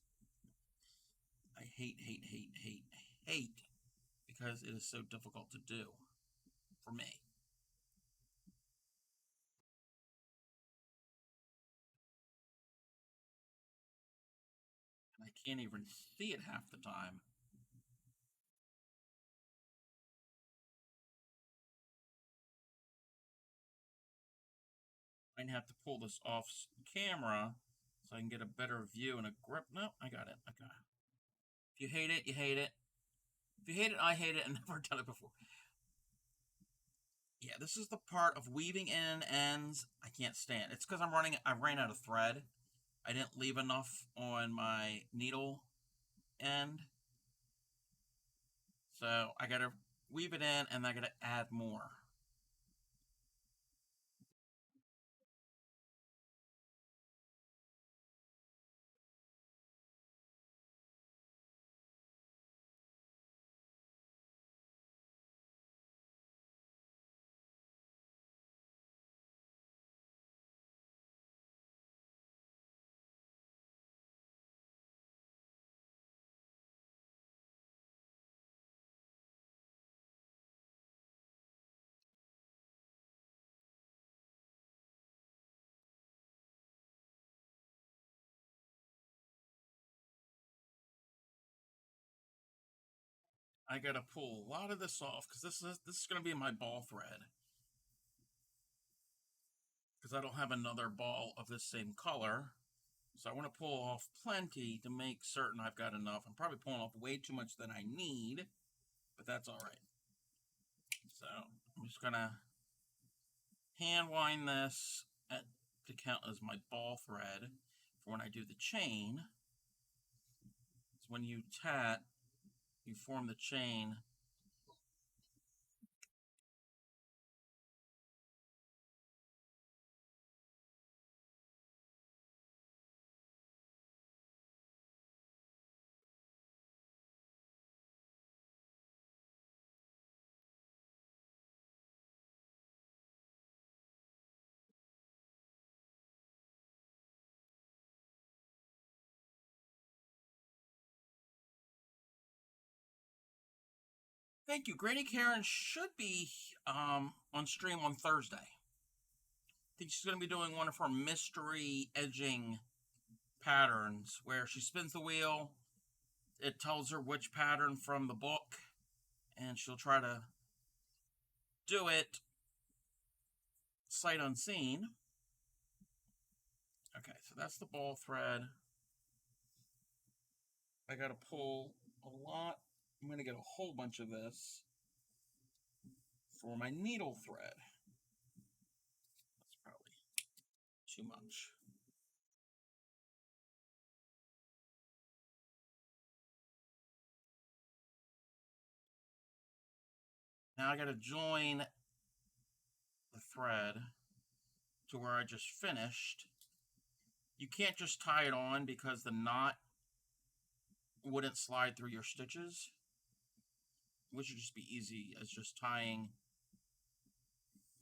S1: I hate, because it is so difficult to do for me. And I can't even see it half the time. I might have to pull this off camera so I can get a better view and a grip. No, I got it. Okay. If you hate it, you hate it. If you hate it, I hate it, and never done it before. Yeah, this is the part of weaving in ends I can't stand. It's because I ran out of thread. I didn't leave enough on my needle end. So I gotta weave it in and I gotta add more. I gotta pull a lot of this off because this is gonna be my ball thread. Because I don't have another ball of this same color. So I want to pull off plenty to make certain I've got enough. I'm probably pulling off way too much than I need, but that's all right. So I'm just gonna hand wind this to count as my ball thread for when I do the chain. So when you tat, you form the chain. Thank you. Granny Karen should be on stream on Thursday. I think she's going to be doing one of her mystery edging patterns where she spins the wheel. It tells her which pattern from the book, and she'll try to do it sight unseen. Okay, so that's the ball thread. I got to pull a lot. I'm going to get a whole bunch of this for my needle thread. That's probably too much. Now I got to join the thread to where I just finished. You can't just tie it on because the knot wouldn't slide through your stitches, which would just be easy as just tying.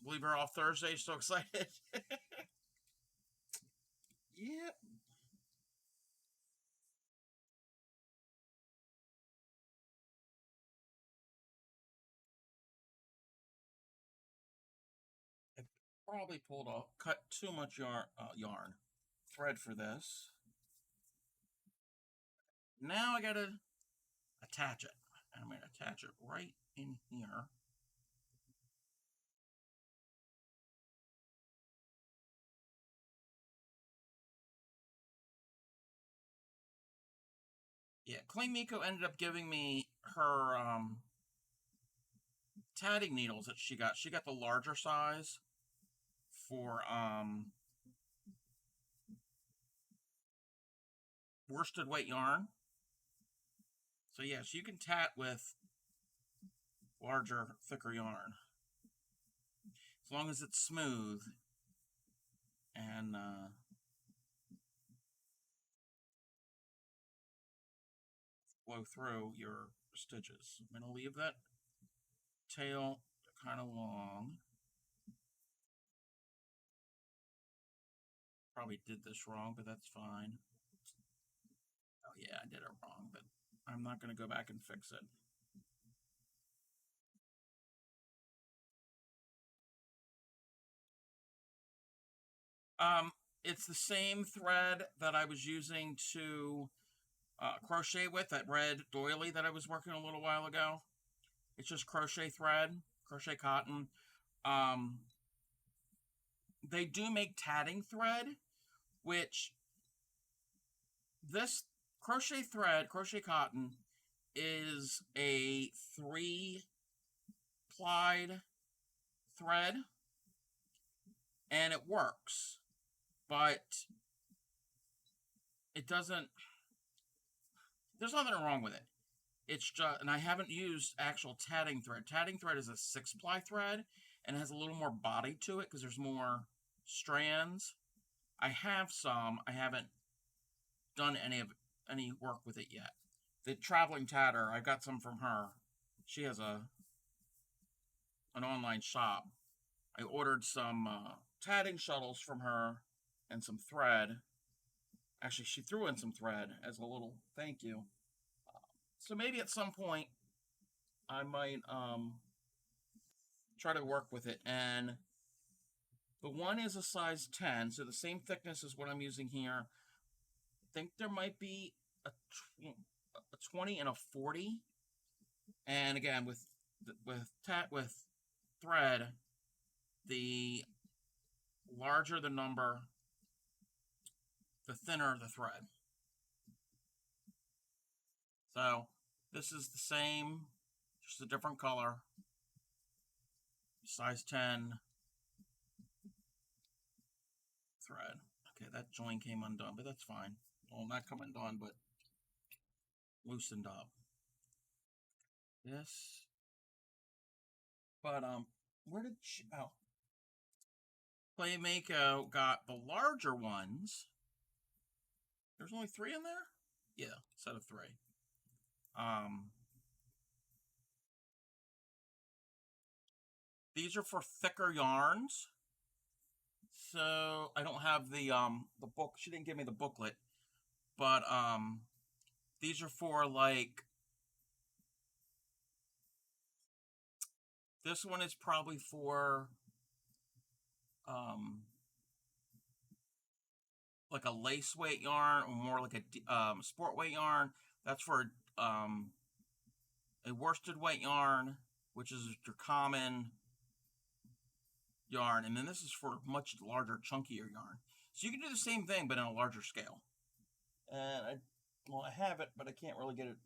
S1: Believe her off Thursday. So excited. Yep. I probably cut too much yarn thread for this. Now I gotta attach it. And I'm gonna attach it right in here. Yeah, Clay Miko ended up giving me her tatting needles that she got. She got the larger size for worsted weight yarn. So yes, you can tat with larger, thicker yarn as long as it's smooth and flow through your stitches. I'm gonna leave that tail kind of long. Probably did this wrong, but that's fine. Oh yeah, I did it wrong, but I'm not gonna go back and fix it. Um, it's the same thread that I was using to crochet with, that red doily that I was working a little while ago. It's just crochet thread, crochet cotton. Um, they do make tatting thread, which this crochet thread, crochet cotton, is a 3-plied thread, and it works, but it doesn't. There's nothing wrong with it. It's just, and I haven't used actual tatting thread. Tatting thread is a 6-ply thread and it has a little more body to it because there's more strands. I have some. I haven't done any work with it yet. The traveling tatter, I got some from her. She has an online shop. I ordered some tatting shuttles from her and some thread. Actually, she threw in some thread as a little thank you. So maybe at some point I might try to work with it. And the one is a size 10, so the same thickness as what I'm using here. I think there might be a 20 and a 40. And again, with thread, the larger the number, the thinner the thread. So this is the same, just a different color. Size 10 thread. Okay, that join came undone, but that's fine. Well, not come undone, but loosened up. This, but where did she? Oh, Playmako got the larger ones. There's only 3 in there. Yeah, set of 3. Um, these are for thicker yarns. So I don't have the book. She didn't give me the booklet, but these are for like, this one is probably for um like a lace weight yarn or more like a sport weight yarn. That's for a worsted weight yarn, which is your common yarn, and then this is for much larger, chunkier yarn. So you can do the same thing, but on a larger scale. And I have it, but I can't really get it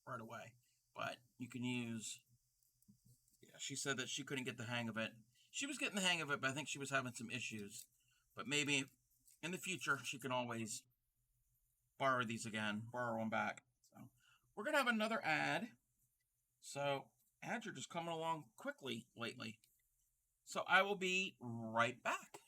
S1: right away. But you can use. Yeah, she said that she couldn't get the hang of it. She was getting the hang of it, but I think she was having some issues. But maybe in the future she can always borrow these again, borrow them back. So we're gonna have another ad. So ads are just coming along quickly lately. So I will be right back.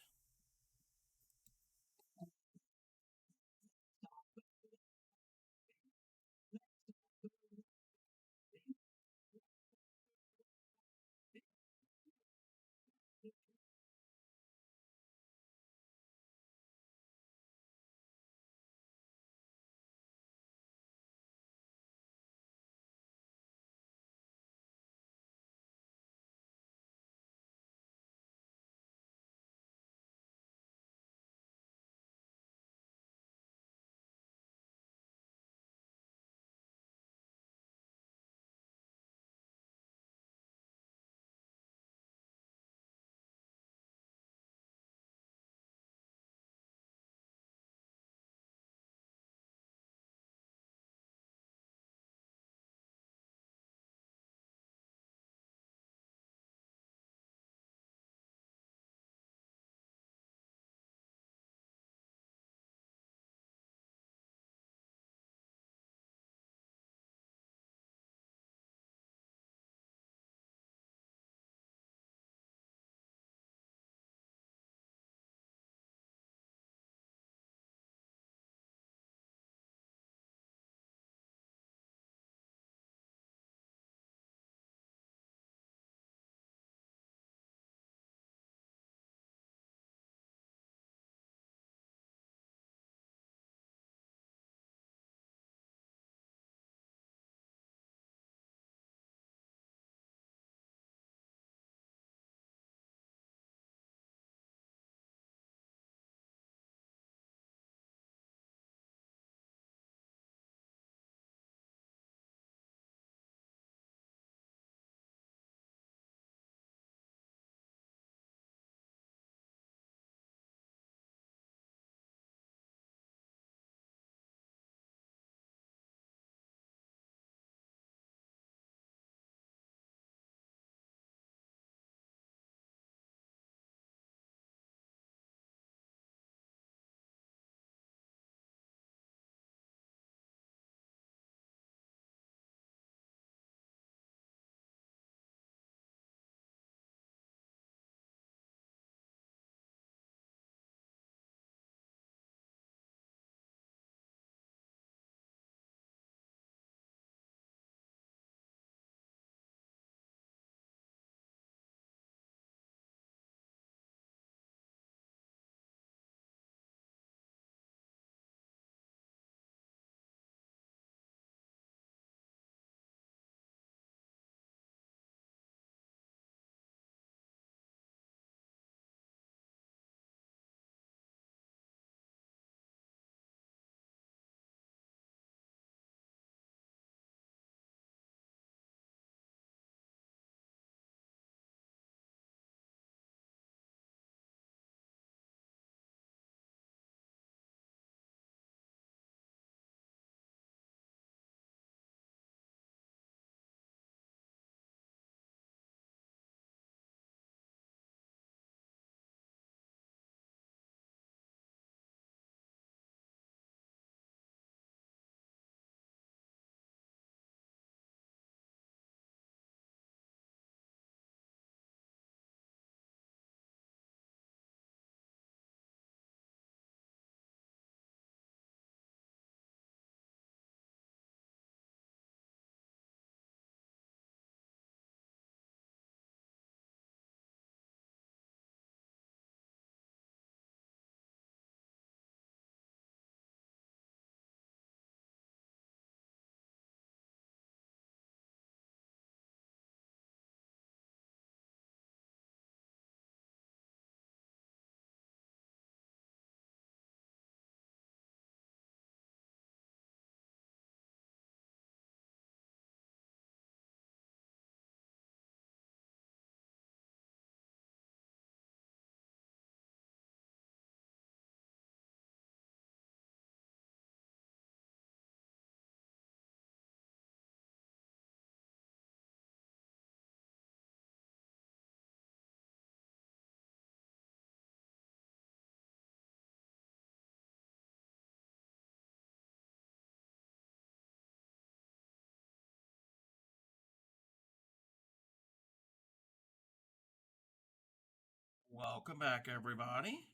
S1: Welcome back, everybody.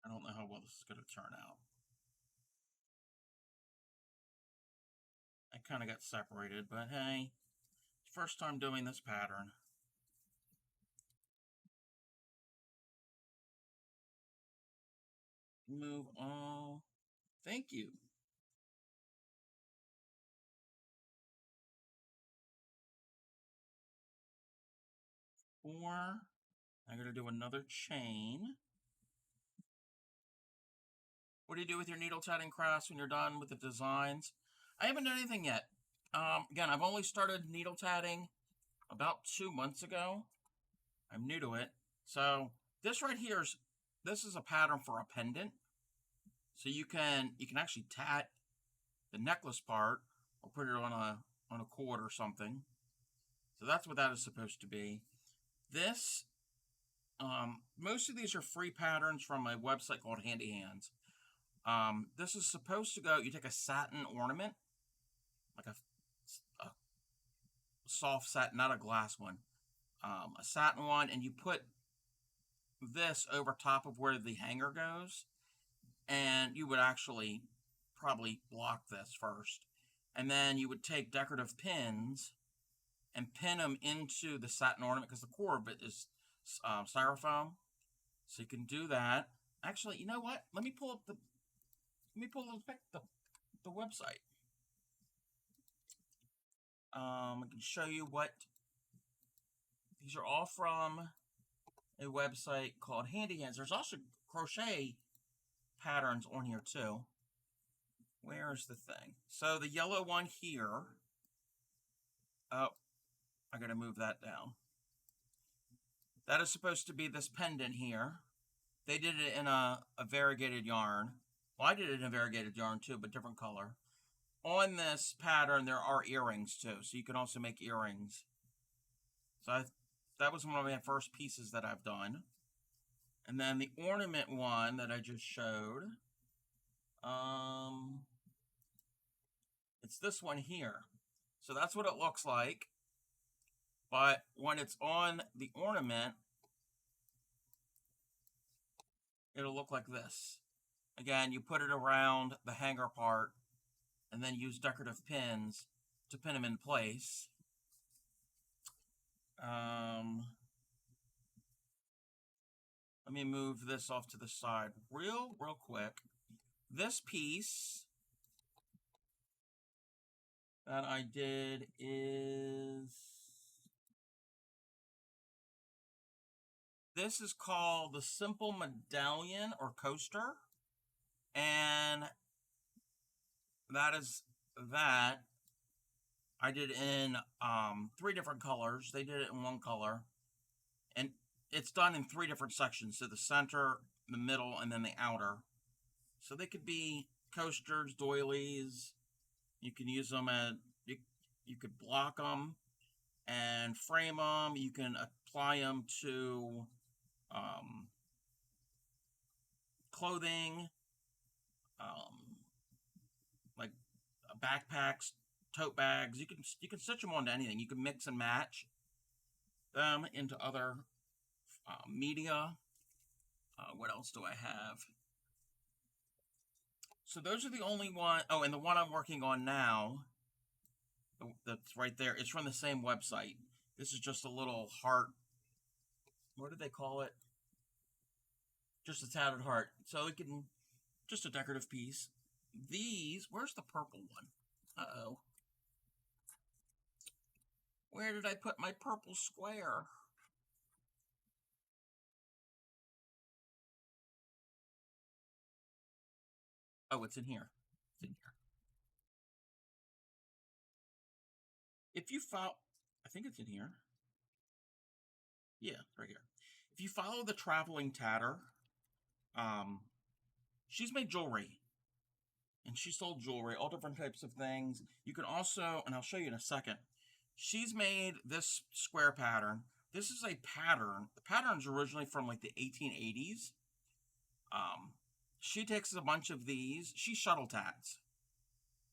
S1: I don't know how well this is going to turn out. I kind of got separated, but hey, first time doing this pattern. Move all. Thank you. Four. I'm going to do another chain. What do you do with your needle tatting crafts when you're done with the designs? I haven't done anything yet. Again, I've only started needle tatting about 2 months ago. I'm new to it. So this right here is a pattern for a pendant. So you can actually tat the necklace part or put it on a cord or something. So that's what that is supposed to be. This, most of these are free patterns from a website called Handy Hands. This is supposed to go, you take a satin ornament, like a soft satin, not a glass one, a satin one, and you put this over top of where the hanger goes, and you would actually probably block this first, and then you would take decorative pins and pin them into the satin ornament because the core of it is styrofoam, so you can do that. Actually, you know what? Let me pull up the website. I can show you what these are all from. A website called Handy Hands. There's also crochet patterns on here too. Where's the thing? So the yellow one here. Oh, I gotta move that down. That is supposed to be this pendant here. They did it in a variegated yarn. Well, I did it in a variegated yarn too, but different color. On this pattern, there are earrings too, so you can also make earrings. So that was one of my first pieces that I've done. And then the ornament one that I just showed, it's this one here. So that's what it looks like. But when it's on the ornament, it'll look like this. Again, you put it around the hanger part and then use decorative pins to pin them in place. Let me move this off to the side real quick. This piece that I did is, this is called the Simple Medallion or Coaster, and that is that. I did it in 3 different colors. They did it in 1 color, and it's done in 3 different sections. So the center, the middle, and then the outer. So they could be coasters, doilies. You can use them as, you could block them and frame them. You can apply them to clothing, like backpacks, tote bags. You can stitch them onto anything. You can mix and match them into other media. What else do I have? So those are the only one. Oh, and the one I'm working on now, that's right there, it's from the same website. This is just a little heart. What did they call it? Just a tattered heart. So it can, just a decorative piece. These, where's the purple one? Uh-oh. Where did I put my purple square? Oh, it's in here. It's in here. If you follow, I think it's in here. Yeah, right here. If you follow the Traveling Tatter, she's made jewelry. And she sold jewelry, all different types of things. You can also, and I'll show you in a second, she's made this square pattern. This is a pattern. The pattern's originally from like the 1880s. She takes a bunch of these. She shuttle tats.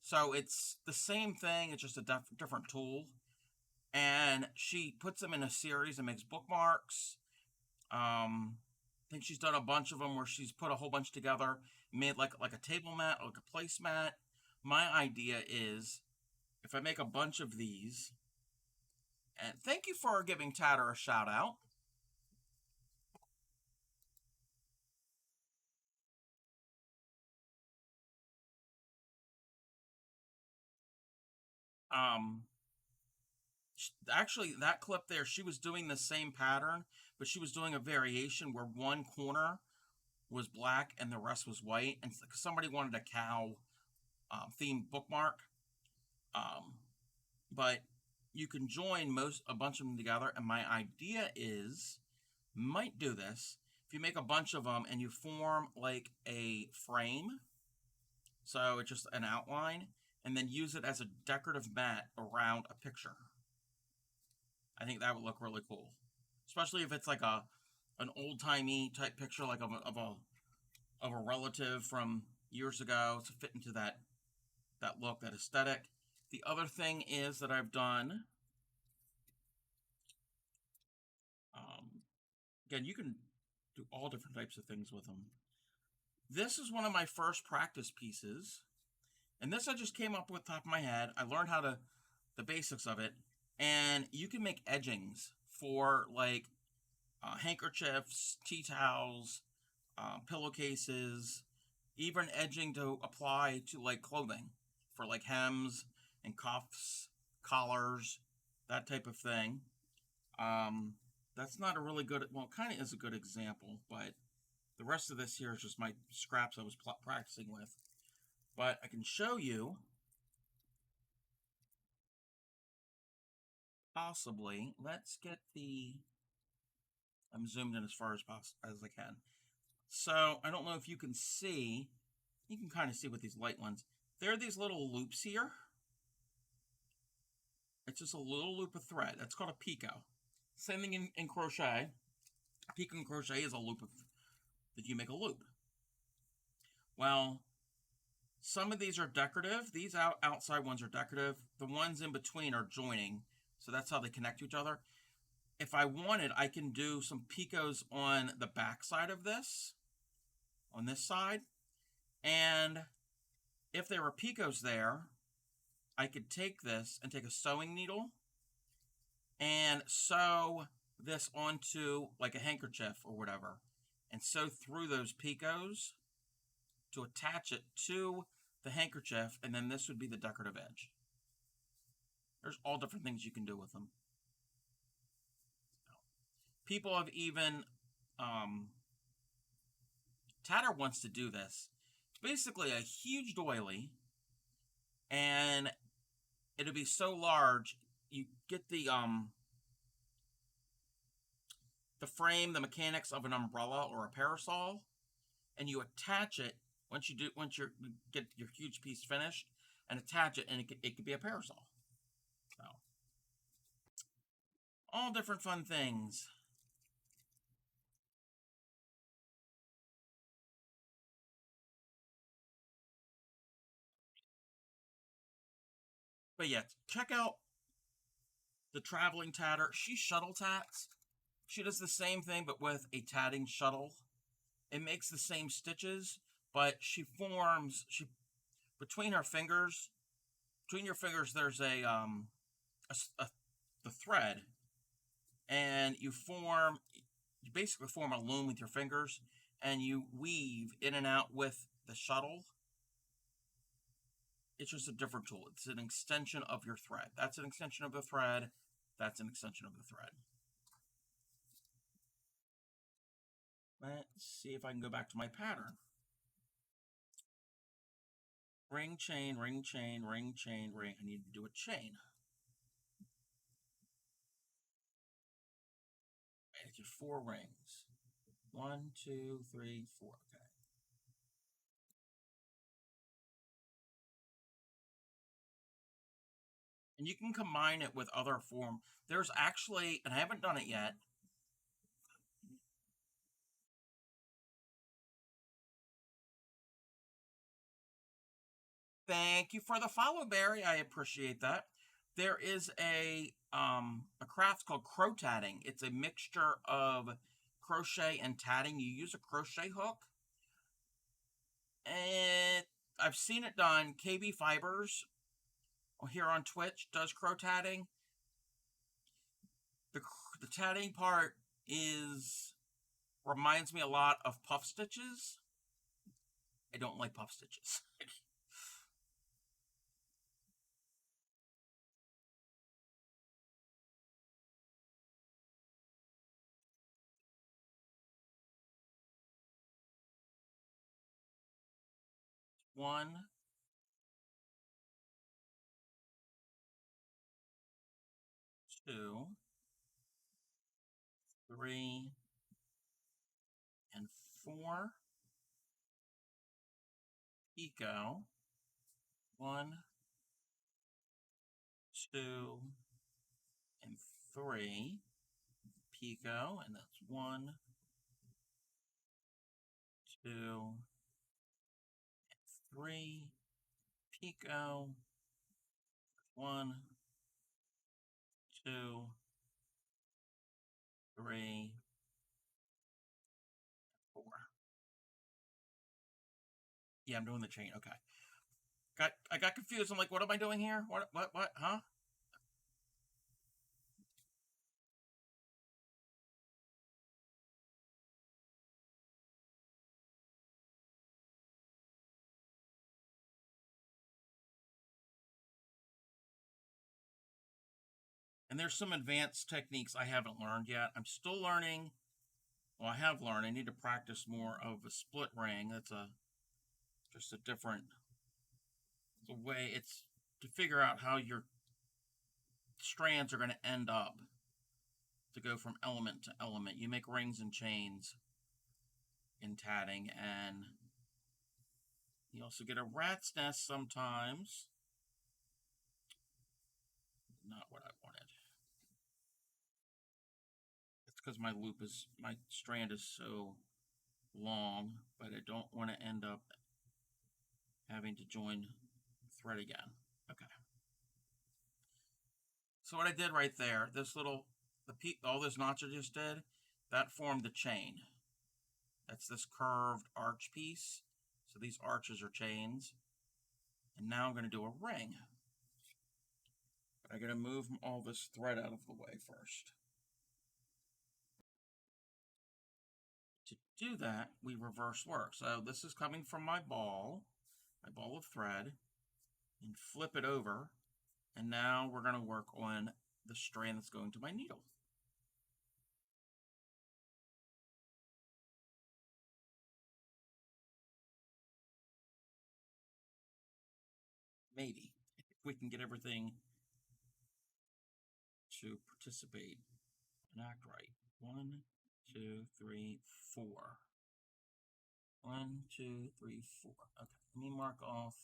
S1: So it's the same thing. It's just a different tool. And she puts them in a series and makes bookmarks. I think she's done a bunch of them where she's put a whole bunch together, made like a table mat, like a placemat. My idea is if I make a bunch of these, and thank you for giving Tatter a shout out. Um, Actually, that clip there, she was doing the same pattern, but she was doing a variation where one corner was black and the rest was white, and somebody wanted a cow themed bookmark. Um, but you can join a bunch of them together, and my idea is might do this if you make a bunch of them and you form like a frame, so it's just an outline, and then use it as a decorative mat around a picture. I think that would look really cool, especially if it's like an old timey type picture, like of a relative from years ago to fit into that look, that aesthetic. The other thing is that I've done. Um, Again, you can do all different types of things with them. This is one of my first practice pieces, and this I just came up with top of my head. I learned the basics of it, and you can make edgings for like handkerchiefs, tea towels, pillowcases, even edging to apply to like clothing for like hems and cuffs, collars, that type of thing. Um, that's not a really good, well, it kind of is a good example, but the rest of this here is just my scraps I was practicing with. But I can show you, possibly, let's get I'm zoomed in as far as as I can. So I don't know if you can see, you can kind of see with these light ones. There are these little loops here. It's just a little loop of thread. That's called a picot. Same thing in crochet. Picot and crochet is a loop that you make a loop. Well, some of these are decorative. These outside ones are decorative. The ones in between are joining. So that's how they connect to each other. If I wanted, I can do some picots on the back side of this, on this side. And if there were picots there, I could take this and take a sewing needle and sew this onto like a handkerchief or whatever and sew through those picots to attach it to the handkerchief, and then this would be the decorative edge. There's all different things you can do with them. People have even Tatter wants to do this. It's basically a huge doily, and it'll be so large you get the frame, the mechanics of an umbrella or a parasol, and you attach it once you get your huge piece finished, and attach it, and it could be a parasol. So all different fun things. But yeah, check out the traveling tatter. She shuttle tats. She does the same thing, but with a tatting shuttle. It makes the same stitches, but she between her fingers, between your fingers, there's the thread, and you basically form a loom with your fingers, and you weave in and out with the shuttle. It's just a different tool. It's an extension of your thread. That's an extension of the thread. That's an extension of the thread. Let's see if I can go back to my pattern. Ring, chain, ring, chain, ring, chain, ring. I need to do a chain. I did 4 rings. 1, 2, 3, 4. Okay. And you can combine it with other form. There's actually, and I haven't done it yet. Thank you for the follow, Barry. I appreciate that. There is a craft called crow tatting. It's a mixture of crochet and tatting, you use a crochet hook. And I've seen it done. KB Fibers here on Twitch does crow tatting. The tatting part reminds me a lot of puff stitches. I don't like puff stitches. One, two, three, and four. Pico. One, two, and three. Pico, and that's one, two, and three. Pico. One, two, three, four. Yeah, I'm doing the chain. Okay. I got confused. I'm like, what am I doing here? What, huh? And there's some advanced techniques I haven't learned yet. I'm still learning. Well, I have learned. I need to practice more of a split ring. That's just a different way. It's to figure out how your strands are going to end up to go from element to element. You make rings and chains in tatting, and you also get a rat's nest sometimes. Not what I wanted. It's because my strand is so long, but I don't want to end up having to join thread again. Okay. So what I did right there, all those knots I just did, that formed the chain. That's this curved arch piece. So these arches are chains. And now I'm going to do a ring. But I'm going to move all this thread out of the way first. To do that, we reverse work. So this is coming from my ball of thread, and flip it over. And now we're going to work on the strand that's going to my needle. Maybe, if we can get everything to participate and act right. 1, 2, 3, 4. 1, 2, 3, 4. Okay, let me mark off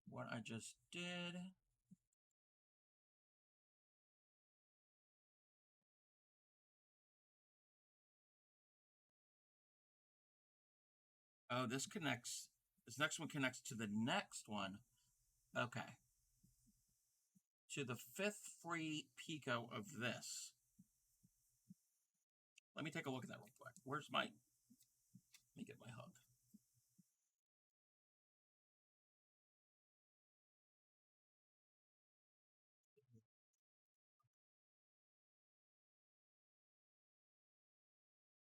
S1: what I just did. Oh, this next one connects to the next one. Okay. To the 5th free picot of this. Let me take a look at that real quick. Let me get my hook.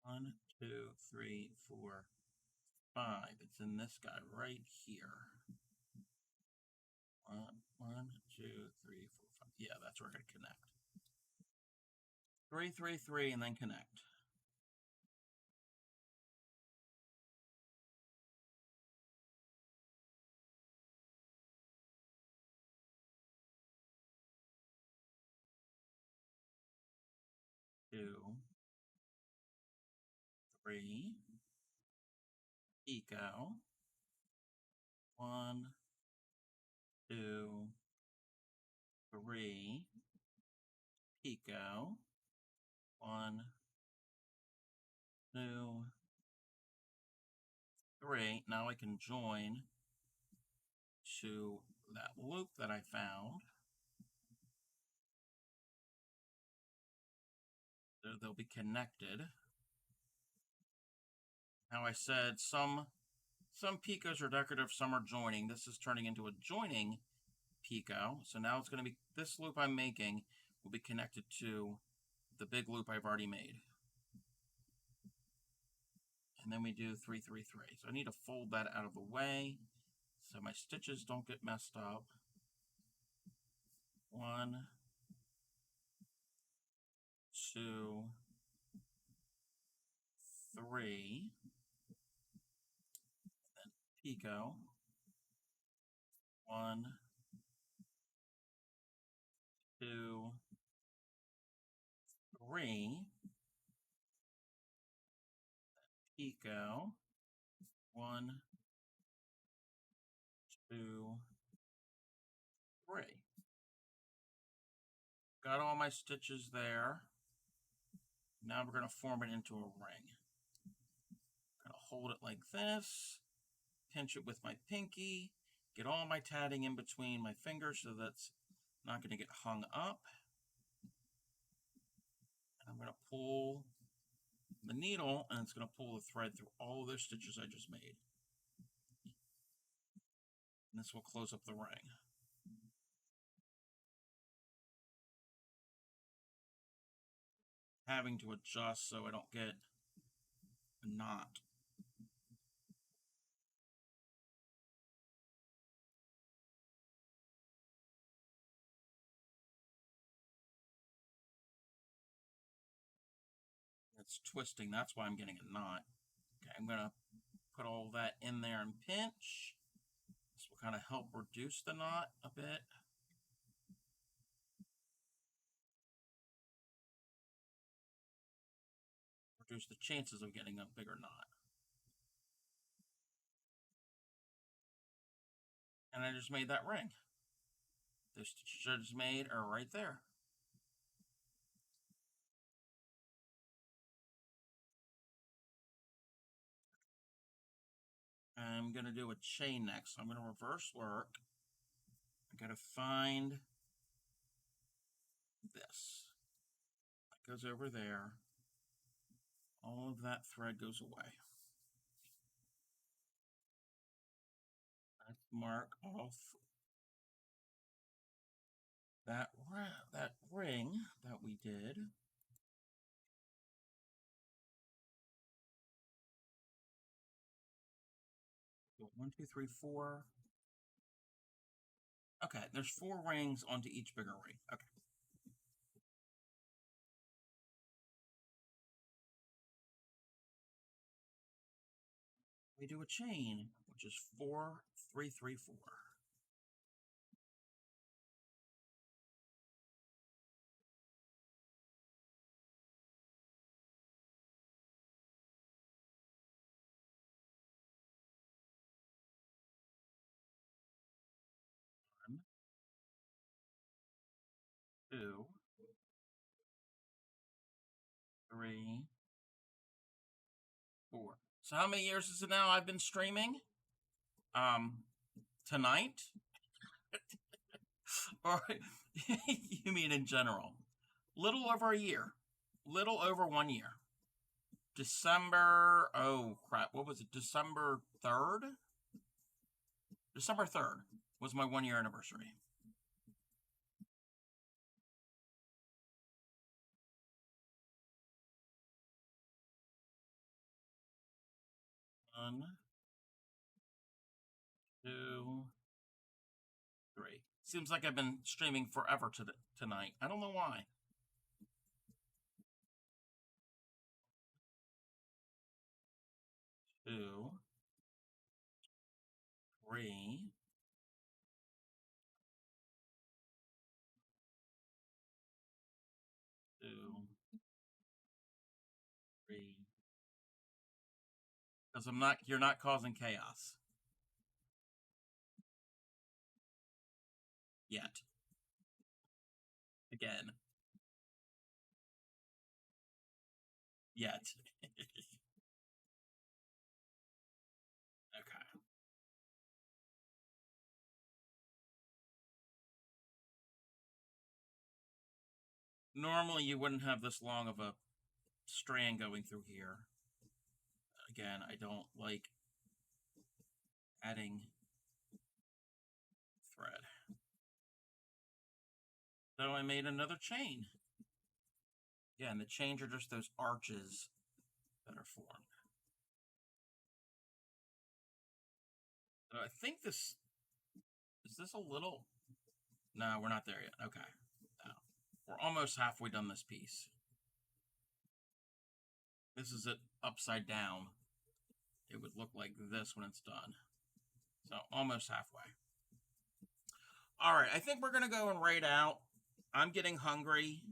S1: One, two, three, four, 5. It's in this guy right here. 1, 2, 3, 4, 5. Yeah, that's where we're going to connect. 3, 3, 3, and then connect. Two, three, picot. 1, 2, 3, picot. 1, 2, 3. Now I can join to that loop that I found. They'll be connected. How I said some picos are decorative, some are joining. This is turning into a joining pico. So now it's going to be, this loop I'm making will be connected to the big loop I've already made. And then we do 3, 3, 3. So I need to fold that out of the way so my stitches don't get messed up. 1, 2, 3, then pico. 1, 2, 3, pico. 1, 2, 3. Got all my stitches there. Now we're going to form it into a ring. I'm going to hold it like this, pinch it with my pinky, get all my tatting in between my fingers so that's not going to get hung up. I'm going to pull the needle, and it's going to pull the thread through all those stitches I just made. And this will close up the ring. Having to adjust so I don't get a knot. It's twisting, that's why I'm getting a knot. Okay, I'm going to put all that in there and pinch. This will kind of help reduce the knot a bit. Reduce the chances of getting a bigger knot. And I just made that ring. The stitches I just made are right there. I'm going to do a chain next. I'm going to reverse work. I got to find this. That goes over there. All of that thread goes away. Let's mark off that ring that we did. So 1, 2, 3, 4. Okay, there's 4 rings onto each bigger ring. Okay. We do a chain, which is 4, 3, 3, 4. One, 2, 3, 4. So how many years is it now I've been streaming? Tonight? Or you mean in general? Little over a year. Little over 1 year. December, oh crap, what was it? December 3rd? December 3rd was my 1 year anniversary. One, 2, 3. Seems like I've been streaming forever tonight. I don't know why. 2, 3, 2, 3. Because you're not causing chaos. Yet. Again. Yet. Okay. Normally you wouldn't have this long of a strand going through here. Again, I don't like adding thread. So I made another chain. Yeah, and the chains are just those arches that are formed. So I think this, is this a little, no, we're not there yet. Okay. No. We're almost halfway done this piece. This is it upside down. It would look like this when it's done. So almost halfway. All right, I think we're going to go and raid out. I'm getting hungry.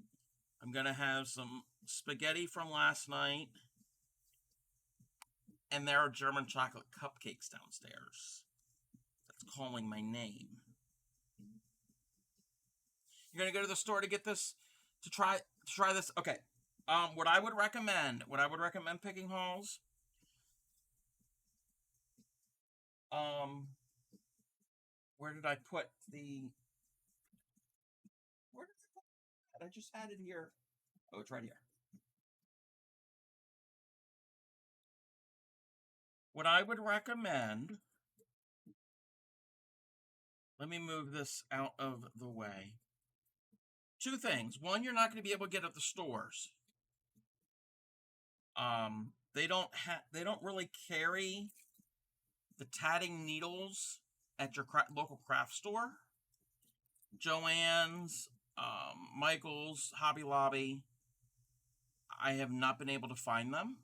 S1: I'm going to have some spaghetti from last night. And there are German chocolate cupcakes downstairs. That's calling my name. You're going to go to the store to get this, to try this? Okay. What I would recommend picking hauls, where did I put the, where did I put that? I just had it here. Oh, it's right here. What I would recommend, let me move this out of the way. Two things. One, you're not going to be able to get at the stores. They don't really carry the tatting needles at your local craft store. Joann's, Michael's, Hobby Lobby. I have not been able to find them.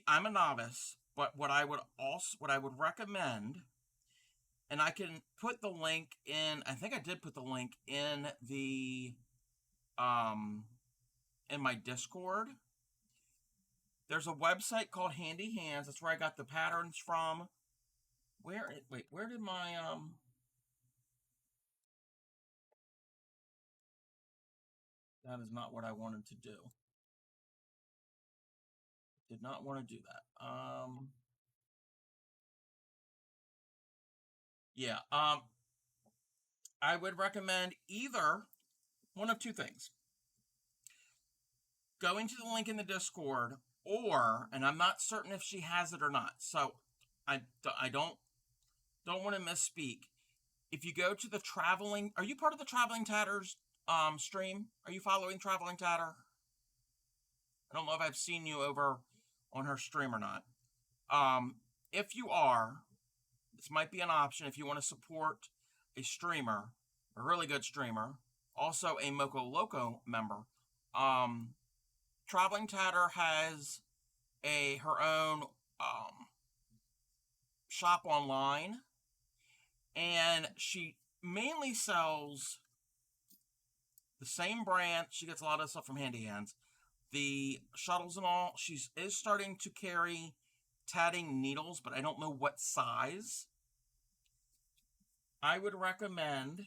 S1: I'm a novice, but what I would recommend, and I can put the link in, I think I did put the link in the in my Discord. There's a website called Handy Hands. That's where I got the patterns from. Where did my that is not what I wanted to do. Did not want to do that. Yeah, I would recommend either one of two things. Going to the link in the Discord, or, and I'm not certain if she has it or not, so I don't want to misspeak. If you go to the traveling, are you part of the Traveling Tatters stream? Are you following Traveling Tatter? I don't know if I've seen you over on her stream or not. If you are, this might be an option if you want to support a streamer, a really good streamer, also a Moco Loco member. Traveling Tatter has her own shop online, and she mainly sells the same brand. She gets a lot of stuff from Handy Hands. The shuttles and all. She is starting to carry tatting needles, but I don't know what size. I would recommend,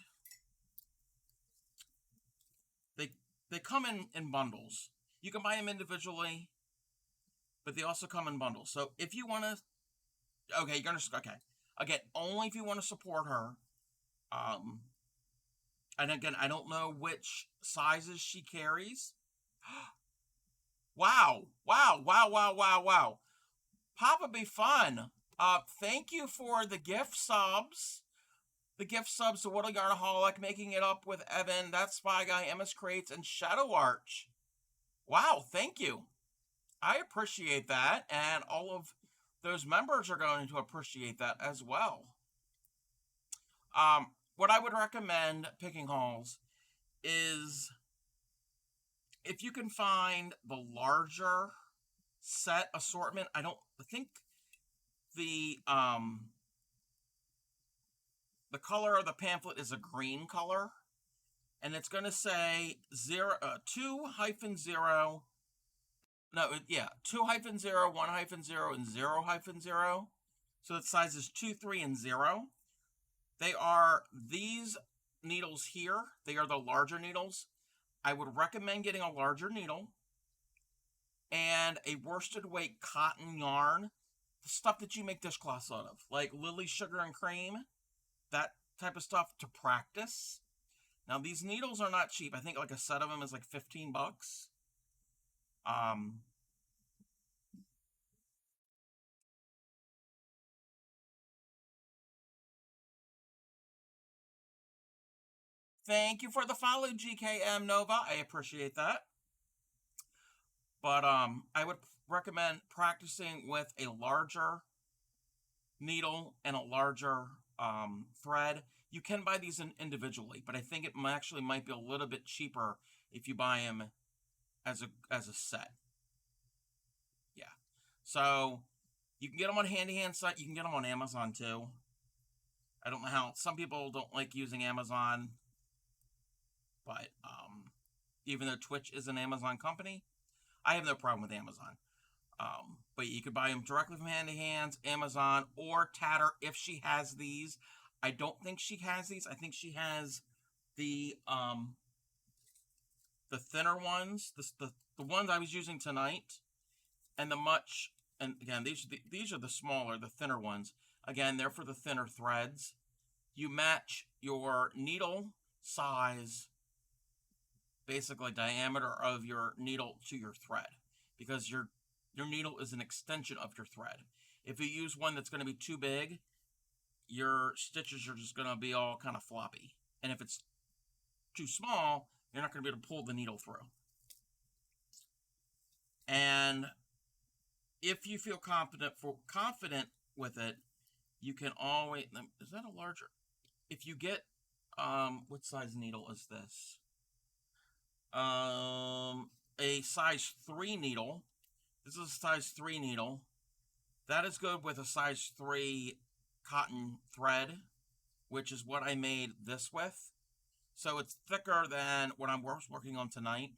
S1: they come in bundles. You can buy them individually, but they also come in bundles. So if you want to, okay, you're gonna, okay, again, only if you want to support her. And again, I don't know which sizes she carries. Wow. Papa Be Fun. Thank you for the gift subs. The gift subs to Whittle Yarnaholic, making it up with Evan, That Spy Guy, MS Crates, and Shadow Arch. Wow, thank you. I appreciate that, and all of those members are going to appreciate that as well. What I would recommend picking hauls is if you can find the larger set assortment. I think the color of the pamphlet is a green color, and it's going to say 2-0. No, yeah, 2-0, 1-0, and 0-0. So the sizes 2, 3, and 0. They are these needles here. They are the larger needles. I would recommend getting a larger needle and a worsted weight cotton yarn, the stuff that you make dishcloths out of, like Lily Sugar and Cream, that type of stuff to practice. Now, these needles are not cheap. I think like a set of them is like $15. Thank you for the follow, GKM Nova. I appreciate that. But I would recommend practicing with a larger needle and a larger thread. You can buy these individually, but I think it actually might be a little bit cheaper if you buy them as a set. Yeah. So you can get them on Handy Hand site. You can get them on Amazon too. I don't know how some people don't like using Amazon, but even though Twitch is an Amazon company, I have no problem with Amazon. But you could buy them directly from Handy Hands, Amazon, or Tatter if she has these. I don't think she has these. I think she has the thinner ones, the ones I was using tonight, and and again these are the smaller, the thinner ones. Again, they're for the thinner threads. You match your needle size, basically diameter of your needle to your thread, because your needle is an extension of your thread. If you use one that's going to be too big, your stitches are just going to be all kind of floppy. And if it's too small, you're not going to be able to pull the needle through. And if you feel confident with it, you can always, is that a larger? If you get, what size needle is this? A size 3 needle. This is a size 3 needle. That is good with a size 3 cotton thread, which is what I made this with. So it's thicker than what I'm working on tonight.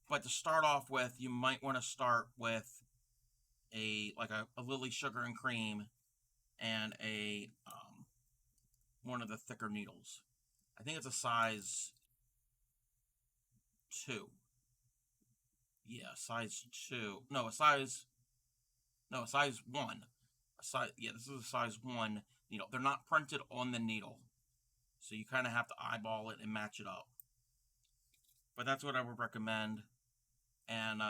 S1: But to start off with, you might want to start with a Lily Sugar and Cream and a one of the thicker needles. I think it's a size 2. Yeah, size 2. No, a size 1. This is a size 1 needle. They're not printed on the needle, so you kind of have to eyeball it and match it up. But that's what I would recommend. And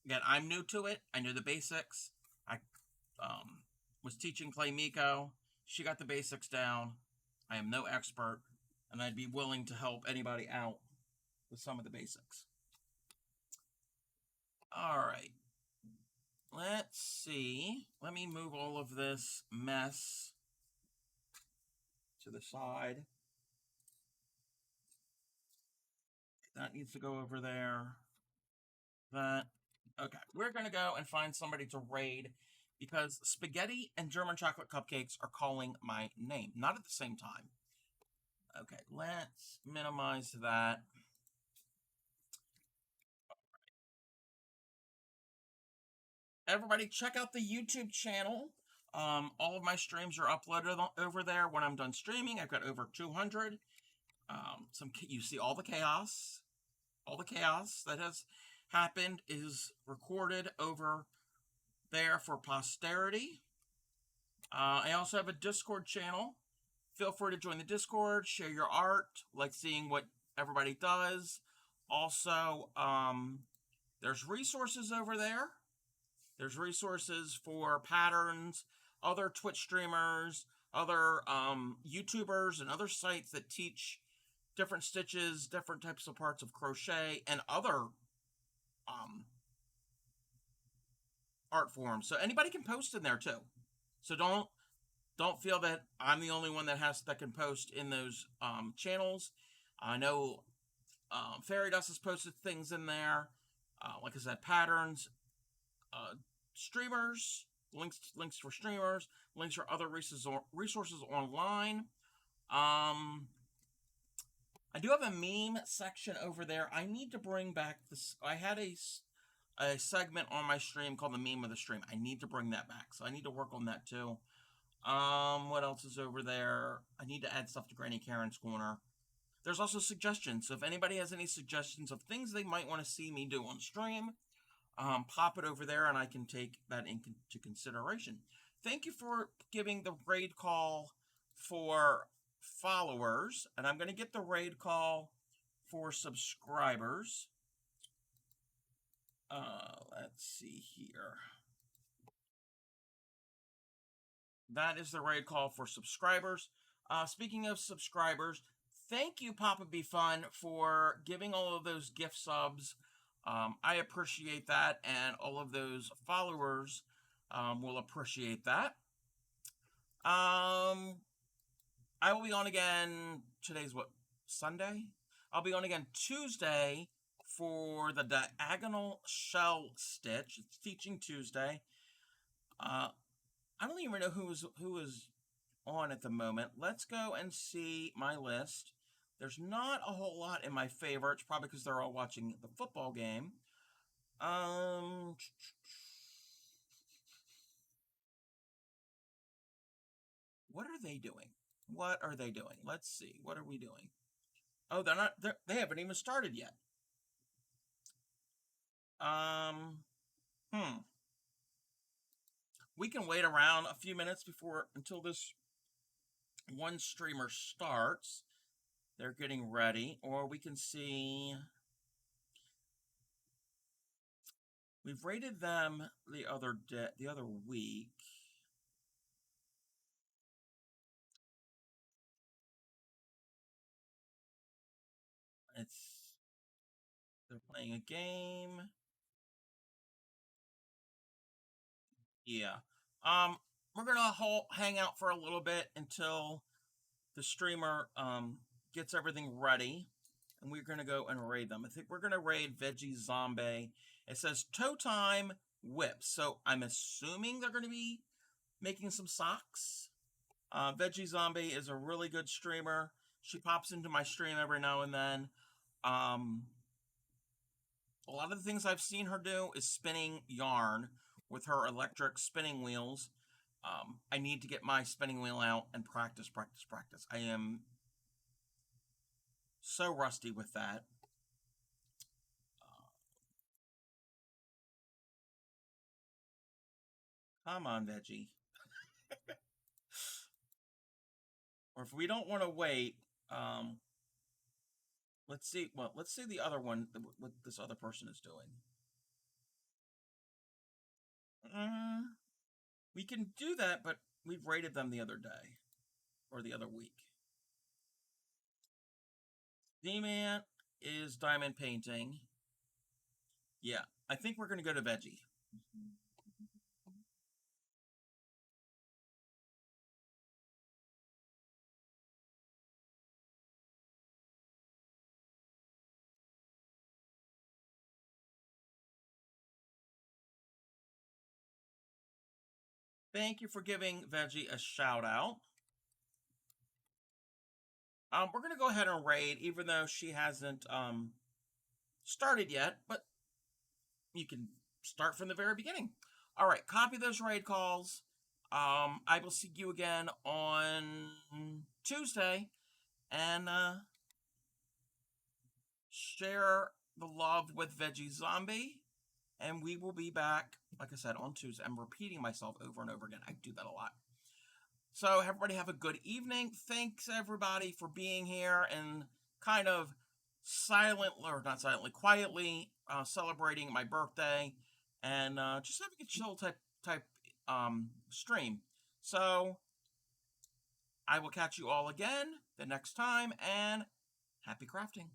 S1: again, I'm new to it. I know the basics. I was teaching Clay Miko. She got the basics down. I am no expert, and I'd be willing to help anybody out with some of the basics. All right. Let's see. Let me move all of this mess to the side. That needs to go over there. That. Okay. We're going to go and find somebody to raid because spaghetti and German chocolate cupcakes are calling my name. Not at the same time. Okay. Let's minimize that. Everybody, check out the YouTube channel. All of my streams are uploaded over there. When I'm done streaming, I've got over 200. You see all the chaos. All the chaos that has happened is recorded over there for posterity. I also have a Discord channel. Feel free to join the Discord, share your art, like seeing what everybody does. Also, there's resources over there. There's resources for patterns, other Twitch streamers, other YouTubers, and other sites that teach different stitches, different types of parts of crochet, and other art forms. So anybody can post in there too. So don't feel that I'm the only one that can post in those channels. I know Fairy Dust has posted things in there. Like I said, patterns, streamers, links for streamers, links for other resources online. I do have a meme section over there. I need to bring back this. I had a segment on my stream called the meme of the stream. I need to bring that back, so I need to work on that too. What else is over there? I need to add stuff to Granny Karen's Corner. There's also suggestions. So if anybody has any suggestions of things they might want to see me do on stream, pop it over there and I can take that into consideration. Thank you for giving the raid call for followers, and I'm going to get the raid call for subscribers. Let's see here. That is the raid call for subscribers. Speaking of subscribers, thank you, Papa Be Fun, for giving all of those gift subs. I appreciate that, and all of those followers will appreciate that. I will be on again. Today's what? Sunday? I'll be on again Tuesday for the diagonal shell stitch. It's Teaching Tuesday. I don't even know who is on at the moment. Let's go and see my list. There's not a whole lot in my favorites, probably because they're all watching the football game. What are they doing? What are they doing? Let's see. What are we doing? Oh, they haven't even started yet. Um, hmm. We can wait around a few minutes until this one streamer starts. They're getting ready, or we can see. We've rated them the other week. They're playing a game. Yeah. We're gonna hang out for a little bit until the streamer gets everything ready, and we're gonna go and raid them. I think we're gonna raid Veggie Zombie. It says toe time whips, so I'm assuming they're gonna be making some socks. Veggie Zombie is a really good streamer. She pops into my stream every now and then. A lot of the things I've seen her do is spinning yarn with her electric spinning wheels. I need to get my spinning wheel out and practice. I am so rusty with that. Come on, Veggie. Or if we don't want to wait, let's see. Well, let's see the other one. What this other person is doing. We can do that, but we've rated them the other day or the other week. D-Man is diamond painting. Yeah, I think we're going to go to Veggie. Thank you for giving Veggie a shout out. We're going to go ahead and raid, even though she hasn't started yet, but you can start from the very beginning. All right, copy those raid calls. I will see you again on Tuesday, and share the love with Veggie Zombie. And we will be back, like I said, on Tuesday. I'm repeating myself over and over again. I do that a lot. So everybody have a good evening. Thanks everybody for being here and kind of quietly celebrating my birthday and just having a chill type stream. So I will catch you all again the next time, and happy crafting.